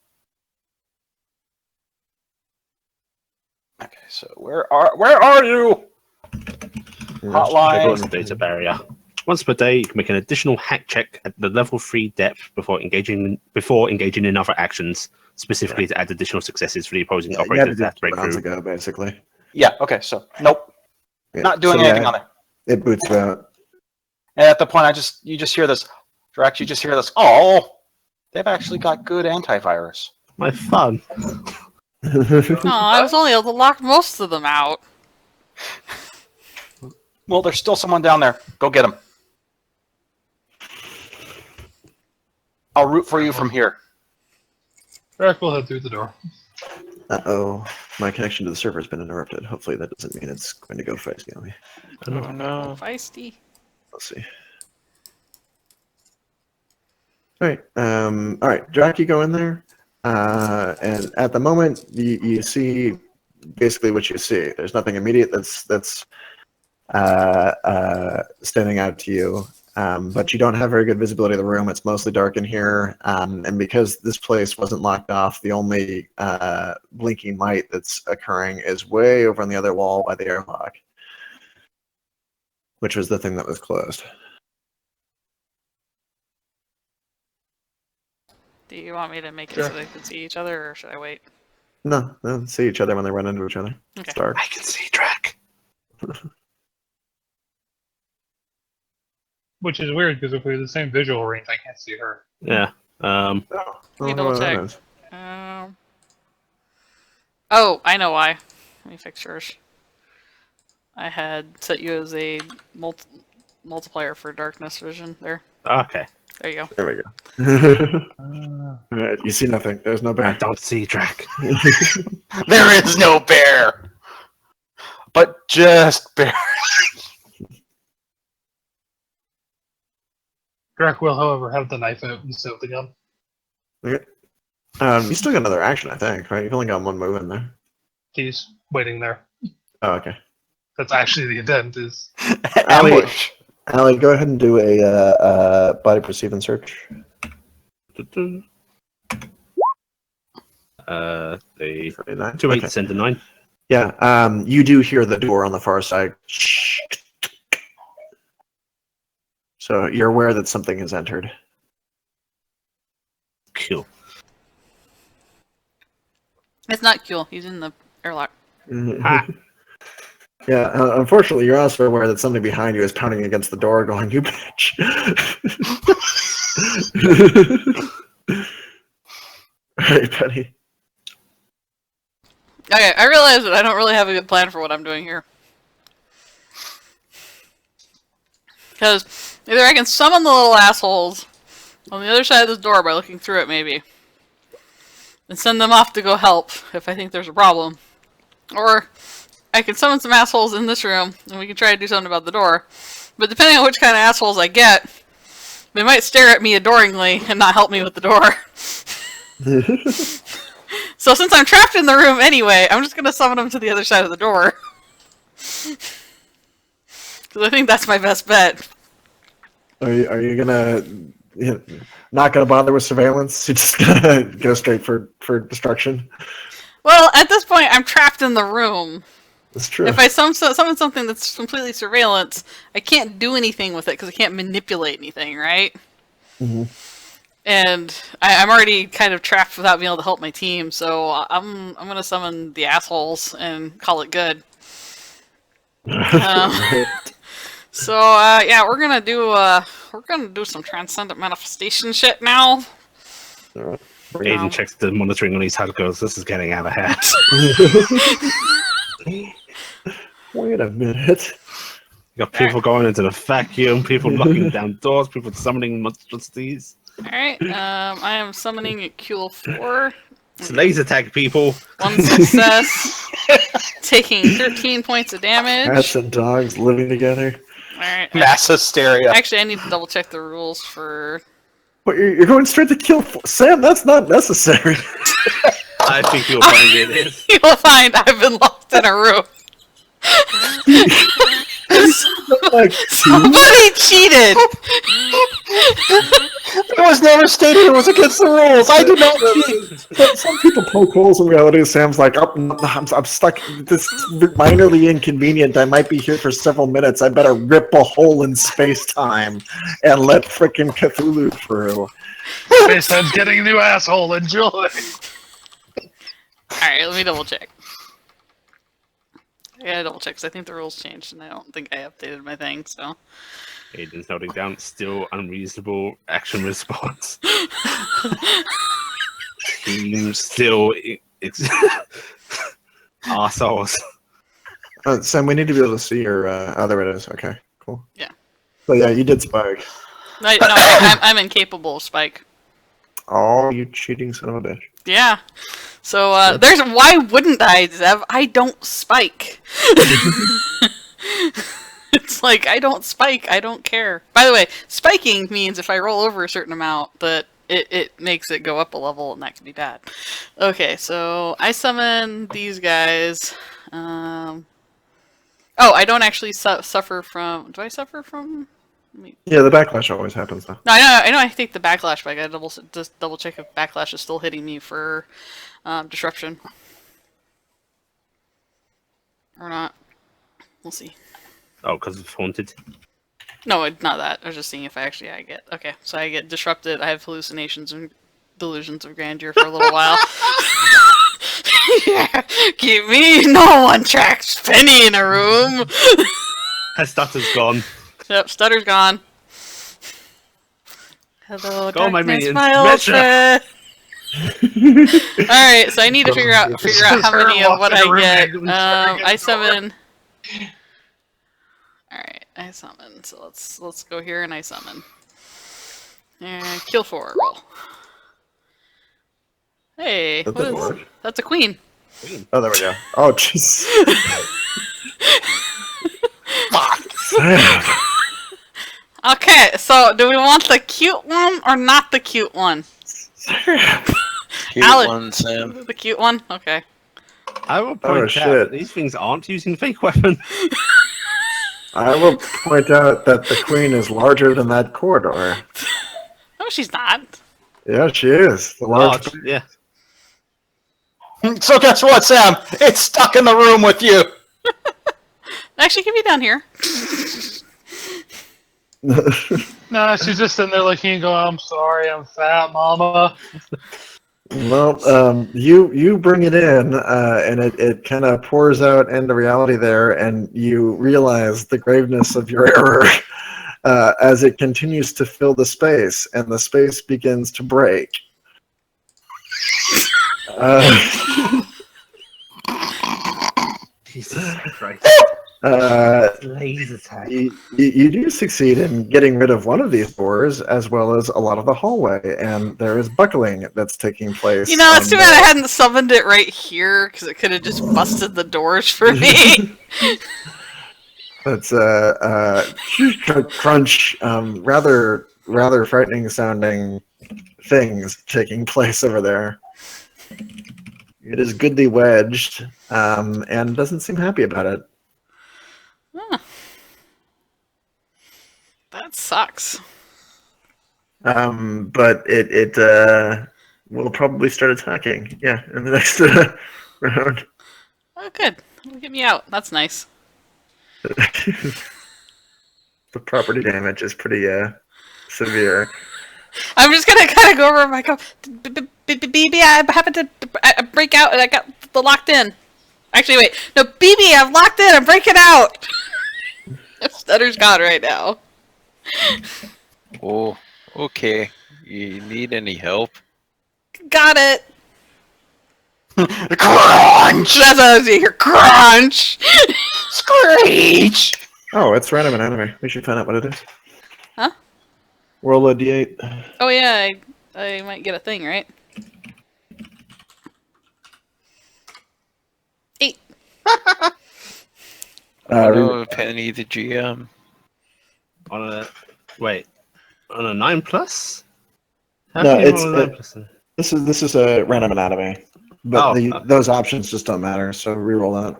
okay, so where are you? Hotline. There's a data barrier. Once per day, you can make an additional hack check at the level 3 depth before engaging in other actions, specifically to add additional successes for the opposing You had to operators do that it break rounds through. ago, basically. Yeah, okay, so nope. Yeah. Not doing So, anything on it. It boots out. And at the point you just hear this. Drax, you just hear this. Oh, they've actually got good antivirus. My fun. I was only able to lock most of them out. Well, there's still someone down there. Go get him. I'll root for you from here. Drac will head through the door. Uh-oh. My connection to the server has been interrupted. Hopefully that doesn't mean it's going to go feisty on me. Oh no. Feisty. Let's see. Alright, Drac, you go in there. And at the moment, you see basically what you see. There's nothing immediate that's standing out to you. But you don't have very good visibility of the room. It's mostly dark in here. And because this place wasn't locked off, the only blinking light that's occurring is way over on the other wall by the airlock, which was the thing that was closed. Do you want me to make it so they can see each other, or should I wait? No, they'll see each other when they run into each other. Okay. It's dark. I can see Drac. Which is weird, because if we have the same visual range, I can't see her. Yeah. Oh, Let me I don't know double what that check. is. Oh, I know why. Let me fix yours. I had set you as a multiplier for darkness vision there. Okay. There you go. There we go. Alright, you see nothing. There's no I bear. don't see Drac. There is no bear! But just bear. Drac will, however, have the knife out instead of the gun. Okay. You still got another action, I think, right? You've only got one move in there. He's waiting there. Oh, okay. That's actually the intent, is... Ambush. Allie, go ahead and do a body perceive and search. The 39. 2 8 Okay. send a 9. Yeah, you do hear the door on the far side. So you're aware that something has entered. Cool. It's not cool. He's in the airlock. Ha! Yeah, unfortunately, you're also aware that somebody behind you is pounding against the door, going, "You bitch!" All right, Penny. Okay, I realize that I don't really have a good plan for what I'm doing here. Because either I can summon the little assholes on the other side of this door by looking through it, maybe, and send them off to go help if I think there's a problem. Or I can summon some assholes in this room, and we can try to do something about the door. But depending on which kind of assholes I get, they might stare at me adoringly and not help me with the door. So since I'm trapped in the room anyway, I'm just going to summon them to the other side of the door. Because I think that's my best bet. Are you gonna not gonna bother with surveillance? You're just gonna go straight for destruction? Well, at this point, I'm trapped in the room. That's true. If I summon something that's completely surveillance, I can't do anything with it because I can't manipulate anything, right? Mm-hmm. And I'm already kind of trapped without being able to help my team, so I'm gonna summon the assholes and call it good. So yeah, we're gonna do some transcendent manifestation shit now. All right. Aiden checks the monitoring on his HUD, goes, "This is getting out of hand." Wait a minute. You got people going into the vacuum, people locking down doors, people summoning monstrosities. Alright, I am summoning a QL4. It's laser tag, people. 1 success. Taking 13 points of damage. Cats and dogs living together. Alright. Mass hysteria. Actually, I need to double check the rules for... But you're going straight to kill Sam. That's not necessary. I think you'll find it is. You'll find I've been locked in a room. Like, Somebody cheated! It was never stated it was against the rules. I did not cheat. some people poke holes in reality. Sam's like, "Oh, I'm stuck. This is minorly inconvenient. I might be here for several minutes. I better rip a hole in space-time and let frickin' Cthulhu through." Space-Time's getting a new asshole. Enjoy. Alright, let me double check. I gotta double check because I think the rules changed and I don't think I updated my thing, so. Aiden's noting down, still unreasonable action response. Team still arseholes. Sam, we need to be able to see your. Oh, there it is. Okay, cool. Yeah. So yeah, you did spike. No, I'm incapable of Spike. Oh, you cheating son of a bitch. Yeah. So there's why wouldn't I, Zev? I don't spike. It's like I don't spike. I don't care. By the way, spiking means if I roll over a certain amount, but it makes it go up a level, and that can be bad. Okay, so I summon these guys. Oh, I don't actually suffer from. Do I suffer from? Yeah, the backlash always happens though. No, I know. I take the backlash, but I gotta double check if backlash is still hitting me for disruption or not. We'll see. Oh, because it's haunted. No, not that. I was just seeing if I get. Okay, so I get disrupted. I have hallucinations and delusions of grandeur for a little while. Yeah, keep me. No one tracks Penny in a room. Her stutter's gone. Yep, stutter's gone. Hello, Go, my darkness, minions. my old friend. All right, so I need to figure out how many of what I get. I summon. All right, I summon. So let's go here and I summon. And kill 4 roll. Hey, That's what a is? board. That's a queen. Oh, there we go. Oh, jeez. Okay, so do we want the cute one or not the cute one? Cute Alan. one, Sam. The cute one? Okay. I will point out shit. that these things aren't using fake weapons. I will point out that the queen is larger than that corridor. No, she's not. Yeah, she is. The large. Large, yeah. So guess what, Sam? It's stuck in the room with you. Actually, can be down here. No, she's just sitting there looking and going, I'm sorry, I'm fat, mama. Well, you bring it in, and it kind of pours out into reality there, and you realize the graveness of your error as it continues to fill the space, and the space begins to break. Jesus Christ. Laser attack. You do succeed in getting rid of one of these doors, as well as a lot of the hallway, and there is buckling that's taking place. You know, it's too bad I hadn't summoned it right here, because it could have just busted the doors for me. That's crunch, rather frightening sounding things taking place over there. It is goodly wedged, and doesn't seem happy about it. Huh. That sucks. But it will probably start attacking. Yeah, in the next round. Oh, good. It'll get me out. That's nice. The property damage is pretty severe. I'm just gonna kind of go over my go. BB, I happened to break out and I got the locked in. Actually, wait. No, BB, I'm locked in. I'm breaking out. Stutter's gone right now. Oh, okay. You need any help? Got it. Crunch! That's what I was here. Crunch. Screech! Oh, it's random anatomy. We should find out what it is. Huh? Roll a d8. Oh yeah, I might get a thing, right? 8. Hello, Penny the GM. On a wait, on a 9+? How No, can you it's roll a 9+? this is a random anatomy, but Oh. those options just don't matter. So reroll that.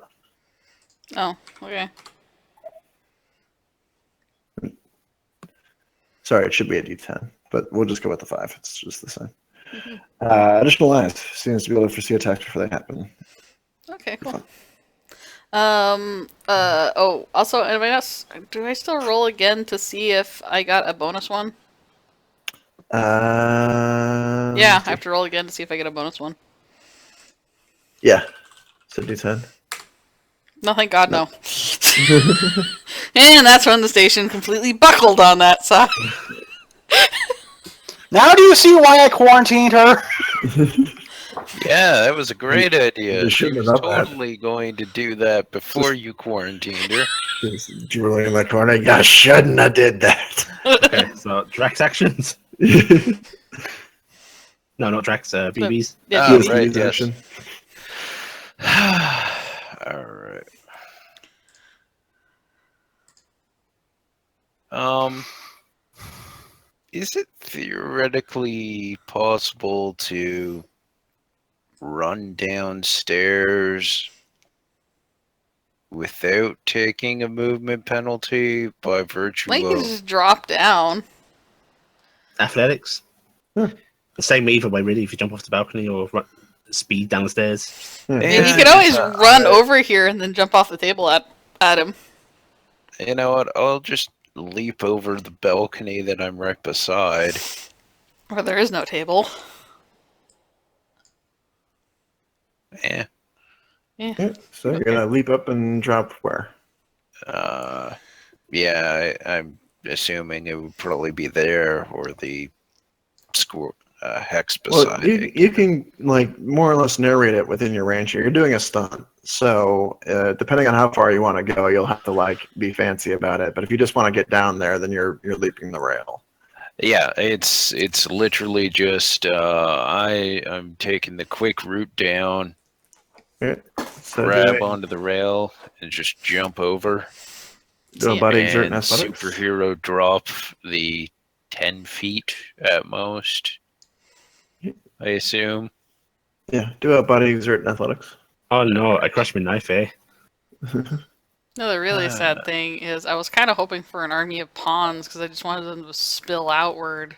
Oh, okay. Sorry, it should be a d10, but we'll just go with the 5. It's just the same. Additional eyes seems to be able to foresee attacks before they happen. Okay, cool. Oh, also, anybody else? Do I still roll again to see if I got a bonus one? Yeah, I have to roll again to see if I get a bonus one. Yeah. So d10. No, thank God, no. And that's when the station completely buckled on that side. Now do you see why I quarantined her? Yeah, that was a great idea. You She shouldn't was have done that. totally going to do that before you quarantined her. Just drooling in the corner. You shouldn't have did that. Okay, so Drax actions. No, not Drax. BBs. Yeah, Oh, BB. right, yes. action. All right. Is it theoretically possible to run downstairs without taking a movement penalty by virtue Link can of... just drop down. Athletics. Huh. The same either way, really. If you jump off the balcony or speed down the stairs. Yeah. I mean, you Yeah, could always just, run over here and then jump off the table at him. You know what? I'll just leap over the balcony that I'm right beside. Or there is no table. Yeah. Yeah, so you're gonna leap up and drop where? Yeah, I'm assuming it would probably be there or the hex beside Well, it. you can like more or less narrate it within your range here. You're doing a stunt, so depending on how far you want to go, you'll have to like be fancy about it. But if you just want to get down there, then you're leaping the rail. Yeah, it's literally just I'm taking the quick route down, Okay. So grab onto the rail, and just jump over. do a body exert And and athletics. superhero drop the 10 feet at most, I assume. Yeah, do a body exert and athletics. Oh no, I crushed my knife, eh? No, the really sad thing is I was kind of hoping for an army of pawns because I just wanted them to spill outward.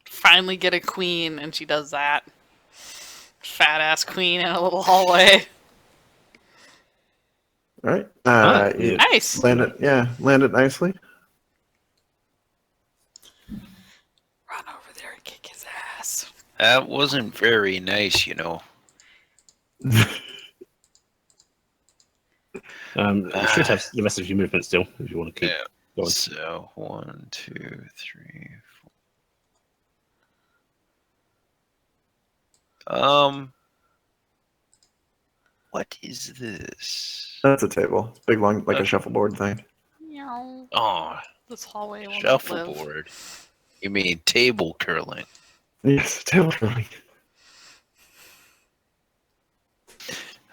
Finally get a queen, and she does that. Fat ass queen in a little hallway. All right. You Nice. land it nicely. Run over there and kick his ass. That wasn't very nice, you know. You should have the rest of your movement still if you want to keep Yeah. going. So 1, 2, 3, 4. What is this? That's a table. It's big, long, like a shuffleboard thing. Meow. Oh, This hallway will not live. shuffleboard. You mean table curling? Yes, table curling.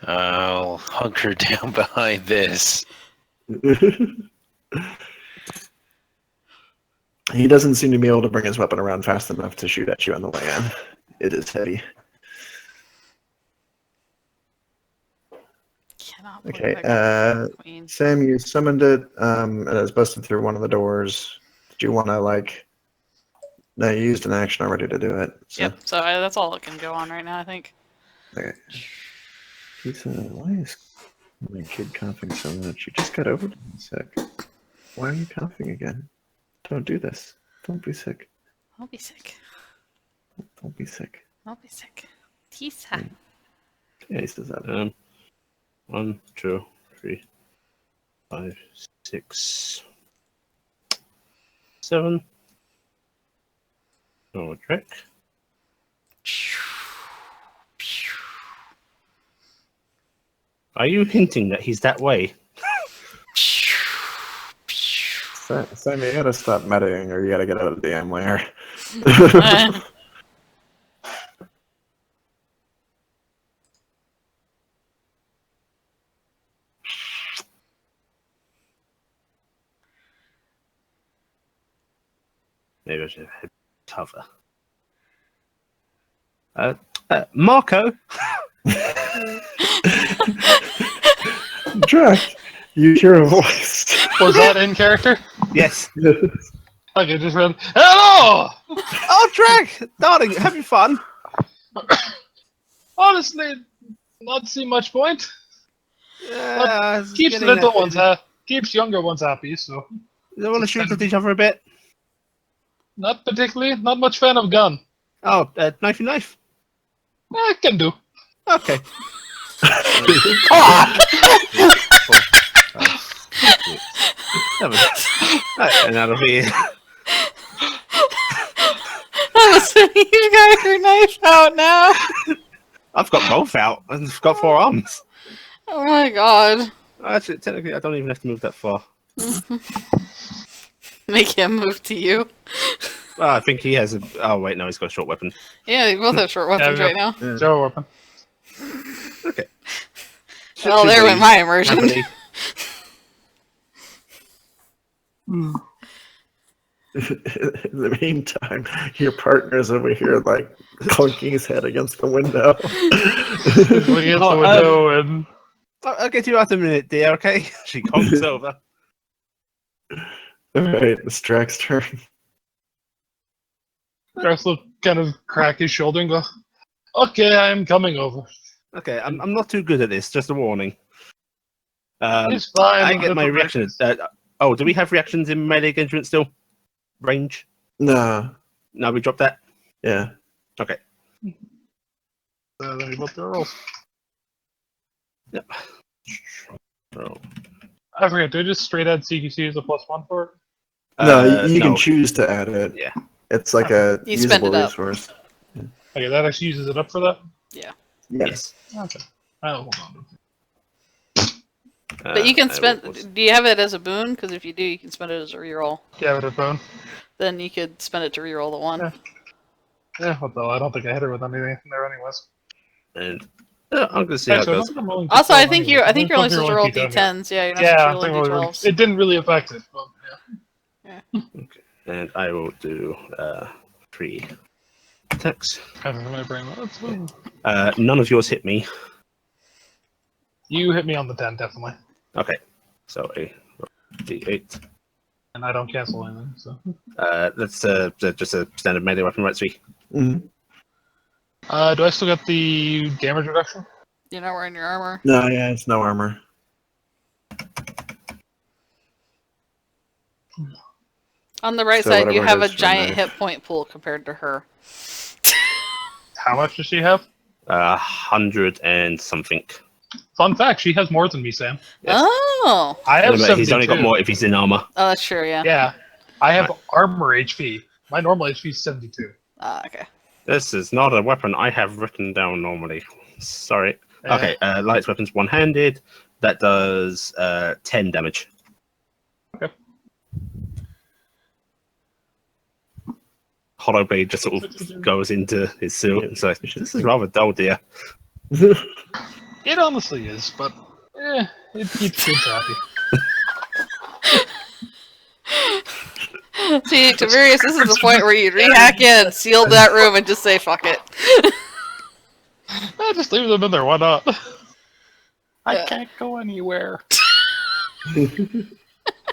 I'll hunker down behind this. He doesn't seem to be able to bring his weapon around fast enough to shoot at you on the way in. It is heavy. Cannot believe Okay, I got queen. Sam, you summoned it, and it's busted through one of the doors. Do you want to, like... No, you used an action already to do it. So. Yep, so that's all it can go on right now, I think. Okay. Tisa, why is my kid coughing so much? You just got over being sick. Why are you coughing again? Don't do this. Don't be sick. I'll be sick. Don't be sick. I'll be sick. Tisa. Yeah, he says that. 1, 2, 3, 5, 6, 7. Oh, trick. Are you hinting that he's that way? Sam, you gotta stop metaing or you gotta get out of the DM layer. Maybe I should have cover. Marco! Drac, you hear a voice. Was that in character? Yes. Okay, just read. Hello! Oh, Drag! Darling, having fun? Honestly, not see much point. Keeps getting little there. ones keeps younger ones happy, so They want to shoot at each other a bit? not particularly. Not much fan of gun. Oh, knifey knife. I can do. Okay. And that'll be it. You got your knife out now. I've got both out and I've got 4 arms. Oh my god. Actually, technically, I don't even have to move that far. Make him move to you. I think he has a. Oh wait, no, he's got a short weapon. Yeah, they both have short weapons Yeah, right now. Yeah. Show a weapon. Okay. Well, there went my immersion. Happily. In the meantime, your partner's over here, like, clunking his head against the window. Looking at the window and I'll get you out in a minute, dear. Okay. She conks over. Alright, it's Drax's turn. Drax will kind of crack his shoulder and go, "Okay, I'm coming over. Okay, I'm not too good at this. Just a warning. It's fine. I get my reactions. Oh, do we have reactions in melee engagement still? Range? No. No, we dropped that. Yeah. Okay. Then he both their rolls. Yep. So, I forget. Do I just straight add CQC as a +1 for it? No, you can no. choose to add it. Yeah. It's like a You spend usable it up. resource. Okay, that actually uses it up for that. Yes. Okay. I'll hold on. But you can I spend. will- Do you have it as a boon? Because if you do, you can spend it as a reroll. Yeah, with a phone. Then you could spend it to reroll the one. Yeah. Yeah, although I don't think I hit her with anything there anyways. And I'm gonna see how it Actually, I goes. don't think I'm rolling Also, I D12 think anyways. I think you're only supposed to roll D10, d10s. Yeah, you're not Yeah, I supposed to think roll we're- d12s. it didn't really affect it. But, yeah. And I will do 3 attacks. I don't know my brain. That's fine. None of yours hit me. You hit me on the 10, definitely. Okay. So a D8. And I don't cancel anything, so. That's just a standard melee weapon, right, Sweet? Mhm. Do I still get the damage reduction? You're not wearing your armor. No, yeah, it's no armor. On the right So side, you whatever it have a is for giant knife. hit point pool compared to her. How much does she have? 100 and something. Fun fact, she has more than me, Sam. Yes. Oh, I have But he's only got 72. more if he's in armor. oh, that's true. Yeah. Yeah. I have armor HP. My normal HP is 72. Okay. This is not a weapon I have written down normally. Sorry. Okay, light weapons one-handed. That does 10 damage. Okay. Hollow blade just sort of goes into his suit and says, "This is rather dull, dear." It honestly is, but it keeps kids happy. See, Toberius, this is the point where you'd rehack in, seal that room, and just say "fuck it." Just leave them in there. Why not? Yeah. can't go anywhere.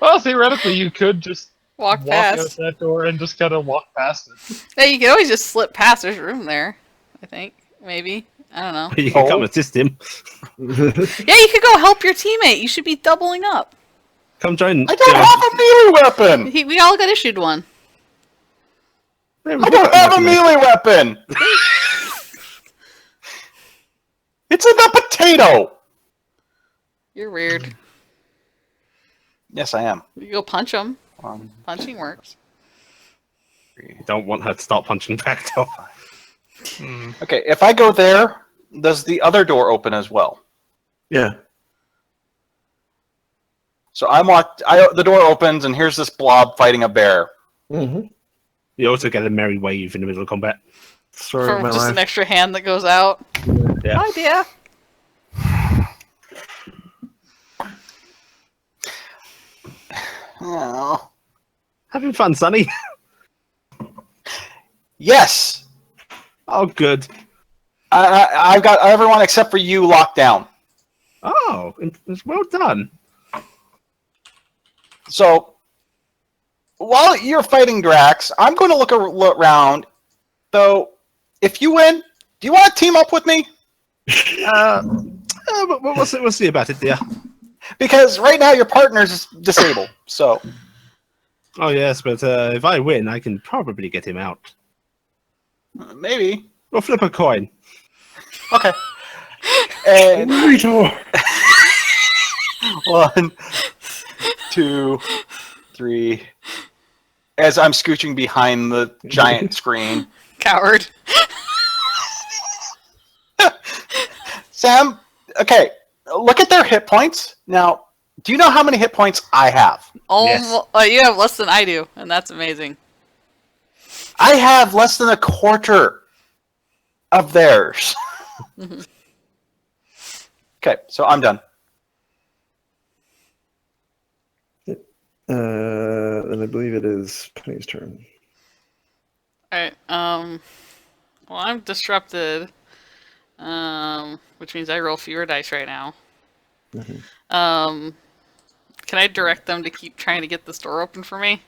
Well, theoretically, you could just Walk walk out past. that door and just kind of walk past it. Hey, you can always just slip past. There's room there. I think maybe. I don't know. You can Oh. come assist him. Yeah, you could go help your teammate. You should be doubling up. Come join. I don't have a melee weapon. We all got issued one. Yeah, I don't have a melee weapon. It's in the potato. You're weird. Yes, I am. You go punch them. Um, Punching works. Don't want her to start punching back though. okay, if I go there, does the other door open as well? Yeah. So I'm locked. The door opens, and here's this blob fighting a bear. Mm-hmm. You also get a merry wave in the middle of combat. Story For of my just an life. extra hand that goes out. Yeah. Hi, dear. Oh. Having fun, Sonny. Yes, Oh, good. I've got everyone except for you locked down. Oh, it's well done. So while you're fighting Drax, I'm going to look around. Though, if you win, do you want to team up with me? But we'll see about it, dear. Because right now your partner's disabled. So Oh yes, but if I win, I can probably get him out. maybe. We'll flip a coin. Okay. And Rito! 1, 2, 3. As I'm scooching behind the giant screen. Coward. Sam, okay, look at their hit points. Now, Do you know how many hit points I have? Almost, you have less than I do, and that's amazing. I have less than a quarter of theirs. Okay, so I'm done. And I believe it is Penny's turn. Alright, well, I'm disrupted, which means I roll fewer dice right now. Can I direct them to keep trying to get this door open for me?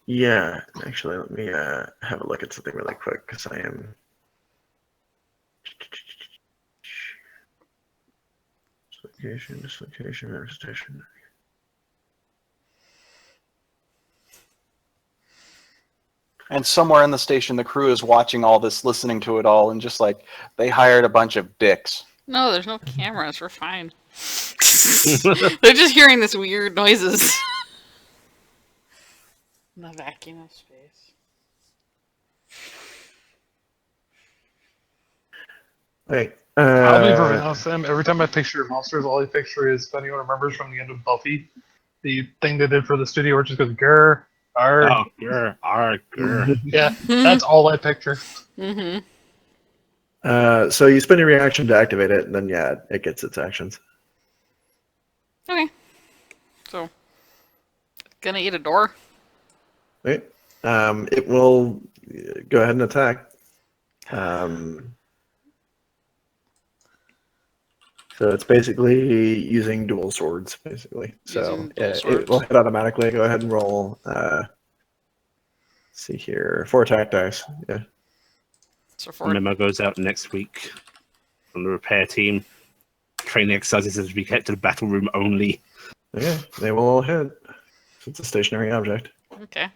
Yeah, actually, let me have a look at something really quick, because I am... Dislocation, manifestation. And somewhere in the station, the crew is watching all this, listening to it all, and just like, they hired a bunch of dicks. No, there's no cameras. We're fine. They're just hearing this weird noises. In the vacuum of space. Wait. I'll be perfectly honest, Sam. Every time I picture monsters, all I picture is, if anyone remembers from the end of Buffy, the thing they did for the studio where it just goes, grr, arg. Oh, grr, arg, grr. Yeah, that's all I picture. Mm-hmm. So you spend your reaction to activate it, and then, yeah, it gets its actions. Okay. So, gonna eat a door? Wait. It will go ahead and attack. So it's basically using dual swords, basically. So it will hit automatically. Go ahead and roll. Let's see here, 4 attack dice. Yeah. So The memo goes out next week from the repair team. Training exercises are to be kept to the battle room only. Okay, they will all hit. It's a stationary object. Okay.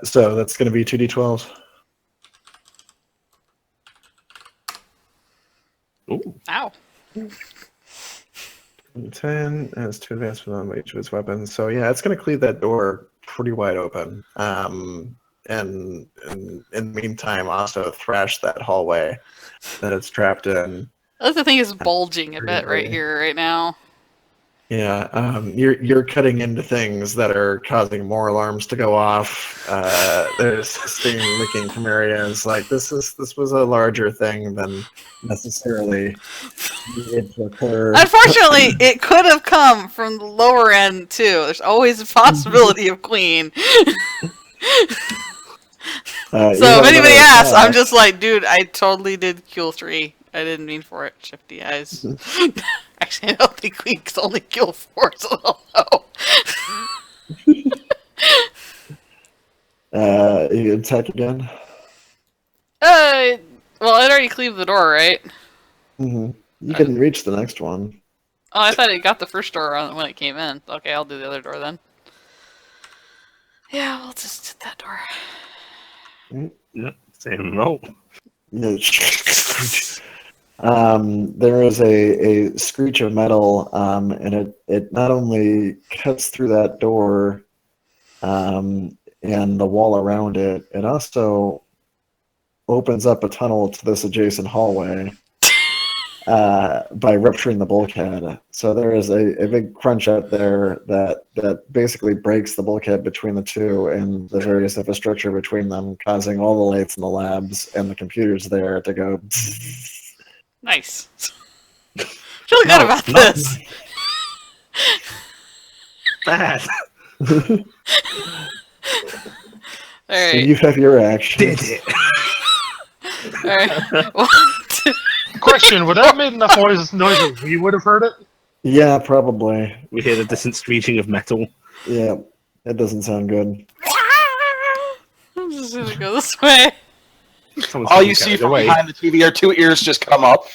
So that's going to be 2d12s. Ooh. Ow. 10 has 2 advancement on each of its weapons. So yeah, it's going to cleave that door pretty wide open. And in the meantime, also thrash that hallway that it's trapped in. The thing is bulging a bit right here, right now. Yeah, you're cutting into things that are causing more alarms to go off. There's steam leaking from areas. Like this was a larger thing than necessarily needed to occur. Unfortunately, it could have come from the lower end too. There's always a possibility of Queen. So if anybody asks, I'm just like, dude, I totally did kill 3. I didn't mean for it. Shifty eyes. Actually, I don't think Queen can only kill 4, so I'll know. You attack again? Well, I'd already cleaved the door, right? Mm-hmm. You can reach the next one. Oh, I thought it got the first door on when it came in. Okay, I'll do the other door then. Yeah, we'll just hit that door. Yeah, same roll. There is a screech of metal, and it not only cuts through that door and the wall around it, it also opens up a tunnel to this adjacent hallway by rupturing the bulkhead. So there is a big crunch out there that basically breaks the bulkhead between the two and the various infrastructure between them, causing all the lights in the labs and the computers there to go. Nice. Feel good about this. Bad. Alright. So you have your action. Did it. Alright. 1, 2. Question, would that have made enough noise that we would have heard it? Yeah, probably. We hear the distant screeching of metal. Yeah, that doesn't sound good. I'm just gonna go this way. Someone's All getting you see carried from away. behind the TV are 2 ears just come up.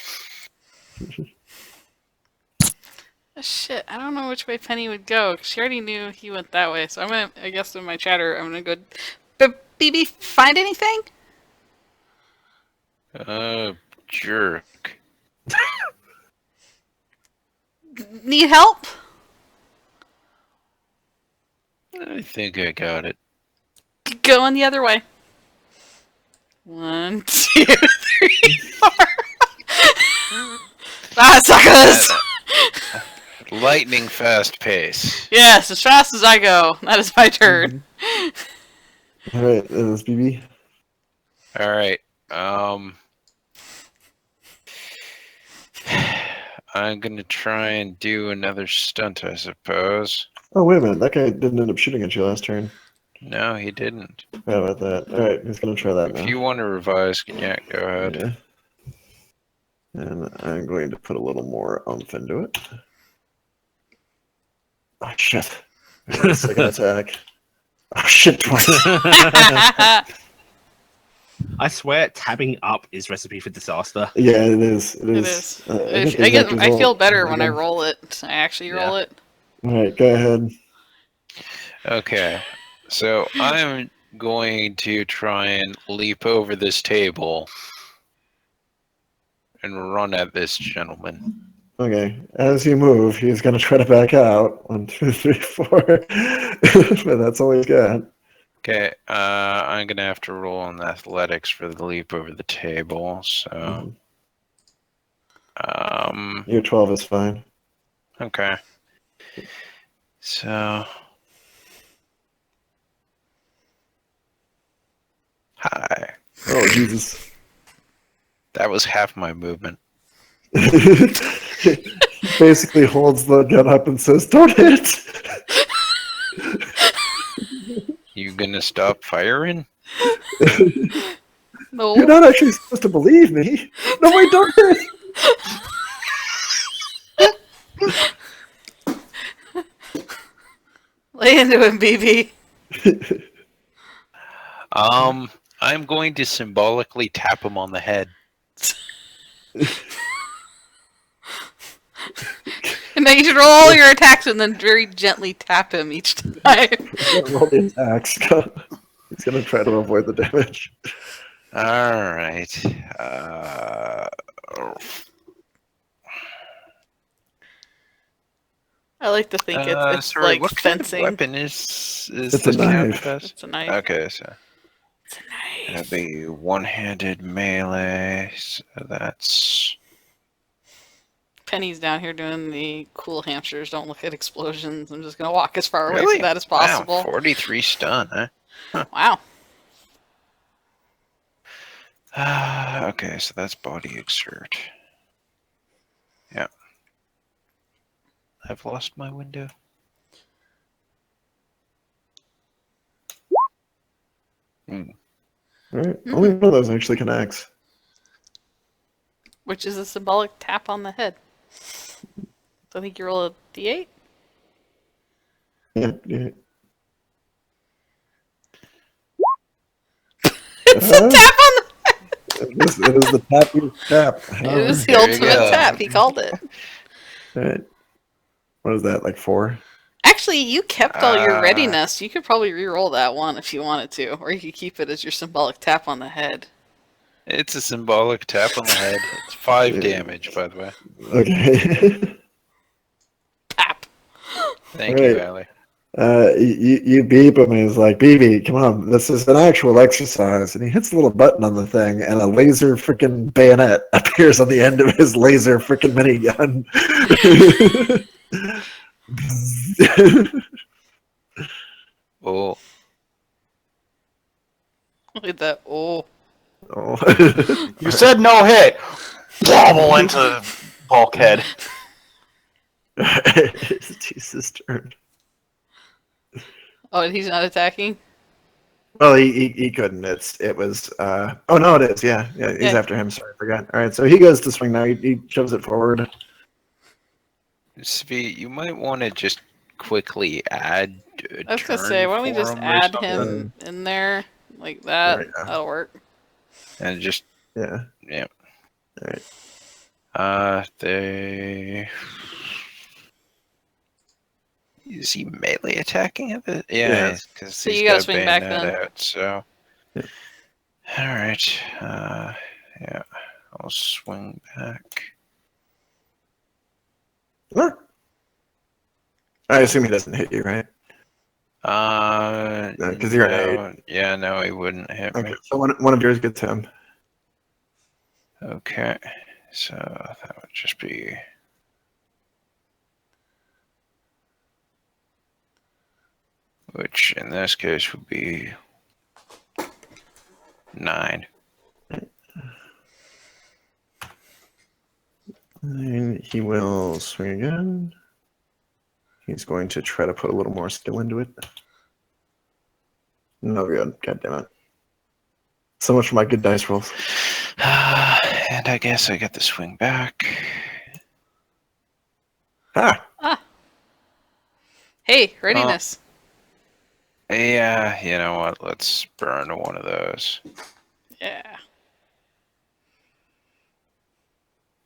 Oh, shit, I don't know which way Penny would go. She already knew he went that way, so I'm gonna, I guess in my chatter, I'm gonna go, BB, find anything? Jerk. Need help? I think I got it. Going the other way. 1, 2, 3, 4. Ah, suckers! lightning fast pace. Yes, as fast as I go. That is my turn. All right, this is BB. All right. I'm gonna try and do another stunt, I suppose. Oh, wait a minute. That guy didn't end up shooting at you last turn. No, he didn't. How about that? All right, he's going to try that If now. you want to revise, yeah, go ahead. Yeah. And I'm going to put a little more oomph into it. Oh, shit. Second attack. Oh, shit, twice. I swear, tabbing up is recipe for disaster. Yeah, it is. It It is. is. think I feel better when I roll it. I actually roll it. All right, go ahead. Okay, so I'm going to try and leap over this table and run at this gentleman. Okay, as you move, he's going to try to back out. 1, 2, 3, 4. But that's all he's got. Okay, I'm gonna have to roll on athletics for the leap over the table. So, Your 12 is fine. okay. So, hi. Oh, Jesus. That was half my movement. He basically holds the gun up and says, "Don't hit." You gonna stop firing? No. You're not actually supposed to believe me. No, wait, don't hit. Lay into him, BB. I'm going to symbolically tap him on the head. And now you should roll all your attacks and then very gently tap him each time. Roll the attacks. He's going to try to avoid the damage. All right. I like to think it's sorry, like what fencing. kind of weapon is It's a this count knife. as? It's a knife. Okay, so It's a knife. that'd be one-handed melee. So that's Penny's down here doing the cool hamsters. Don't look at explosions. I'm just gonna walk as far away really from that as Wow, possible. 43 stun, huh? Wow. Okay, so that's body exert. Yeah. I've lost my window. All right. Only one of those actually connects. Which is a symbolic tap on the head. So I think you roll a d8. Yeah. Yeah. It's a tap on the It is the tap you tap. It was the There you ultimate go. tap. He called it. All right. What is that, like 4? Actually, you kept all your readiness. You could probably re-roll that one if you wanted to, or you could keep it as your symbolic tap on the head. It's a symbolic tap on the head. It's 5 Yeah. damage, by the way. Okay. Tap. Thank Right. you, Allie. You beep him and he's like, "BB, come on, this is an actual exercise." And he hits the little button on the thing, and a laser freaking bayonet appears on the end of his laser freaking minigun. Oh, Look at that. Oh. Oh. You said no hit. Wobble into bulkhead. It's Tisa's turn. Oh, and he's not attacking? Well, he couldn't. It was. Oh no, it is. Yeah, he's Yeah. after him. Sorry, I forgot. All right, so he goes to swing now. He shoves it forward. Svi, you might want to just quickly add. I was going to say, why don't we just add him in there like that? There we go. That'll work. And just Yeah. yeah. All right. They. Is he melee attacking at the? Yeah, Yes. because So you gotta swing back then. Out, so. Yeah. All right. Yeah, I'll swing back. Huh? I assume he doesn't hit you, right? No, 'cause you're an 8. Yeah, no, he wouldn't hit Okay, me. so one of yours gets him. Okay, so that would just be. Which in this case would be 9. And he will swing again. He's going to try to put a little more skill into it. No good. God damn it. So much for my good dice rolls. And I guess I get the swing back. Ah! Hey, readiness. Yeah, you know what? Let's burn one of those. Yeah.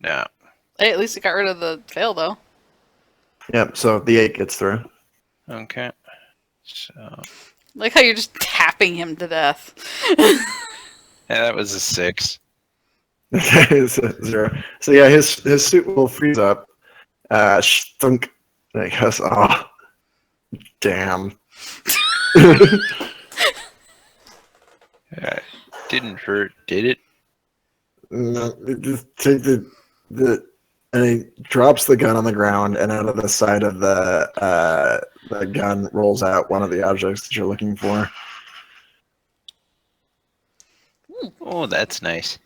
No. Hey, at least it got rid of the fail, though. Yep, so the 8 gets through. Okay. So Like how you're just tapping him to death. yeah, that was a 6. Okay, so 0. So yeah, his suit will freeze up. Stunk. And he goes, oh, damn. Didn't hurt, did it? No, just take the and he drops the gun on the ground, and out of the side of the gun rolls out one of the objects that you're looking for. Oh, that's nice.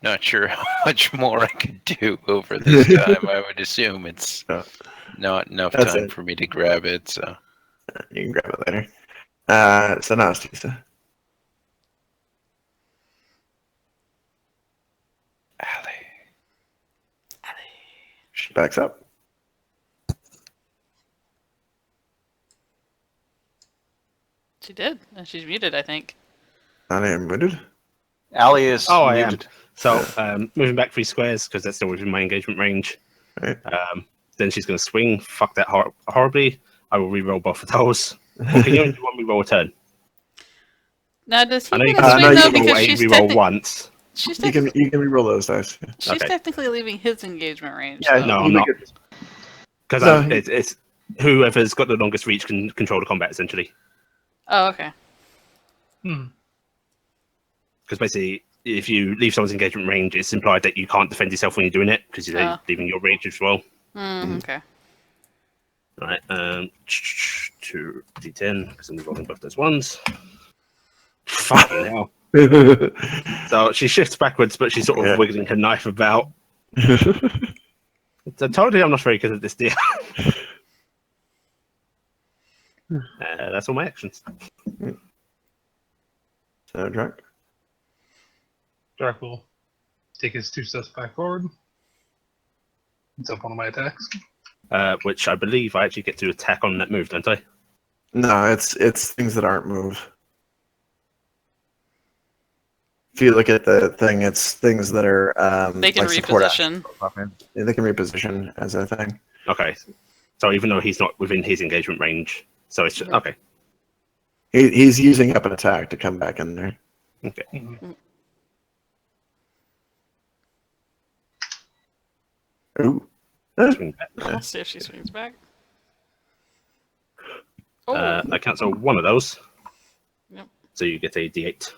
Not sure how much more I could do over this time. I would assume it's not enough That's time it. for me to grab it. So You can grab it later. So now it's Tisa. Allie. She backs up. She did, and she's muted, I think. I am muted. Allie is Oh, I am. muted. So, moving back 3 squares, because that's still within my engagement range. Right. Then she's going to swing. Fuck that horribly. I will re-roll both of those. Or can you only want re-roll a turn? Now, does he I know you get can a no, swing, you though? can Because roll a she's, re-roll once. she's, You can reroll those dice. she's Okay. technically leaving his engagement range. Yeah, though. No, you I'm make not. it- Because No, it's whoever's got the longest reach can control the combat, essentially. Oh, okay. Because basically, if you leave someone's engagement range, it's implied that you can't defend yourself when you're doing it, because you're Oh. leaving your range as well. Okay. Right, 2 d10, because I'm rolling both those ones. Fucking hell. So she shifts backwards, but she's sort of Yeah. wiggling her knife about. So totally, I'm not very good at this deal. That's all my actions. So, Drac. Drac will take his 2 steps back forward. It's up one of my attacks. Which I believe I actually get to attack on that move, don't I? No, it's things that aren't moved. If you look at the thing, it's things that are They can like support reposition. action. Yeah, they can reposition as a thing. Okay. So even though he's not within his engagement range, so it's just, okay. He's using up an attack to come back in there. Okay. Ooh. Swing back. I'll see if she swings back. Oh, I cancel one of those. Yep. So you get a d8.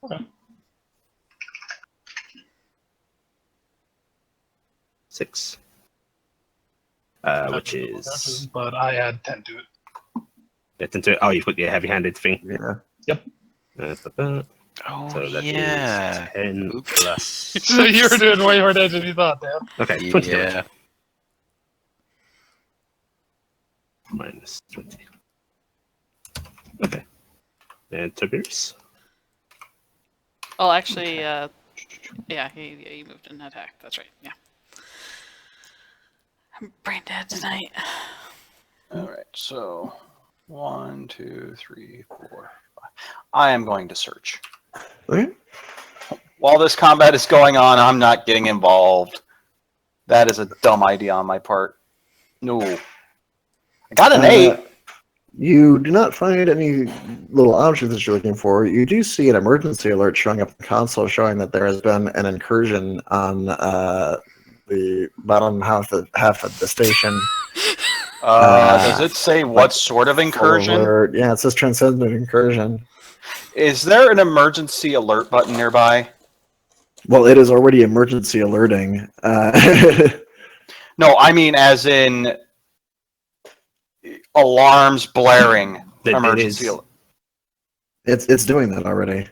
Okay. 6. Which is. But I add 10 to it. Get into it. Oh, you've got the heavy-handed thing. Yeah. Oh, So that is yeah. 10 Oops. plus. So you were doing way more damage than you thought, Dan. Okay, 20 damage. Yeah. Minus 20. Okay. And Toberius. well, actually, yeah, he moved an attack. That's right. Yeah. I'm brain dead tonight. All right, so 1, 2, 3, 4, 5. I am going to search. Okay. While this combat is going on, I'm not getting involved. That is a dumb idea on my part. No. I got an 8. You do not find any little object that you're looking for. You do see an emergency alert showing up in the console showing that there has been an incursion on the bottom half of the station. Does it say what sort of incursion? Alert. Yeah, it says transcendent incursion. Is there an emergency alert button nearby? Well, it is already emergency alerting. No, I mean as in alarms blaring. It Emergency is. alert. it's doing that already.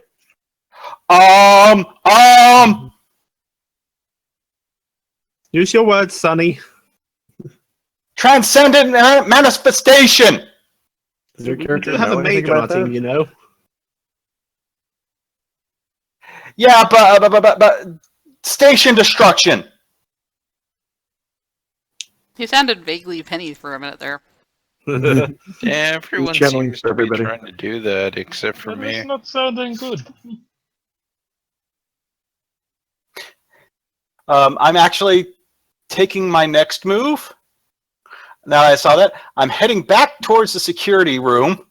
Use your words, Sonny. Transcendent manifestation. Does your We character do have know a anything mage on our about team, that? you know. Yeah, but station destruction. He sounded vaguely penny for a minute there. Yeah, everyone channeling seems for to be everybody. trying to do that except for That me. is not sounding good. I'm actually taking my next move. Now that I saw that, I'm heading back towards the security room.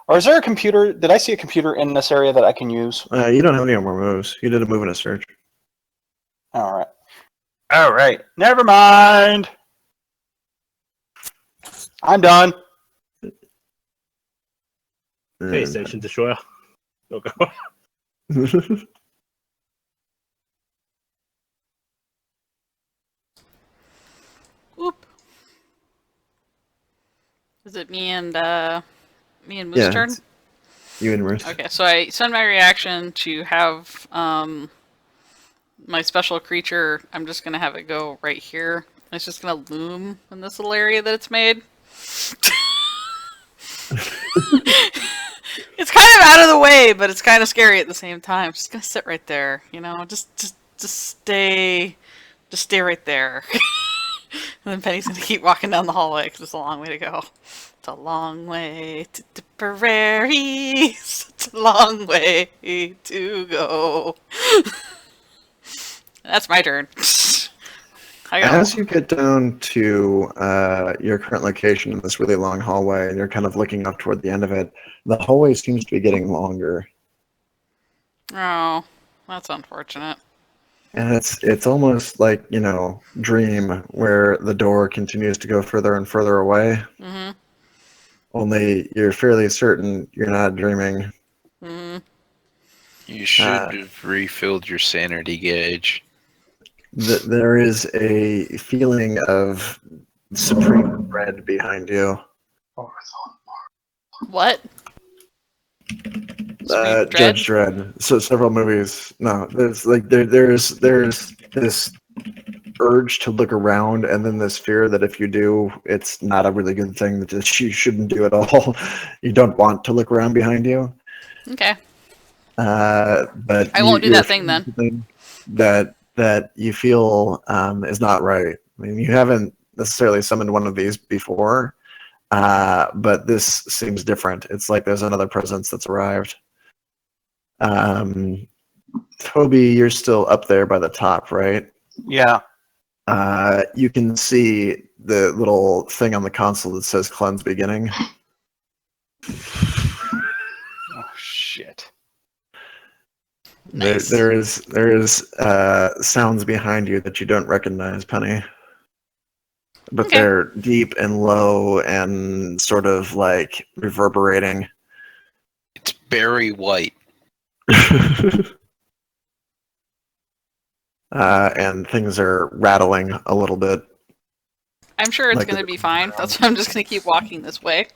Or is there a computer? Did I see a computer in this area that I can use? You don't have any more moves. You did a move and a search. All right. All right. Never mind. I'm done. Space Station Destroyer. Oh, go. Whoop. Is it me and Moose Yeah, turn? it's you and Ruth. Okay, so I send my reaction to have my special creature. I'm just gonna have it go right here. It's just gonna loom in this little area that it's made. It's kind of out of the way, but it's kind of scary at the same time. Just gonna sit right there, you know. Just stay right there. And then Penny's gonna keep walking down the hallway because it's a long way to go. It's a long way to the prairies. It's a long way to go. That's my turn. As you get down to your current location in this really long hallway, and you're kind of looking up toward the end of it, the hallway seems to be getting longer, Oh, that's unfortunate. and it's almost like, you know, Dream, where the door continues to go further and further away. Mm-hmm. Only you're fairly certain you're not dreaming. Mm-hmm. You should have refilled your sanity gauge. There is a feeling of supreme dread behind you. What? Supreme Judge Dredd. So several movies. No, there's like there's this urge to look around, and then this fear that if you do, it's not a really good thing. That you shouldn't do at all. You don't want to look around behind you. Okay. But I won't do you're that thing then. feeling that you feel is not right. I mean, you haven't necessarily summoned one of these before, but this seems different. It's like there's another presence that's arrived. Toby, you're still up there by the top, right? Yeah. You can see the little thing on the console that says "Cleanse Beginning." Oh shit. Nice. There is sounds behind you that you don't recognize, Penny. But Okay. they're deep and low and sort of like reverberating. It's Barry White. And things are rattling a little bit. I'm sure it's Like going to the- be fine. That's why I'm just going to keep walking this way.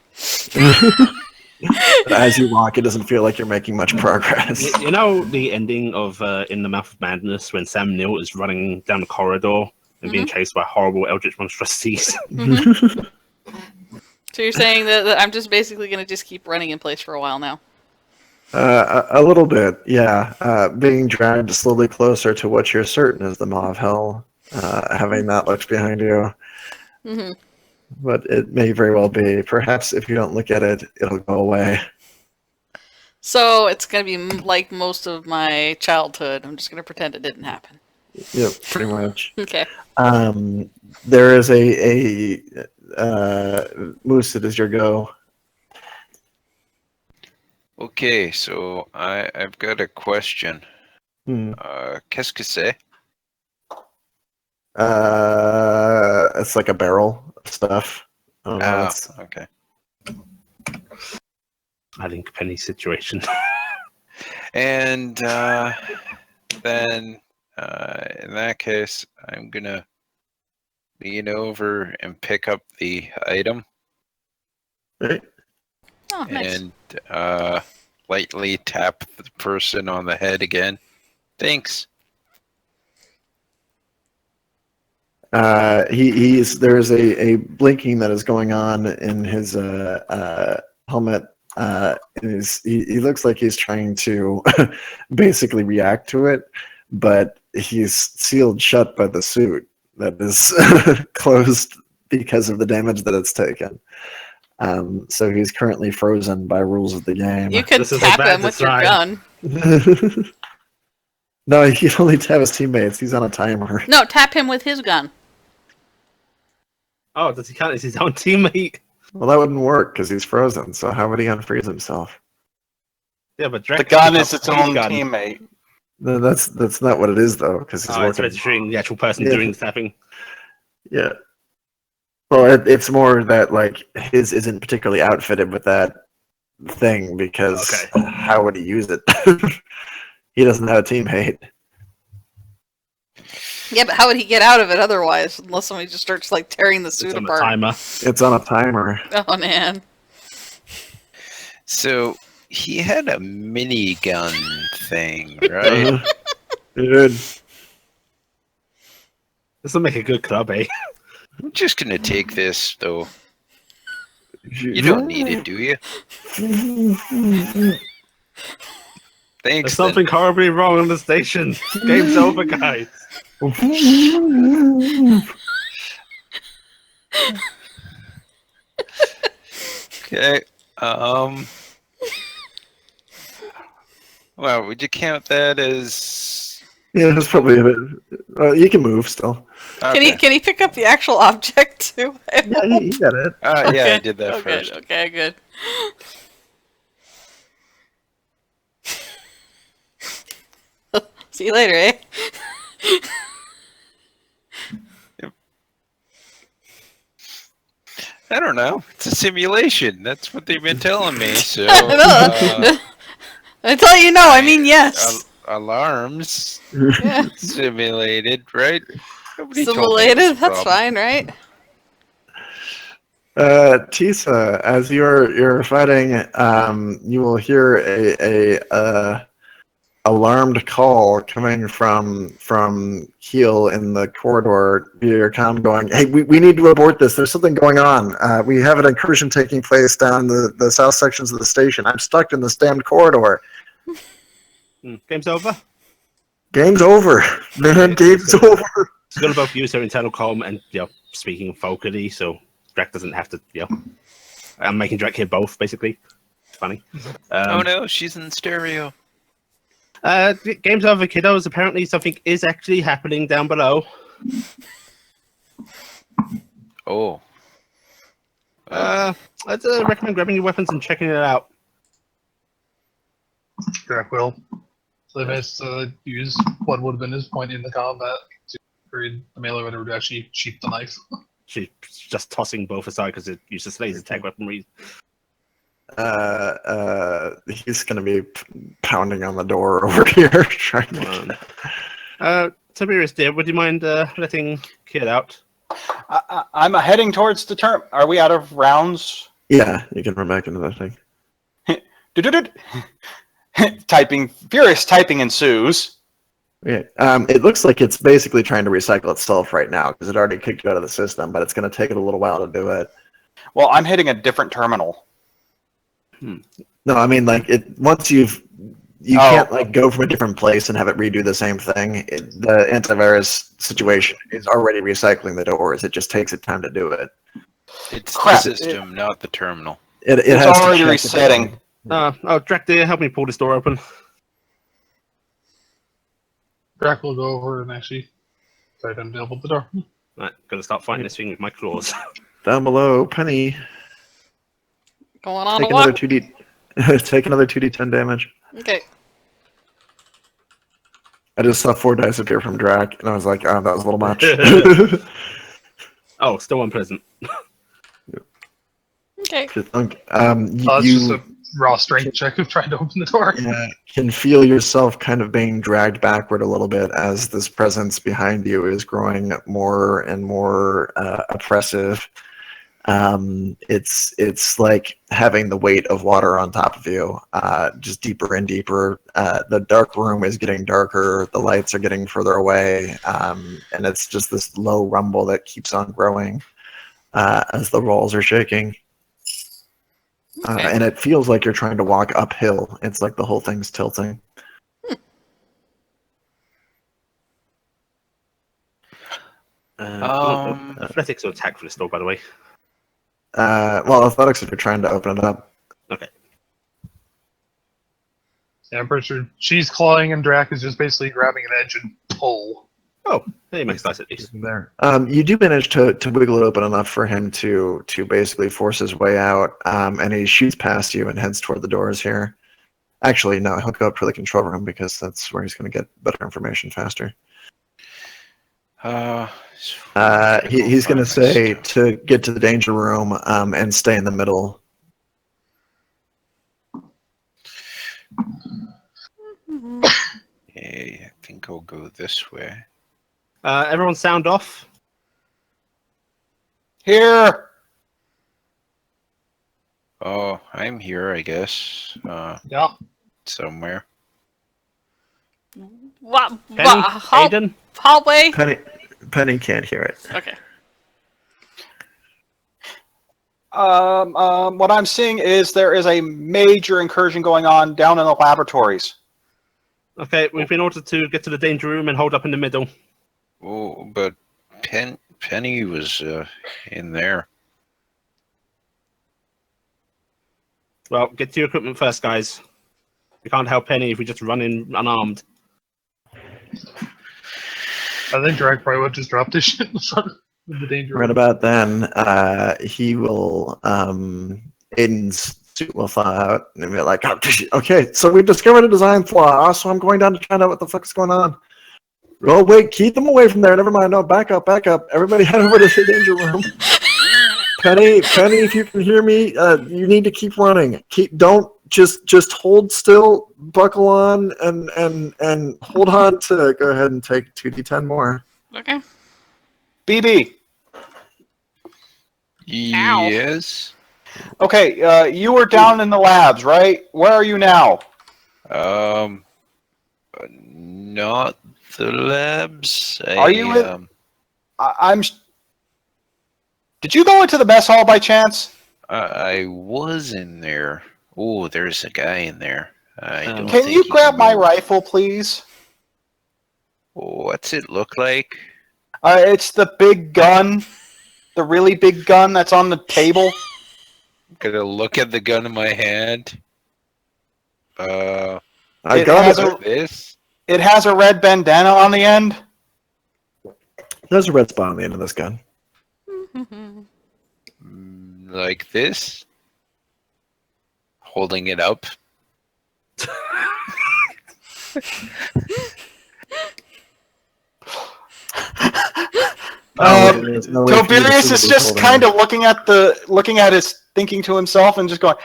But as you walk, it doesn't feel like you're making much progress. You know the ending of In the Mouth of Madness when Sam Neill is running down the corridor and being chased by horrible eldritch monstrosities? So you're saying that I'm just basically going to just keep running in place for a while now? A little bit, yeah. Being dragged slowly closer to what you're certain is the Maw of Hell, having that looked behind you. Mm-hmm. But it may very well be. Perhaps if you don't look at it, it'll go away. So it's going to be like most of my childhood. I'm just going to pretend it didn't happen. Yep, pretty much. Okay. There is a Moose, it is your go. Okay, so I've got a question. Qu'est-ce que c'est? It's like a barrel of stuff. I don't know, Ah, it's- okay. I think Penny's situation. And then in that case, I'm gonna lean over and pick up the item Right. Oh, nice. and lightly tap the person on the head again. Thanks. There's a blinking that is going on in his helmet. He looks like he's trying to basically react to it, but he's sealed shut by the suit that is closed because of the damage that it's taken. So he's currently frozen by rules of the game. You could This is a tap bad him with your design. gun. No, he can only tap his teammates. He's on a timer. No, tap him with his gun. Oh, does he count as his own teammate? Well, that wouldn't work because he's frozen. So how would he unfreeze himself? Yeah, but The Drake gun is its own teammate. No, that's not what it is though, because he's Oh, it's working. registering the actual person Yeah. doing the tapping. Yeah. Well, it's more that like his isn't particularly outfitted with that thing because Okay. how would he use it? He doesn't have a teammate. Yeah, but how would he get out of it otherwise? Unless somebody just starts like tearing the It's suit on the apart. timer. It's on a timer. Oh man. So he had a minigun thing, right? Good. This will make a good club, eh? I'm just gonna take this though. You don't need it, do you? Thanks. There's then. something horribly wrong on the station. Game's over, guys. Okay. Well, would you count that as? Yeah, that's probably a bit. You can move still. Okay. Can he pick up the actual object too? Yeah, he got it. Yeah, I did that Oh, first. good. Okay, good. See you later, eh? I don't know. It's a simulation. That's what they've been telling me. So Until you know, I mean yes. alarms Yeah. simulated, right? Nobody told me Simulated, this that's problem. fine, right? Tisa, as you're fighting, you will hear a alarmed call coming from Keel in the corridor via your comm going, hey, we need to abort this. There's something going on. We have an incursion taking place down the south sections of the station. I'm stuck in this damned corridor. Game's over. Game's over. Man, game's over. She's going to both use her internal comm and, speaking vocally, so Drake doesn't have to, I'm making Drake hear both, basically. It's funny. Oh no, she's in stereo. Game's over, kiddos. Apparently something is actually happening down below. Oh. I'd recommend grabbing your weapons and checking it out. Drac will. So they managed to use what would have been his point in the combat to create the melee whatever to actually sheath the knife. She's just tossing both aside because it uses laser tag weaponry. He's gonna be pounding on the door over here trying to. Toberius, dear, would you mind letting Kid out? I'm heading towards the term. Are we out of rounds? Yeah, you can run back into that thing. Furious typing ensues. Okay. It looks like it's basically trying to recycle itself right now because it already kicked you out of the system, but it's going to take it a little while to do it. Well, I'm hitting a different terminal. No, I mean like once you can't like go from a different place and have it redo the same thing. The antivirus situation is already recycling the doors. It just takes it time to do it. It's Crap. the system, not the terminal. It It's has to already check resetting. Drake, dear, help me pull this door open. Drac will go over and actually try to unveil the door. Right, gonna start fighting this thing with my claws. Down below, Penny. Going on Take a another walk. 2d. Take another 2d10 damage. Okay. I just saw 4 dice appear from Drac, and I was like, oh, that was a little much. Oh, still unpleasant. Okay. Just think, It's just a raw strength check of trying to open the door. Can feel yourself kind of being dragged backward a little bit as this presence behind you is growing more and more oppressive. It's like having the weight of water on top of you, just deeper and deeper. The dark room is getting darker. The lights are getting further away, and it's just this low rumble that keeps on growing as the walls are shaking. And it feels like you're trying to walk uphill. It's like the whole thing's tilting. Athletics or attack for this door, by the way. Well, athletics if you're trying to open it up. Okay. Yeah, I'm pretty sure she's clawing and Drac is just basically grabbing an edge and pull. Oh, he makes nice at least. There. You do manage to wiggle it open enough for him to basically force his way out, and he shoots past you and heads toward the doors here. Actually, no, he'll go up to the control room because that's where he's going to get better information faster. He's going to say to get to the danger room and stay in the middle. Yeah, I think I'll go this way. Everyone sound off. Here. Oh, I'm here, I guess. Yeah. Somewhere. What? Penny, Hayden. Hallway? Penny can't hear it. Okay. What I'm seeing is there is a major incursion going on down in the laboratories. Okay, we've been ordered to get to the danger room and hold up in the middle. Oh, but Penny was in there. Well, get to your equipment first, guys. We can't help Penny if we just run in unarmed. I think Drac probably would just drop this shit in the front of the danger Right room. about then, he will, Aiden's suit will thaw out and be like, oh, okay, so we discovered a design flaw, so I'm going down to find out what the fuck is going on. Oh, wait, keep them away from there. Never mind. No, back up. Everybody head over to the danger room. Penny, if you can hear me, you need to keep running. Don't just hold still, buckle on, and hold on to go ahead and take 2d10 more. Okay. BB. Yes. Okay, you were down in the labs, right? Where are you now? Not the labs. Are you in? I'm. Did you go into the mess hall by chance? I was in there. Oh, there's a guy in there. I don't Can think you he grab my move. rifle, please? What's it look like? It's the big gun, the really big gun that's on the table. Gonna look at the gun in my hand. I It got has it. This. It has a red bandana on the end. There's a red spot on the end of this gun. Like this. Holding it up. There's no way for you to Toberius see is what just he's kind holding. of looking at his, thinking to himself, and just going,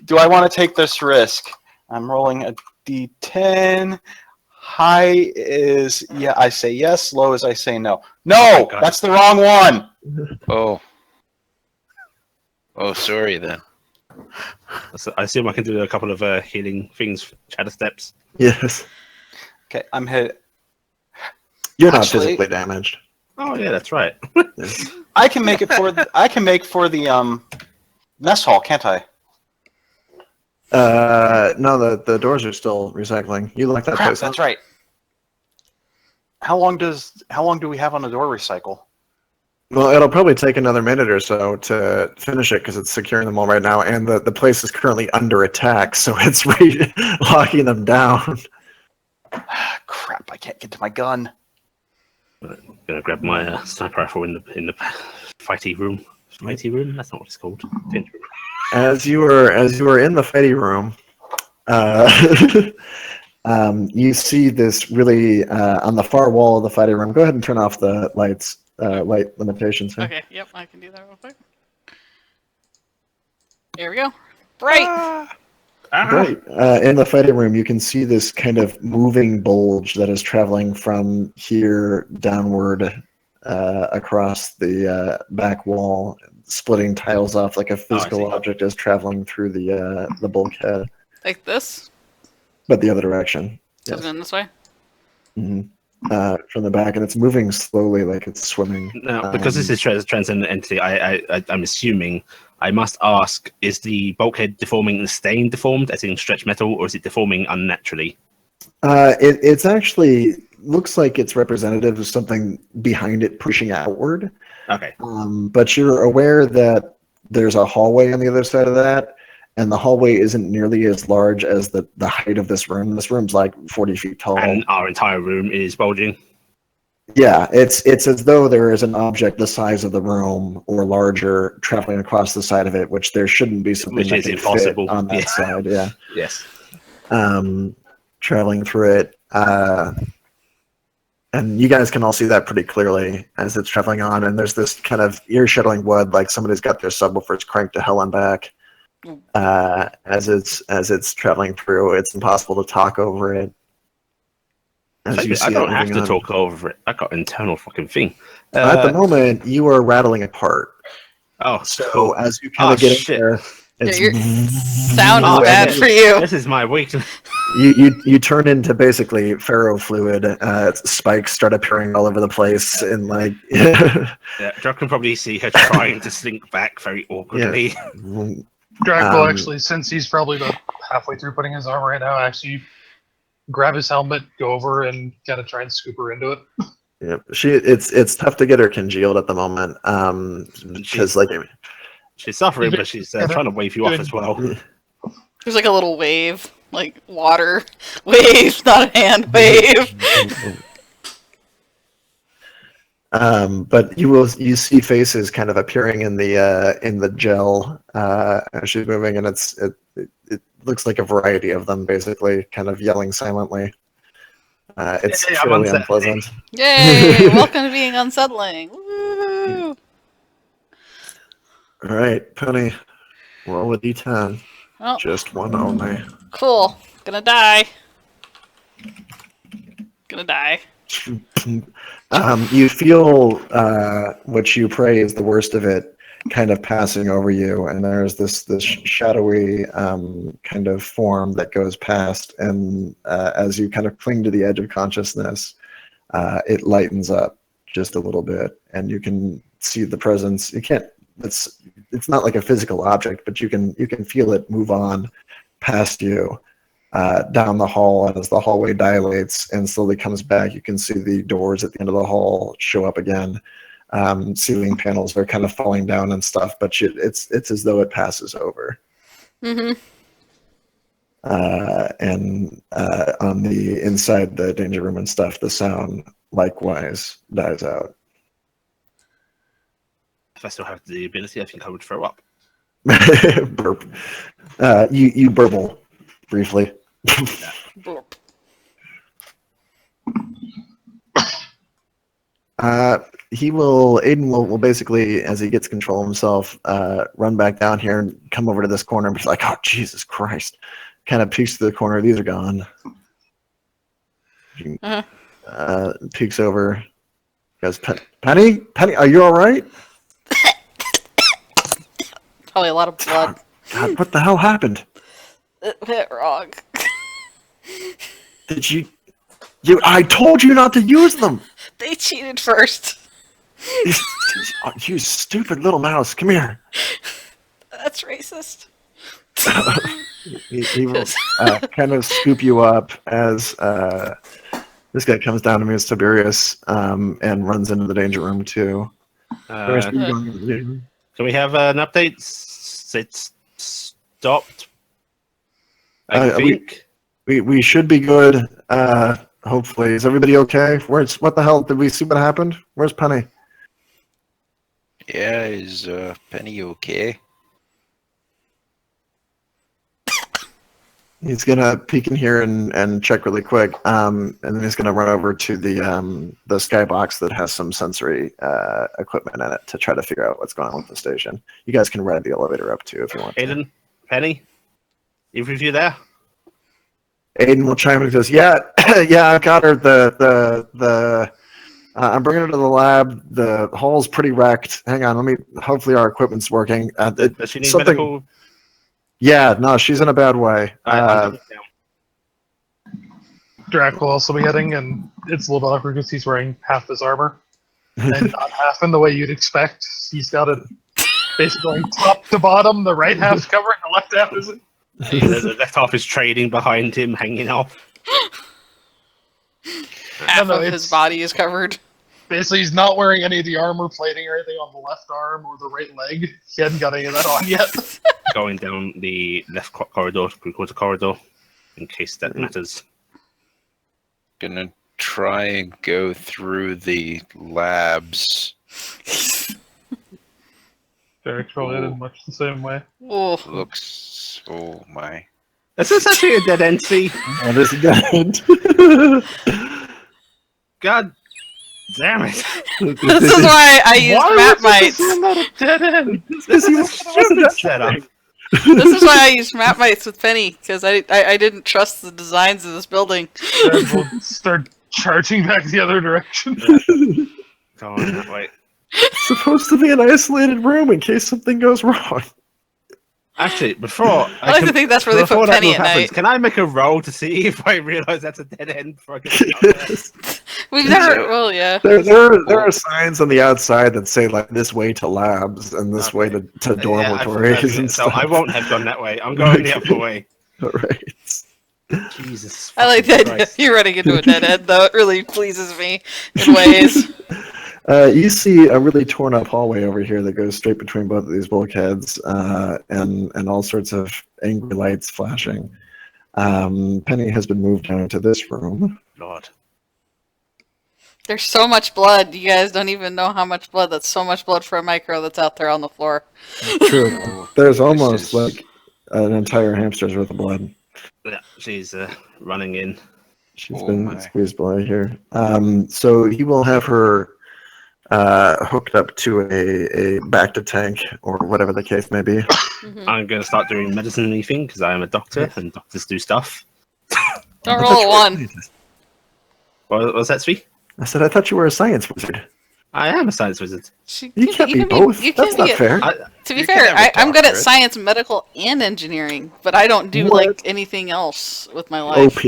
do I want to take this risk? I'm rolling a d10. High is I say yes. Low is I say no. No, God. that's the wrong one. Oh. Oh, sorry then. So I assume I can do a couple of healing things, shadow steps. Yes. Okay, I'm hit. You're not Actually- physically damaged. Oh yeah, that's right. Yes. I can make it for. I can make for the mess hall, can't I? No, the doors are still recycling. You like that Crap, place? that's right. How long do we have on the door recycle? Well, it'll probably take another minute or so to finish it because it's securing them all right now, and the place is currently under attack, so it's locking them down. Crap, I can't get to my gun. I'm gonna grab my sniper rifle in the fighty room. Fighty room? That's not what it's called. Danger room. As you were in the fighting room, you see this really on the far wall of the fighting room. Go ahead and turn off the lights, light limitations. Here. Okay, yep, I can do that real quick. There we go. Right. Right. In the fighting room, you can see this kind of moving bulge that is traveling from here downward across the back wall, splitting tiles off like a physical see. object is traveling through the bulkhead, Like this? but the other direction. So it's going this way? Mhm. From the back, and it's moving slowly like it's swimming. Now, because this is transcendent entity, I'm assuming I must ask: is the bulkhead deforming and staying deformed, as in stretched metal, or is it deforming unnaturally? It's actually looks like it's representative of something behind it pushing outward. Okay. But you're aware that there's a hallway on the other side of that, and the hallway isn't nearly as large as the height of this room. This room's like 40 feet tall. And our entire room is bulging. Yeah, it's as though there is an object the size of the room or larger traveling across the side of it, which there shouldn't be something Which that is can impossible. fit on that side. Yeah. Yes. Traveling through it. And you guys can all see that pretty clearly as it's traveling on. And there's this kind of ear-shuttling wood, like somebody's got their subwoofers cranked to hell and back. As it's traveling through, it's impossible to talk over it. As you see I don't it have moving to on. talk over it. I got an internal fucking thing. At the moment, you are rattling apart. Oh, So cool. as you kind of get shit. in there, it's Your sound is Oh, bad yeah. for you. This is my weakness. you turn into basically ferrofluid. Spikes start appearing all over the place, and like Yeah, Drake can probably see her trying to slink back very awkwardly. Drac will Um, actually, since he's probably about halfway through putting his armor right now, actually grab his helmet, go over, and kind of try and scoop her into it. yeah, it's tough to get her congealed at the moment. Because like She's suffering, but she's trying to wave you off as well. There's like a little wave, like water wave, not a hand wave. But you see faces kind of appearing in the gel as she's moving, and it looks like a variety of them, basically, kind of yelling silently. It's Yay, I'm fairly unsettling. unpleasant. Yay! Welcome to being unsettling. Woo! All right, Penny, roll a d10. Oh, Just one only. cool. Gonna die. Gonna die. You feel what you pray is the worst of it kind of passing over you, and there's this shadowy kind of form that goes past, and as you kind of cling to the edge of consciousness, it lightens up just a little bit, and you can see the presence. You can't. It's not like a physical object, but you can feel it move on past you. Down the hall, and as the hallway dilates and slowly comes back, you can see the doors at the end of the hall show up again. Ceiling panels are kind of falling down and stuff, but it's as though it passes over. Mm-hmm. And on the inside the danger room and stuff, the sound likewise dies out. If I still have the ability, I think I would throw up. Burp. You burble briefly. Burp. Aiden will basically, as he gets control of himself, run back down here and come over to this corner and be like, oh, Jesus Christ. Kind of peeks to the corner. These are gone. Peeks over. Goes, Penny, are you all right? Probably a lot of blood. God, what the hell happened? It went wrong. Did you? I told you not to use them. They cheated first. You stupid little mouse. Come here. That's racist. He will kind of scoop you up as this guy comes down to me as Toberius and runs into the danger room too. Can we have an update? It's stopped. I think. We should be good. Hopefully, is everybody okay? What the hell? Did we see what happened? Where's Penny? Yeah, is Penny okay? He's gonna peek in here and check really quick, and then he's gonna run over to the skybox that has some sensory equipment in it to try to figure out what's going on with the station. You guys can ride the elevator up too if you want. Aiden, Penny, either of you there? Aiden will chime in and goes, "Yeah, yeah, I've got her. I'm bringing her to the lab. The hall's pretty wrecked. Hang on, let me. Hopefully, our equipment's working. Does she need something. medical? Yeah, no, she's in a bad way. Drac will also be heading, and it's a little bit awkward because he's wearing half his armor. And not half in the way you'd expect. He's got it basically top to bottom. The right half's covering, the left half isn't. The left half is trading behind him, hanging off. Half No, of his body is covered. Basically, he's not wearing any of the armor plating or anything on the left arm or the right leg. He hadn't got any of that on yet. Going down the left corridor, three-quarter corridor, in case that matters. Gonna try and go through the labs. Derek's probably headed much the same way. Oh, Looks. Oh my. Is this actually a dead end, see? And this guy. God damn it. this is why I used map mites. not a dead end? This is a stupid setup. This is why I used map mites with Penny, because I didn't trust the designs of this building. We'll start charging back the other direction. Go on that way. It's supposed to be an isolated room in case something goes wrong. Actually, before I like to think that's where they before put that Penny move at happens, night. can I make a roll to see if I realise that's a dead end before I get out there? We've never. Well, yeah. There are signs on the outside that say like this way to labs and this way to dormitories and so stuff. I won't have gone that way. I'm going the other way. All right. Jesus. I like the idea Christ. of you running into a dead end, though. It really pleases me in ways. You see a really torn up hallway over here that goes straight between both of these bulkheads, and all sorts of angry lights flashing. Penny has been moved down to this room. Lord. There's so much blood. You guys don't even know how much blood. That's so much blood for a micro that's out there on the floor. True. There's almost is- like an entire hamster's worth of blood. Yeah, she's running in. She's Oh been my. squeezed by here. So he will have her hooked up to a back to tank or whatever the case may be. Mhm. I'm going to start doing medicine and anything because I am a doctor and doctors do stuff. Don't roll a 1. What was that, Sweet? I said I thought you were a science wizard. I am a science wizard. You can't be both. That's not fair. To be You fair, can have a I'm good at doctorate. science, medical, and engineering, but I don't do What? like anything else with my life. OP.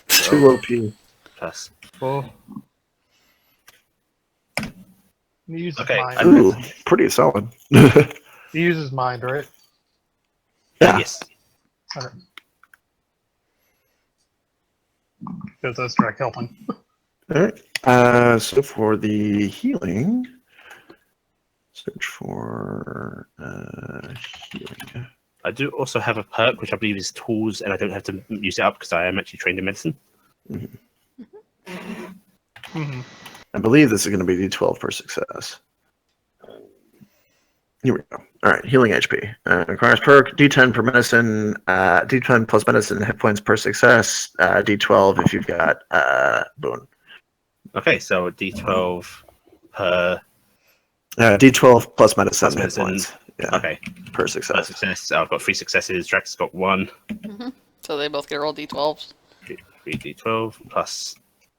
Too OP. Plus 4. He uses Okay, mind. Ooh, pretty solid. He uses mind, right? Yeah. Yes. Okay. Because that's Drac helping. All right. So for the healing, search for healing. I do also have a perk, which I believe is tools, and I don't have to use it up because I am actually trained in medicine. Mm-hmm. I believe this is going to be D12 per success. Here we go. All right, healing HP. Requires perk, D10 per medicine, D10 plus medicine hit points per success, D12 if you've got boon. Okay, so D12 per. D12 plus medicine, Plus medicine. hit points. Yeah, Okay, per per success. success. I've got 3 successes. Drax got 1. So they both get roll d12s. 3 D12 plus.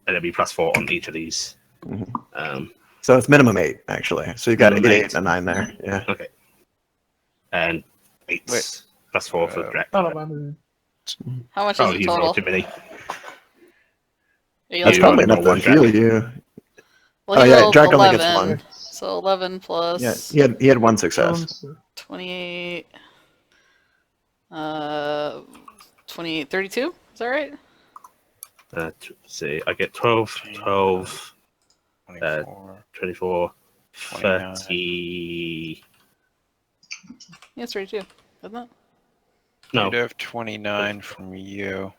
And it'll be plus 4 on each of these. Mhm. So it's minimum 8, actually. So you've got an Minimum 8 and a 9 there. Yeah. Okay. And 8 Wait. plus 4 for Drax. I don't mind. How much Oh, is the you total? rolled too many. You That's You probably only enough roll to one heal Drac. you. Well, Oh, he yeah, rolled Drac only gets 11. one. So 11 plus Yeah, he had 1 success. 28. 28, 32? Is that right? See, I get 12, 12, 24. 24, 29. 30. Yeah, it's 32. Isn't it? No, You'd have 29 from you.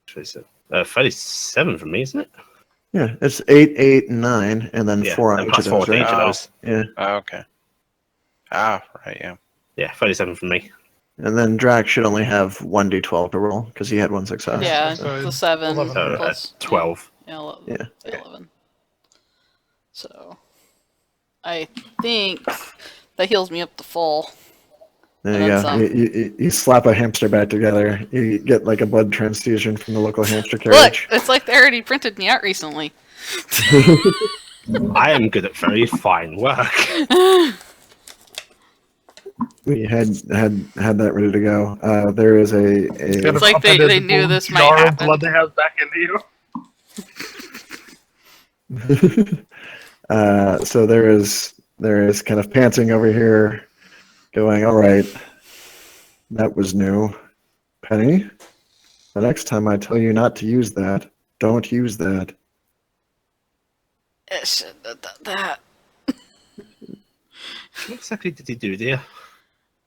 37 from me, isn't it? Yeah, it's 8, 8, and 9, and then 4 on and each plus of 4 those, to right? each of Oh. those. Yeah. Oh, okay. Ah, right, yeah. Yeah, 37 from me. And then Drac should only have 1d12 to roll, because he had 1 success. Yeah, so the 7 11. So plus 12. Yeah, Yeah. 11. So I think that heals me up to full. There you And go. then You slap a hamster back together. You get like a blood transfusion from the local hamster Look, carriage. it's like they already printed me out recently. I am good at very fine work. We had that ready to go. There is a It's like they knew this might jar of happen. blood they have back into you. so there is kind of panting over here, going, all right, that was new. Penny, the next time I tell you not to use that, don't use that. It shouldn't have done that. What exactly did he do, dear?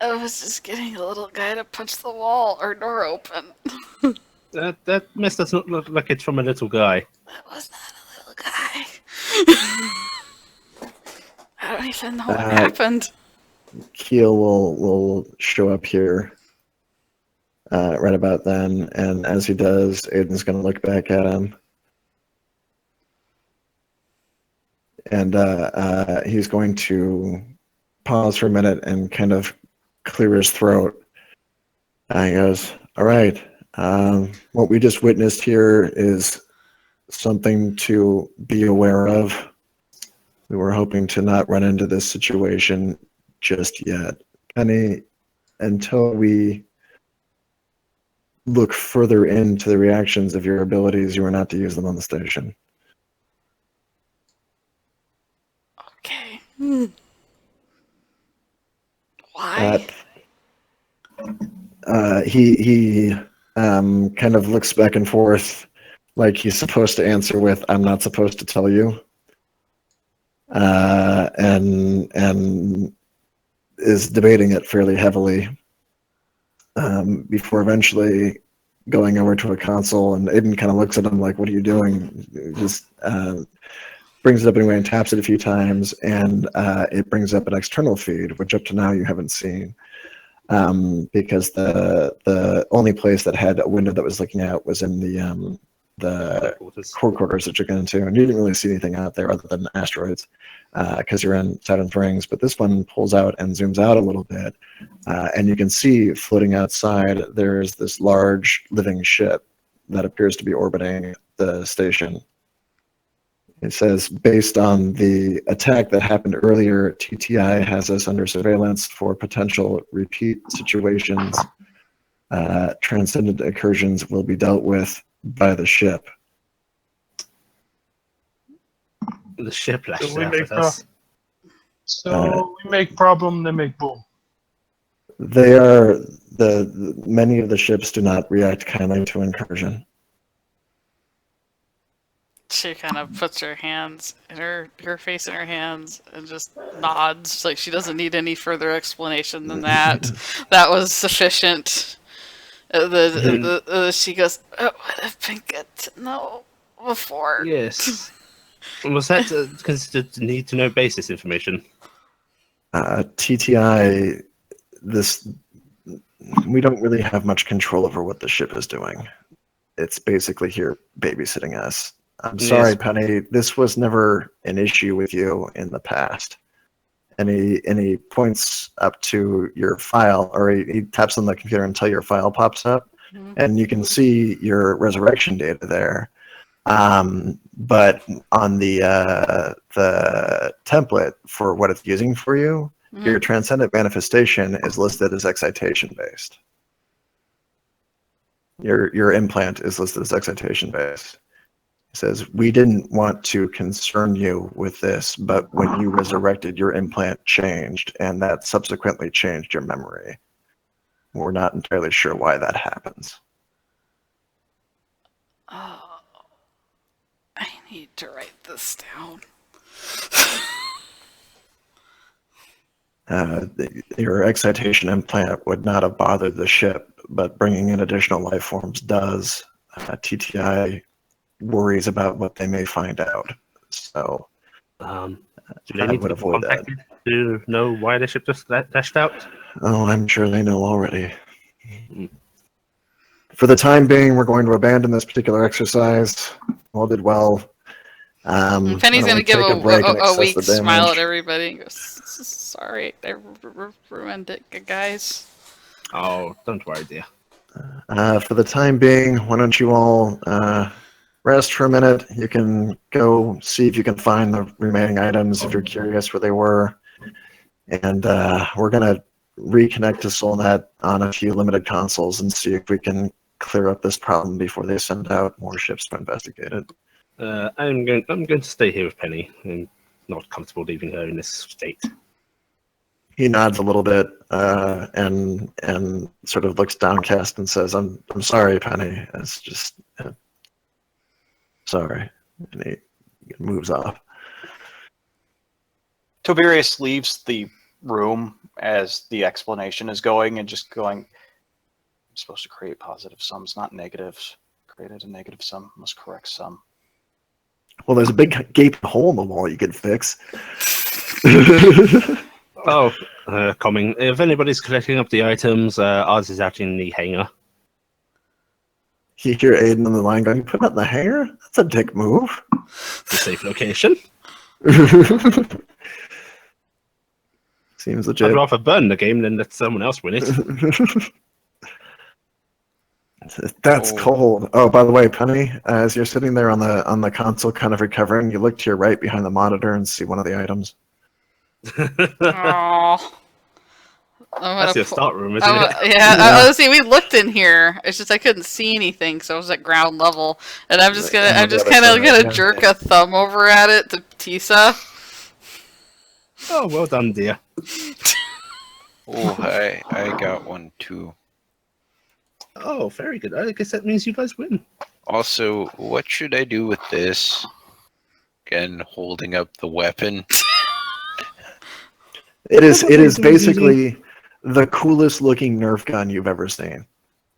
I was just getting a little guy to punch the wall or door open. That mess does not look like it's from a little guy. That was not a little guy. I don't even know what happened. Keel will show up here right about then, and as he does, Aiden's going to look back at him. And he's going to pause for a minute and kind of clear his throat. He goes, all right, what we just witnessed here is something to be aware of. We were hoping to not run into this situation just yet. Penny, until we look further into the reactions of your abilities, you are not to use them on the station. Okay. Why? He kind of looks back and forth like he's supposed to answer with, I'm not supposed to tell you. And is debating it fairly heavily before eventually going over to a console, and Aiden kind of looks at him like, what are you doing? Just brings it up anyway and taps it a few times, and it brings up an external feed, which up to now you haven't seen, because the only place that had a window that was looking out was in the core quarters that you're going to, and you didn't really see anything out there other than asteroids because you're in Saturn's rings. But this one pulls out and zooms out a little bit, and you can see floating outside there's this large living ship that appears to be orbiting the station. It says, based on the attack that happened earlier, TTI has us under surveillance for potential repeat situations. Transcendent incursions will be dealt with by the ship. The ship lashed So we out make at us. we make problem, they make boom. They are many of the ships do not react kindly to incursion. She kind of puts her hands in her face in her hands and just nods, like she doesn't need any further explanation than that. That was sufficient. She goes, "It would have been good to know before." Yes. Was that considered need to know basis information? TTI, we don't really have much control over what the ship is doing. It's basically here babysitting us. I'm sorry, Yes. Penny. This was never an issue with you in the past. And he points up to your file, or he taps on the computer until your file pops up, and you can see your resurrection data there. But on the template for what it's using for you, your transcendent manifestation is listed as excitation based. Your implant is listed as excitation based. It says, we didn't want to concern you with this, but when you resurrected, your implant changed, and that subsequently changed your memory. We're not entirely sure why that happens. Oh, I need to write this down. Your excitation implant would not have bothered the ship, but bringing in additional life forms does. TTI worries about what they may find out. So Do they I need would to be avoid that. contacted to know why the ship just dashed out? Oh, I'm sure they know already. For the time being, we're going to abandon this particular exercise. All did well. And Penny's why don't gonna we give take a break and a assess weak the smile damage? at everybody and go, "Sorry, I ruined it, guys." Oh, don't worry, dear. For the time being, why don't you all rest for a minute? You can go see if you can find the remaining items if you're curious where they were. And we're going to reconnect to Solnet on a few limited consoles and see if we can clear up this problem before they send out more ships to investigate it. I'm going to stay here with Penny. I'm not comfortable leaving her in this state. He nods a little bit and sort of looks downcast and says, "I'm sorry, Penny. It's just sorry." And he moves off. Toberius leaves the room as the explanation is going and just going, I'm supposed to create positive sums, not negatives. Created a negative sum, must correct sum. Well, there's a big gaping hole in the wall you could fix. Oh, coming. If anybody's collecting up the items, ours is out in the hangar. You hear Aiden on the line going, "You put it in the hangar? That's a dick move." The safe location. Seems I'd legit. rather burn the game than let someone else win it. That's Oh. cold. Oh, by the way, Penny, as you're sitting there on the console, kind of recovering, you look to your right behind the monitor and see one of the items. Oh, That's your start room, isn't it? yeah. Let's see. We looked in here. It's just I couldn't see anything, so I was at ground level, and I'm just Right, on the kind other of side, gonna yeah. jerk a thumb over at it to Tisa. Oh, well done, dear. Oh, I got one too. Oh, very good. I guess that means you guys win. Also, what should I do with this? Again, holding up the weapon. It is basically the coolest looking Nerf gun you've ever seen.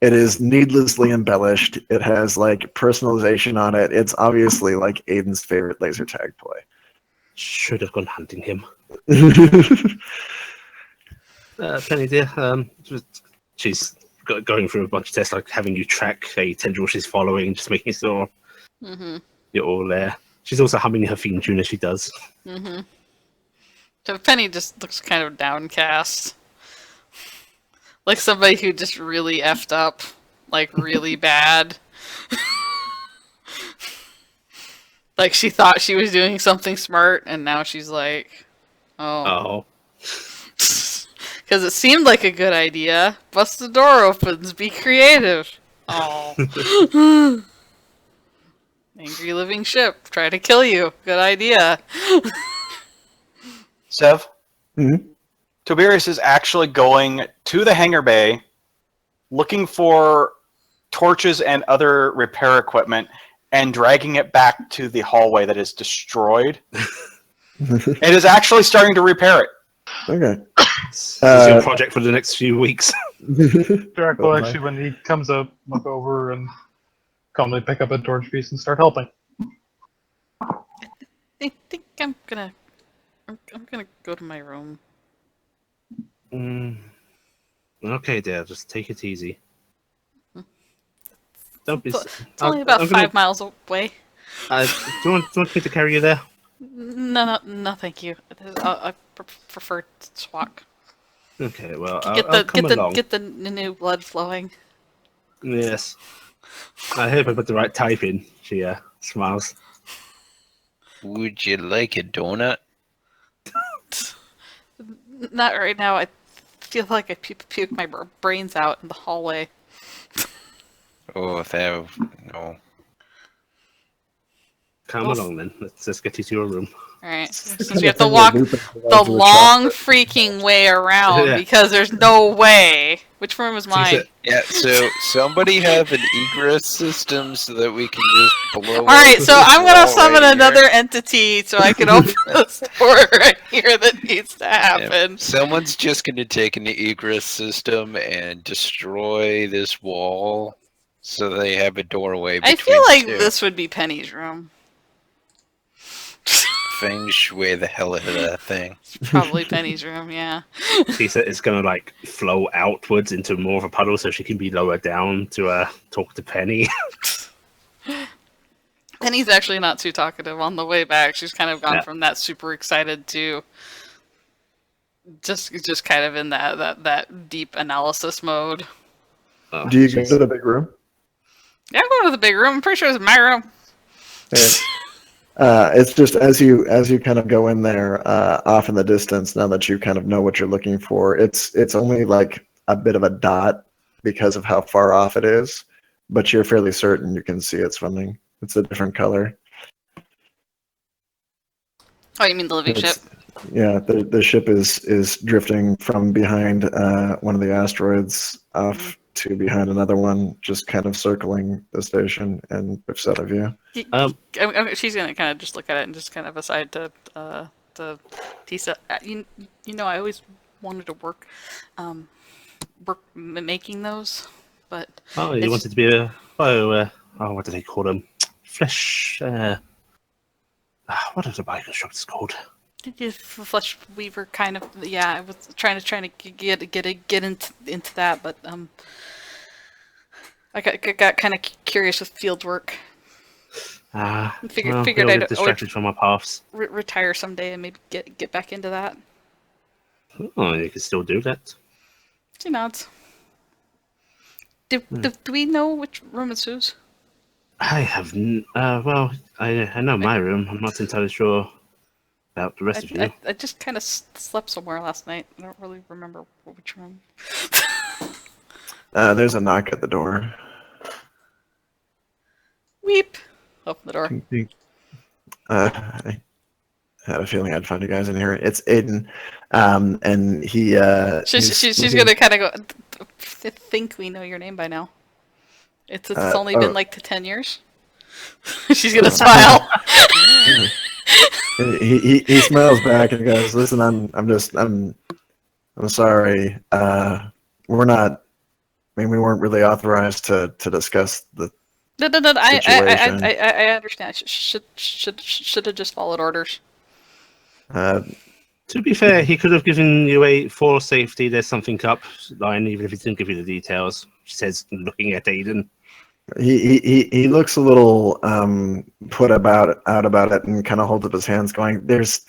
It is needlessly embellished. It has like personalization on it. It's obviously like Aiden's favorite laser tag toy. Should have gone hunting him. Penny, dear, she's going through a bunch of tests, like having you track a tendril she's following, just making sure you're all there. She's also humming her theme tune as she does. So Penny just looks kind of downcast, like somebody who just really effed up, like really bad. Like she thought she was doing something smart, and now she's like, "Oh." Because it seemed like a good idea. Bust the door opens. Be creative. Oh. Angry living ship. Try to kill you. Good idea. Sev? Mhm. Toberius is actually going to the hangar bay, looking for torches and other repair equipment, and dragging it back to the hallway that is destroyed. It is actually starting to repair it. Okay. This is your project for the next few weeks. Drac will actually, when he comes up, look over and calmly pick up a torch piece and start helping. I think I'm gonna go to my room. Okay, dear, just take it easy. Don't be. It's only about 5 miles away. Do you want me to carry you there? No, thank you. I prefer to walk. Okay, well, Get I'll the new blood flowing. Yes. I hope I put the right type in. She smiles. Would you like a donut? Not right now. I feel like I puked my brains out in the hallway. Oh, that no. Come along then. Let's get you to your room. Alright, since we have to walk the long freaking way around Yeah. because there's no way. Which room is mine? Yeah, so somebody have an egress system so that we can just blow. Alright, up so this I'm gonna wall summon right another here. entity so I can open this door right here that needs to Yeah, happen. someone's just gonna take an egress system and destroy this wall so they have a doorway between I feel like two. this would be Penny's room. Feng shui the hell out of that thing. Probably Penny's room, yeah. Tisa is going to like flow outwards into more of a puddle so she can be lower down to talk to Penny. Penny, Penny's actually not too talkative on the way back. She's kind of gone Yeah. from that super excited to just kind of in that deep analysis mode. Oh, Do you jeez. go to the big room? Yeah, I'm going to the big room. I'm pretty sure it's my room. It's just as you kind of go in there, off in the distance. Now that you kind of know what you're looking for, it's only like a bit of a dot because of how far off it is, but you're fairly certain you can see it swimming. It's a different color. Oh, you mean the living ship? It's- Yeah, the ship is drifting from behind one of the asteroids off to behind another one, just kind of circling the station and drifts out of view. She's gonna kind of just look at it and just kind of aside to Tisa. You know, I always wanted to work making those, but Oh, you it's- wanted to be a what do they call them? Flesh. What are the bioconstructors called? flesh weaver kind of. Yeah, I was trying to get into that, but I got kind of curious with field work. Figured we all I'd get distracted from our paths. retire someday and maybe get back into that. Oh, you can still do that. She nods. Do we know which room it's whose? I have. Well, I know my room. I'm not entirely sure about the rest of you. I just kind of slept somewhere last night. I don't really remember which room. There's a knock at the door. Weep. Open the door. I had a feeling I'd find you guys in here. It's Aiden, and he. She's gonna kind of go. I think we know your name by now. It's only been like 10 years. She's gonna smile. He smiles back and goes, "Listen, I'm sorry. We're not. I mean, we weren't really authorized to discuss the No. situation. I understand. Should have just followed orders. To be fair, he could have given you a for safety. There's something up line, even if he didn't give you the details. She says, looking at Aiden. He looks a little put out about it and kind of holds up his hands, going, "There's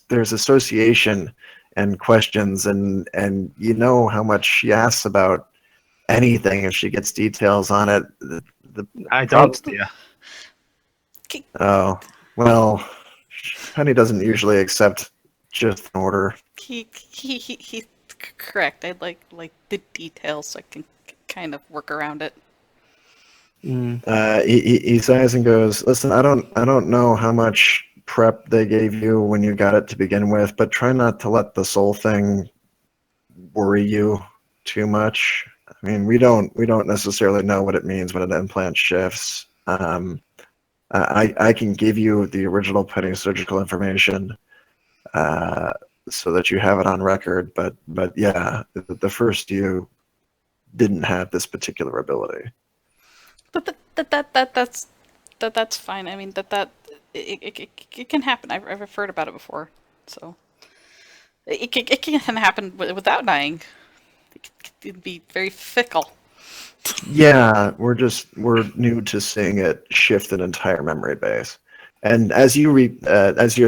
association and questions, and you know how much she asks about anything if she gets details on it." I don't, dear. Oh, well, Honey doesn't usually accept just an order. He's correct. I'd like the details so I can kind of work around it. He sighs and goes, "Listen, I don't know how much prep they gave you when you got it to begin with, but try not to let the soul thing worry you too much. I mean, we don't necessarily know what it means when an implant shifts. I can give you the original Penny surgical information, so that you have it on record. But yeah, the first you didn't have this particular ability." But that's fine. I mean it can happen. I've heard about it before, so it can happen without dying. It can be very fickle. Yeah, we're new to seeing it shift an entire memory base. And as you're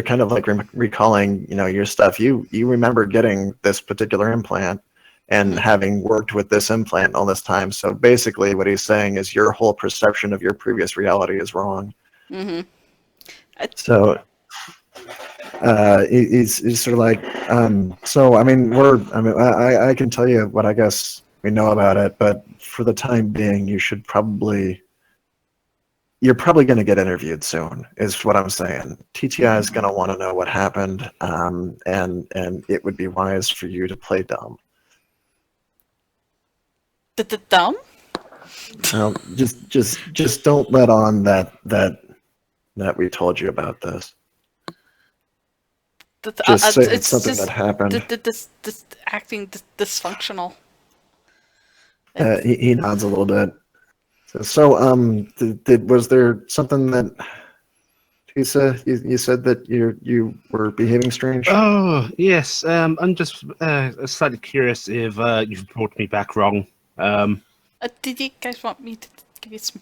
kind of like recalling, your stuff, you remember getting this particular implant and having worked with this implant all this time. So basically what he's saying is your whole perception of your previous reality is wrong. Mm-hmm. So he's sort of like, so I mean, I can tell you what I guess we know about it, but for the time being, you're probably going to get interviewed soon, is what I'm saying. TTI is going to want to know what happened, and it would be wise for you to play dumb. Dumb? Well, just don't let on that we told you about this. Just say it's something that happened. This acting dysfunctional. He nods a little bit. So was there something that Tisa, you said that you were behaving strange? Oh, yes. I'm just slightly curious if you've brought me back wrong. Did you guys want me to give you some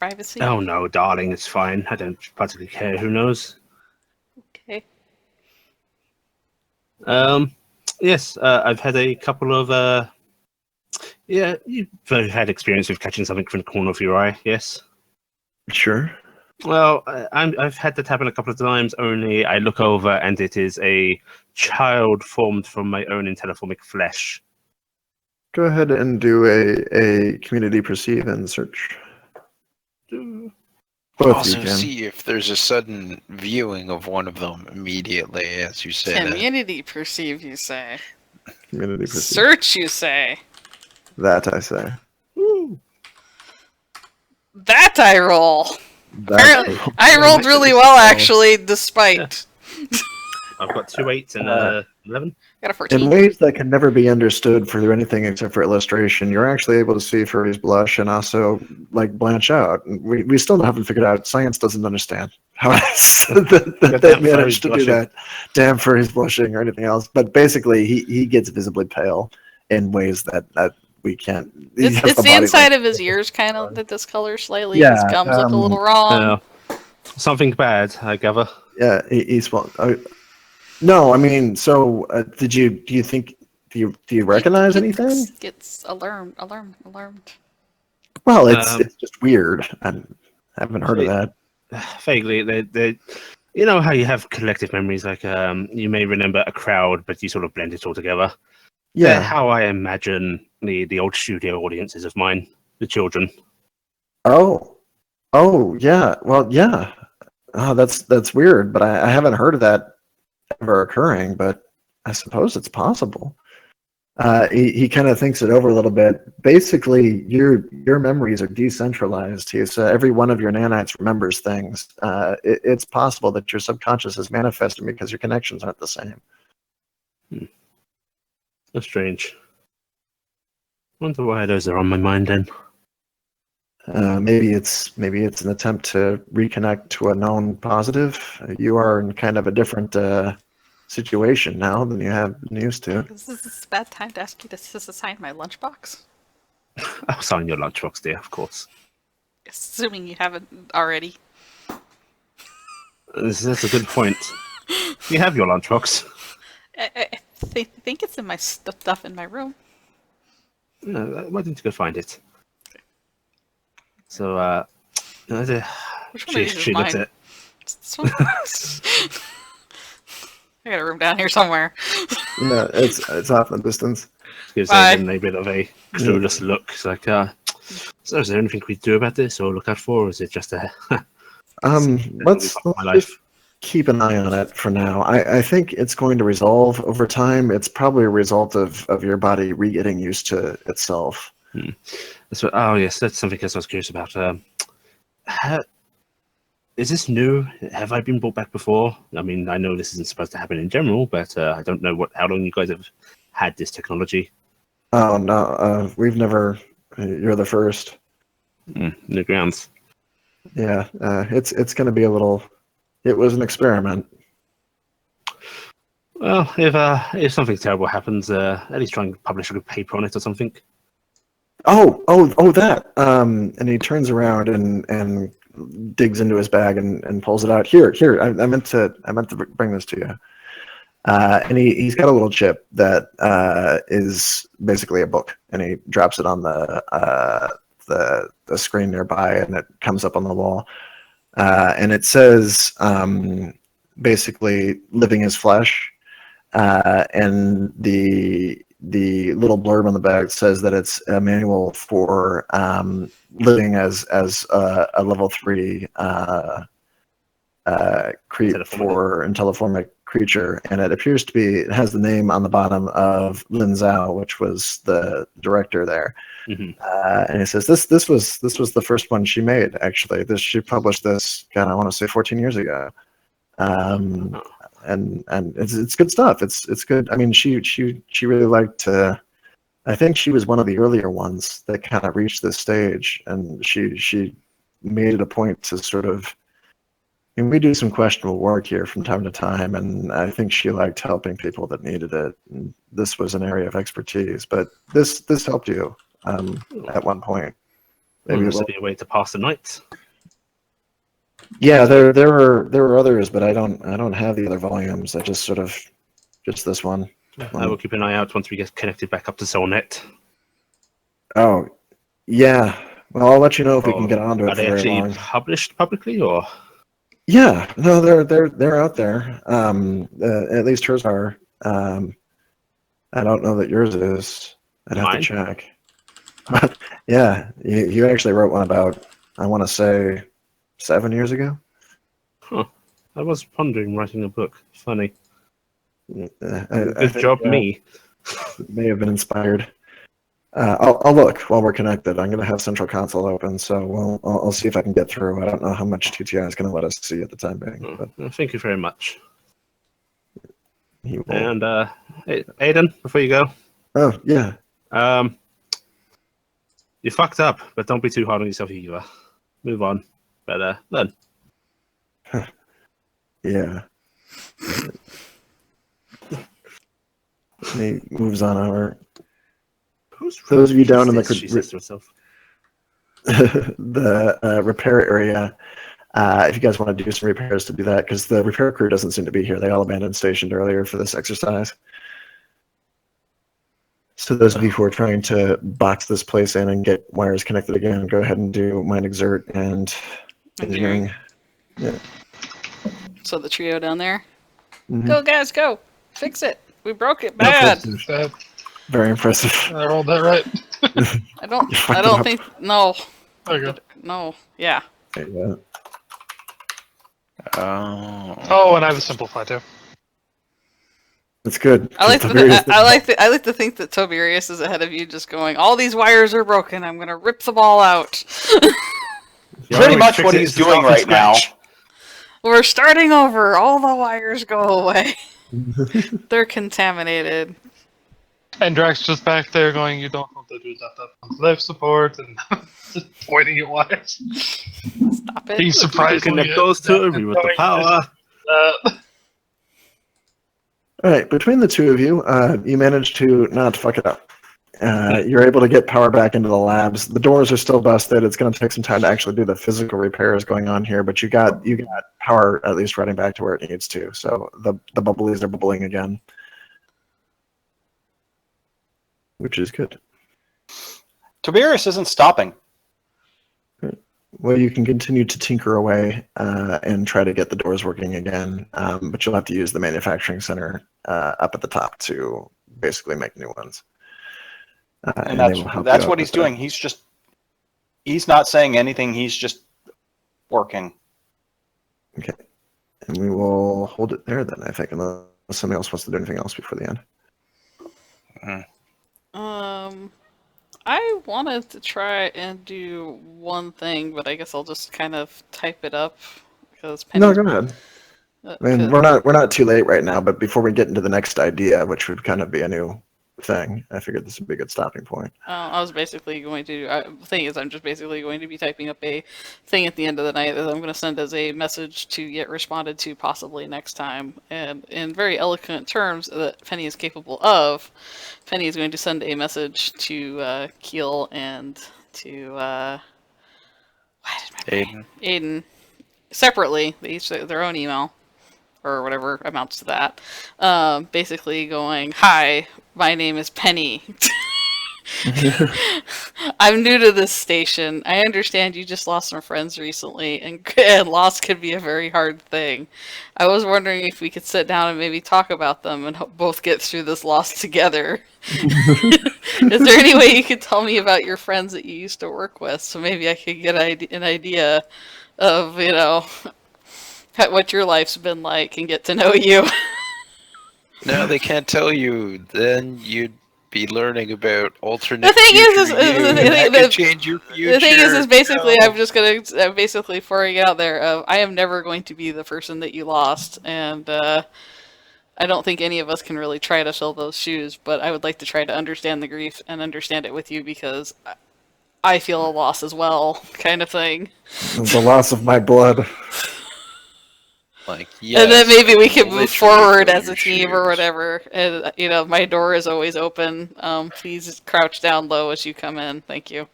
privacy? Oh no, darling, it's fine. I don't particularly care. Who knows? Okay. Yes, I've had a couple of. Yeah, you've had experience with catching something from the corner of your eye. Yes. Sure. Well, I've had that happen a couple of times. Only I look over and it is a child formed from my own intelliformic flesh. Go ahead and do a community perceive and search. Both Also, you can. see if there's a sudden viewing of one of them immediately, as you say that. Community perceive, you say. Community perceive. Search, you say. That I say. That I roll. That Apparently, I rolled really well, actually, despite. I've got 2 8s and 11. Got a In 14. ways that can never be understood for anything except for illustration, you're actually able to see Furry's blush and also like blanch out. We still haven't figured out. Science doesn't understand how that they managed to do that. Damn Furry's blushing or anything else. But basically, he gets visibly pale in ways that we can't. It's the inside of his ears kind of that discolors slightly. Yeah, His gums look a little wrong. Something bad, I gather. Yeah, he's well. No, I mean, so do you think do you recognize anything? Gets alarmed. Well, it's just weird. I haven't heard of that. Vaguely, they you know how you have collective memories, like you may remember a crowd, but you sort of blend it all together. Yeah. How I imagine the old studio audiences of mine, the children. Oh, yeah. Well, yeah. Oh, that's weird, but I haven't heard of that ever occurring. But I suppose it's possible. He kind of thinks it over a little bit. Basically, your memories are decentralized. Every one of your nanites remembers things. It's possible that your subconscious is manifesting because your connections aren't the same. That's strange. Wonder why those are on my mind then. Maybe it's an attempt to reconnect to a known positive. You are in kind of a different situation now than you have been used to. Is this a bad time to ask you to sign my lunchbox? I'll sign your lunchbox, dear, of course. Assuming you haven't already. That's a good point. You have your lunchbox. I think it's in my stuff in my room. Why didn't you go find it? So, Which one of these is she looks mine? at This one? I got a room down here somewhere. Yeah, it's off in the distance. gives Bye. them a bit of a clueless look. It's like, so is there anything we do about this or look out for, or is it just a... Let's just keep an eye on it for now. I think it's going to resolve over time. It's probably a result of your body re-getting used to itself. So, oh yes, that's something else I was curious about. Is this new? Have I been brought back before? I mean, I know this isn't supposed to happen in general, but I don't know how long you guys have had this technology. Oh no, we've never. You're the first. New grounds. Yeah, it's going to be a little. It was an experiment. Well, if something terrible happens, at least try and publish a good paper on it or something. Oh, that. And he turns around and digs into his bag and pulls it out. Here. I meant to bring this to you. And he's got a little chip that is basically a book, and he drops it on the screen nearby, and it comes up on the wall. And it says basically living as flesh, and the little blurb on the back says that it's a manual for living as a level 3 for intelliformic creature, and it has the name on the bottom of Lin Zhao, which was the director there. And he says this was the first one she made, actually. She published this, God, I want to say 14 years ago. And it's good stuff. It's good. I mean, she really liked to. I think she was one of the earlier ones that kind of reached this stage, and she made it a point to sort of. And we do some questionable work here from time to time, and I think she liked helping people that needed it. And this was an area of expertise, but this helped you at one point. Maybe This would be a way to pass the night. yeah, there were others, but I don't have the other volumes. I just this one. I will keep an eye out once we get connected back up to Svnt. Oh, yeah. Well, I'll let you know if we can Or get onto it Are for they very actually long. published publicly, or? Yeah, no, they're out there. At least hers are. I don't know that yours is. I'd have Mine? to check. But yeah, you actually wrote one about, I want to say, 7 years ago. Huh. I was pondering writing a book. Funny. I Good think, job, me. it may have been inspired. I'll look while we're connected. I'm going to have Central Console open, so I'll see if I can get through. I don't know how much TTI is going to let us see at the time being, but Well, thank you very much. he will. And Aiden, before you go, Oh yeah, you fucked up, but don't be too hard on yourself either. Move on. But learn. yeah. He moves on over. Those of you down in She says to herself. the repair area, if you guys want to do some repairs, to do that, because the repair crew doesn't seem to be here. They all abandoned stationed earlier for this exercise. So those of you who are trying to box this place in and get wires connected again, go ahead and do Mind Exert and Engineering. Yeah. So the trio down there. Mhm. Go, guys, go! Fix it! We broke it bad! Very impressive. I rolled that right. I don't You fucked I it don't up. think no. There you go. No. Yeah. Yeah. Oh, and I have a simplify too. That's good. I like to Tiberius I like to think that Toberius is ahead of you, just going, all these wires are broken, I'm gonna rip them all out. Pretty much what he's doing right now. We're starting over, all the wires go away. They're contaminated. And Drax just back there going, you don't want to do that on life support, and just pointing at wires. Stop it. He's surprised. Connect those two with the power. All right, between the two of you, you managed to not fuck it up. You're able to get power back into the labs. The doors are still busted. It's going to take some time to actually do the physical repairs going on here, but you got power at least running back to where it needs to. So the bubblies are bubbling again, which is good. Tiberius isn't stopping. Well, you can continue to tinker away and try to get the doors working again, but you'll have to use the manufacturing center up at the top to basically make new ones. And they will help that's you what out he's with that. doing. He's not saying anything. He's just working. Okay, and we will hold it there then, I think, unless somebody else wants to do anything else before the end. I wanted to try and do one thing, but I guess I'll just kind of type it up because No, go ahead. I mean, we're not too late right now, but before we get into the next idea, which would kind of be a new thing, I figured this would be a good stopping point. I was basically going to. The thing is, I'm just basically going to be typing up a thing at the end of the night that I'm going to send as a message to get responded to possibly next time. And in very eloquent terms that Penny is capable of, Penny is going to send a message to Keel and to Aiden separately. They each have their own email or whatever amounts to that. Basically going, "Hi, my name is Penny. I'm new to this station. I understand you just lost some friends recently, and loss can be a very hard thing. I was wondering if we could sit down and maybe talk about them and both get through this loss together. Is there any way you could tell me about your friends that you used to work with, so maybe I could get an idea of, what your life's been like and get to know you?" No, they can't tell you. Then you'd be learning about alternate. The thing is, that could change your future. The thing is basically, I'm basically throwing it out there of, I am never going to be the person that you lost, and I don't think any of us can really try to fill those shoes, but I would like to try to understand the grief and understand it with you, because I feel a loss as well, kind of thing. The loss of my blood. Like, yes, and then maybe we can move literally forward fill as a your team or shoes. whatever. And my door is always open. Please crouch down low as you come in. Thank you.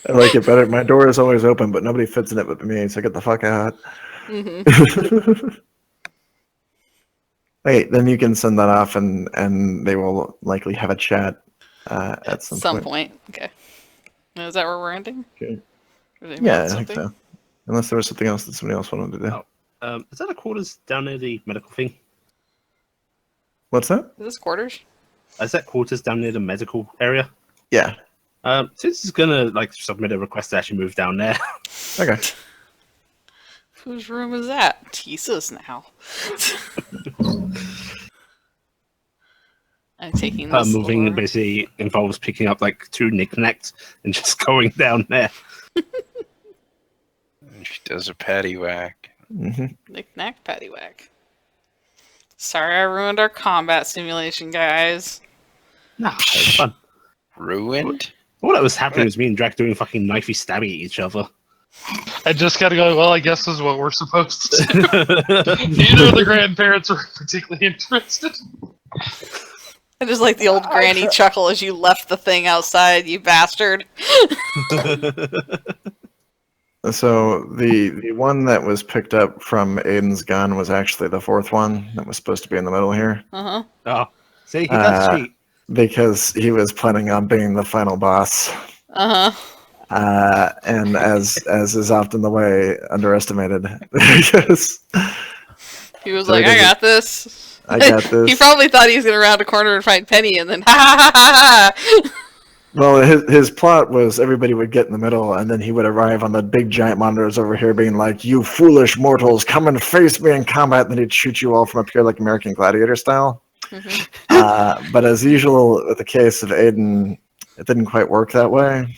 I like it better. My door is always open, but nobody fits in it but me, so get the fuck out. Mm-hmm. Wait, then you can send that off, and they will likely have a chat At some point. Okay. Is that where we're ending? Okay. Or did anyone Yeah, else I think something? so. Unless there was something else that somebody else wanted to do. Oh. Is that a quarters down near the medical thing? What's that? Is this quarters? Is that quarters down near the medical area? Yeah. Since he's gonna like submit a request to actually move down there. Okay. Whose room is that? Tisa's now. I'm taking this. Moving over. basically involves picking up like 2 knickknacks and just going down there. She does a paddywhack. hmm Knick-knack, paddywhack. Sorry I ruined our combat simulation, guys. Nah, it was fun. Ruined? All that was happening was me and Drac doing fucking knifey stabby at each other. I just gotta go, well, I guess this is what we're supposed to do. Neither of the grandparents were particularly interested. I just like the old granny chuckle as you left the thing outside, you bastard. So the one that was picked up from Aiden's gun was actually the 4th one that was supposed to be in the middle here, Uh-huh. Oh, see, he does cheat. because he was planning on being the final boss. Uh-huh. And as is often the way, underestimated. Because He was So like, he I doesn't- got this. I got this. He probably thought he was going to round a corner and find Penny, and then ha ha ha ha. Well, his plot was everybody would get in the middle, and then he would arrive on the big giant monitors over here, being like, "You foolish mortals, come and face me in combat!" And then he'd shoot you all from up here, like American Gladiator style. Mhm. But as usual with the case of Aiden, it didn't quite work that way.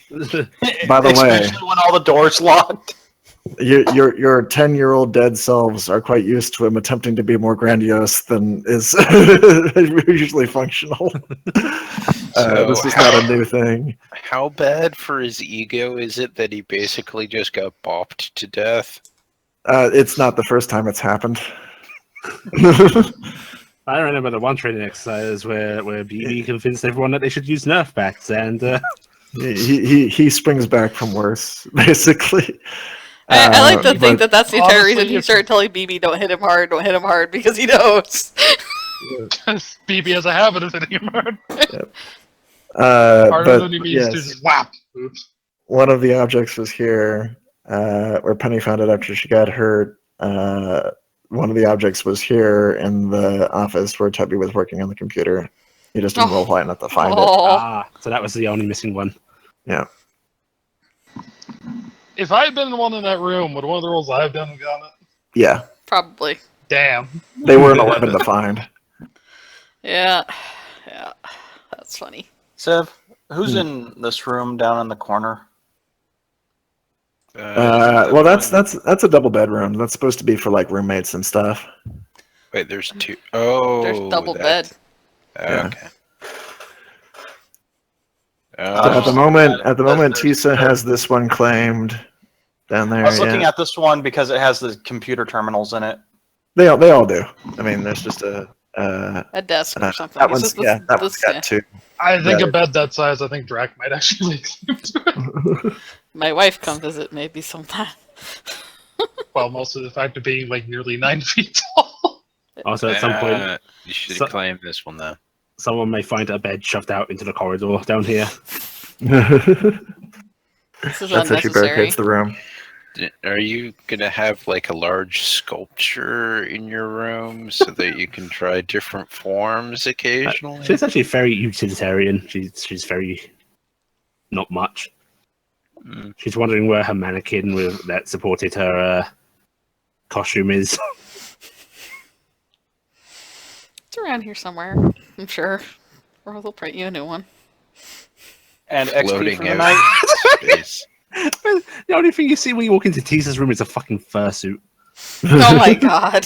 By the way, Especially when all the doors locked. your 10-year-old dead selves are quite used to him attempting to be more grandiose than is usually functional. So This is not a new thing. How bad for his ego is it that he basically just got bopped to death? It's not the first time it's happened. I remember the one training exercise where BB convinced everyone that they should use Nerf bats, and he springs back from worse, basically. I like to think but- that that's the entire honestly, reason he if- started telling BB, don't hit him hard, because he knows. Because BB has a habit of hitting him hard. but Harder than he means to yes, just whap. Oops. one of the objects was here, where Penny found it after she got hurt. One of the objects was here in the office where Tubby was working on the computer. He just didn't roll high enough to find it. Oh, so that was the only missing one. Yeah. If I had been the one in that room, would one of the rolls I've done have gotten it? Yeah. probably. Damn. They were an 11 to find. Yeah. Yeah. That's funny. Sev, who's in this room down in the corner? Well, that's a double bedroom. That's supposed to be for like roommates and stuff. Wait, there's 2. Oh, There's double bed. Yeah. Okay. So at the Oh, moment, there's Tisa has this one claimed down there. I was looking yeah. at this one because it has the computer terminals in it. They all do. I mean, there's just a desk or something. that It's one's just that one's got 2. I think Yeah. a bed that size, I think Drac might actually lay claim to it. My wife come visit maybe sometime. Well, most of the fact of being like nearly 9 feet tall. Also, at some point, you should so- claim this one though. someone may find a bed shoved out into the corridor down here. This is That's how she unnecessary. barricades the room. Are you gonna have like a large sculpture in your room so that you can try different forms occasionally? She's actually very utilitarian. She's very not much. Mm. She's wondering where her mannequin that supported her costume is. It's around here somewhere, I'm sure. Or they'll print you a new one. And XP Floating for the out night. in space. The only thing you see when you walk into Tisa's room is a fucking fursuit. Oh my god.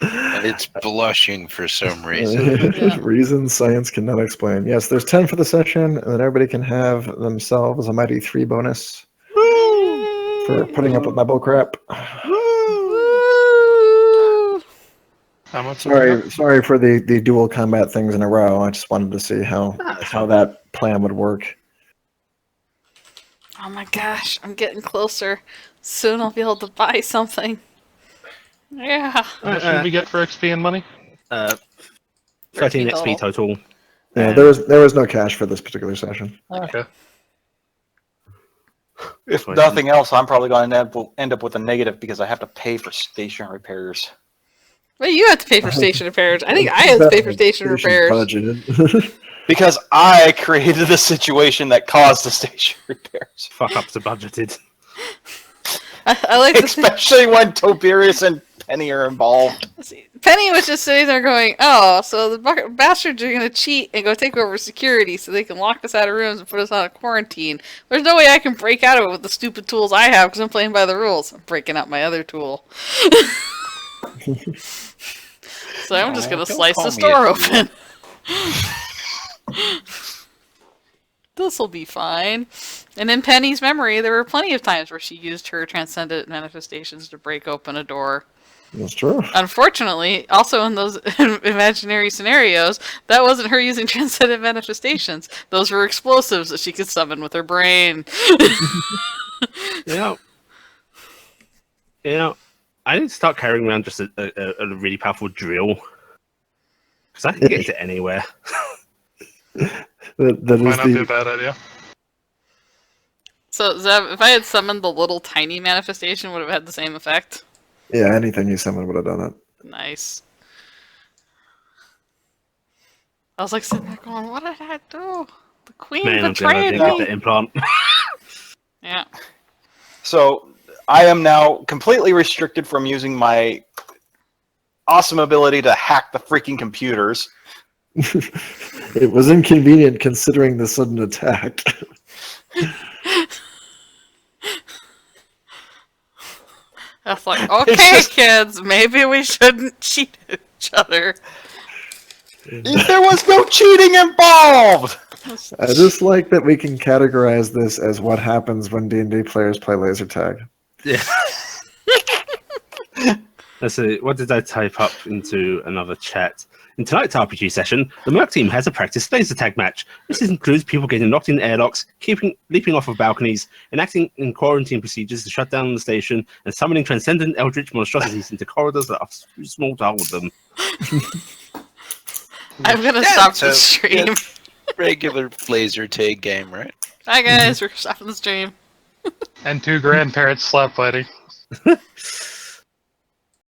And it's blushing for some reason. Yeah. Reasons science cannot explain. Yes, there's 10 for the session, and then everybody can have themselves a mighty 3 bonus for putting up with my bullcrap. Woo! How much? Sorry for the dual combat things in a row. I just wanted to see how that plan would work. Oh my gosh, I'm getting closer. Soon I'll be able to buy something. Yeah. What should we get for XP and money? 13 XP total. Yeah, there was no cash for this particular session. Okay. If nothing else, I'm probably going to end up with a negative because I have to pay for station repairs. Well, you have to pay for station repairs. I think I have to pay for station repairs. Budgeted. Because I created the situation that caused the station repairs. Fuck ups are budgeted. I like this. Especially when Toberius and Penny are involved. Penny was just sitting there going, oh, so the bastards are going to cheat and go take over security so they can lock us out of rooms and put us on a quarantine. There's no way I can break out of it with the stupid tools I have because I'm playing by the rules. I'm breaking out my other tool. So I'm just going to slice this door open. This'll be fine. And in Penny's memory, there were plenty of times where she used her transcendent manifestations to break open a door. That's true. Unfortunately, also in those imaginary scenarios, that wasn't her using transcendent manifestations. Those were explosives that she could summon with her brain. You know, I need to start carrying around just a really powerful drill. Because I can get it anywhere. That Might not be a bad idea. So, Zev, if I had summoned the little tiny manifestation, would it have had the same effect? Yeah, anything you summoned would have done it. Nice. I was like sitting there going, what did I do? The queen Man, I'm betrayed gonna get me. the implant. Yeah. So I am now completely restricted from using my awesome ability to hack the freaking computers. It was inconvenient considering the sudden attack. I was like, okay, kids, maybe we shouldn't cheat each other. There was no cheating involved! I just like that we can categorize this as what happens when D&D players play laser tag. Yeah. Let's see, what did I type up into another chat? In tonight's RPG session, the Merc team has a practice laser tag match. This includes people getting locked in airlocks, leaping off of balconies, enacting in quarantine procedures to shut down the station, and summoning transcendent eldritch monstrosities into corridors that are too small to hold them. I'm gonna stop the stream. Regular laser tag game, right? Hi guys, we're stopping the stream. And two grandparents slap fighting.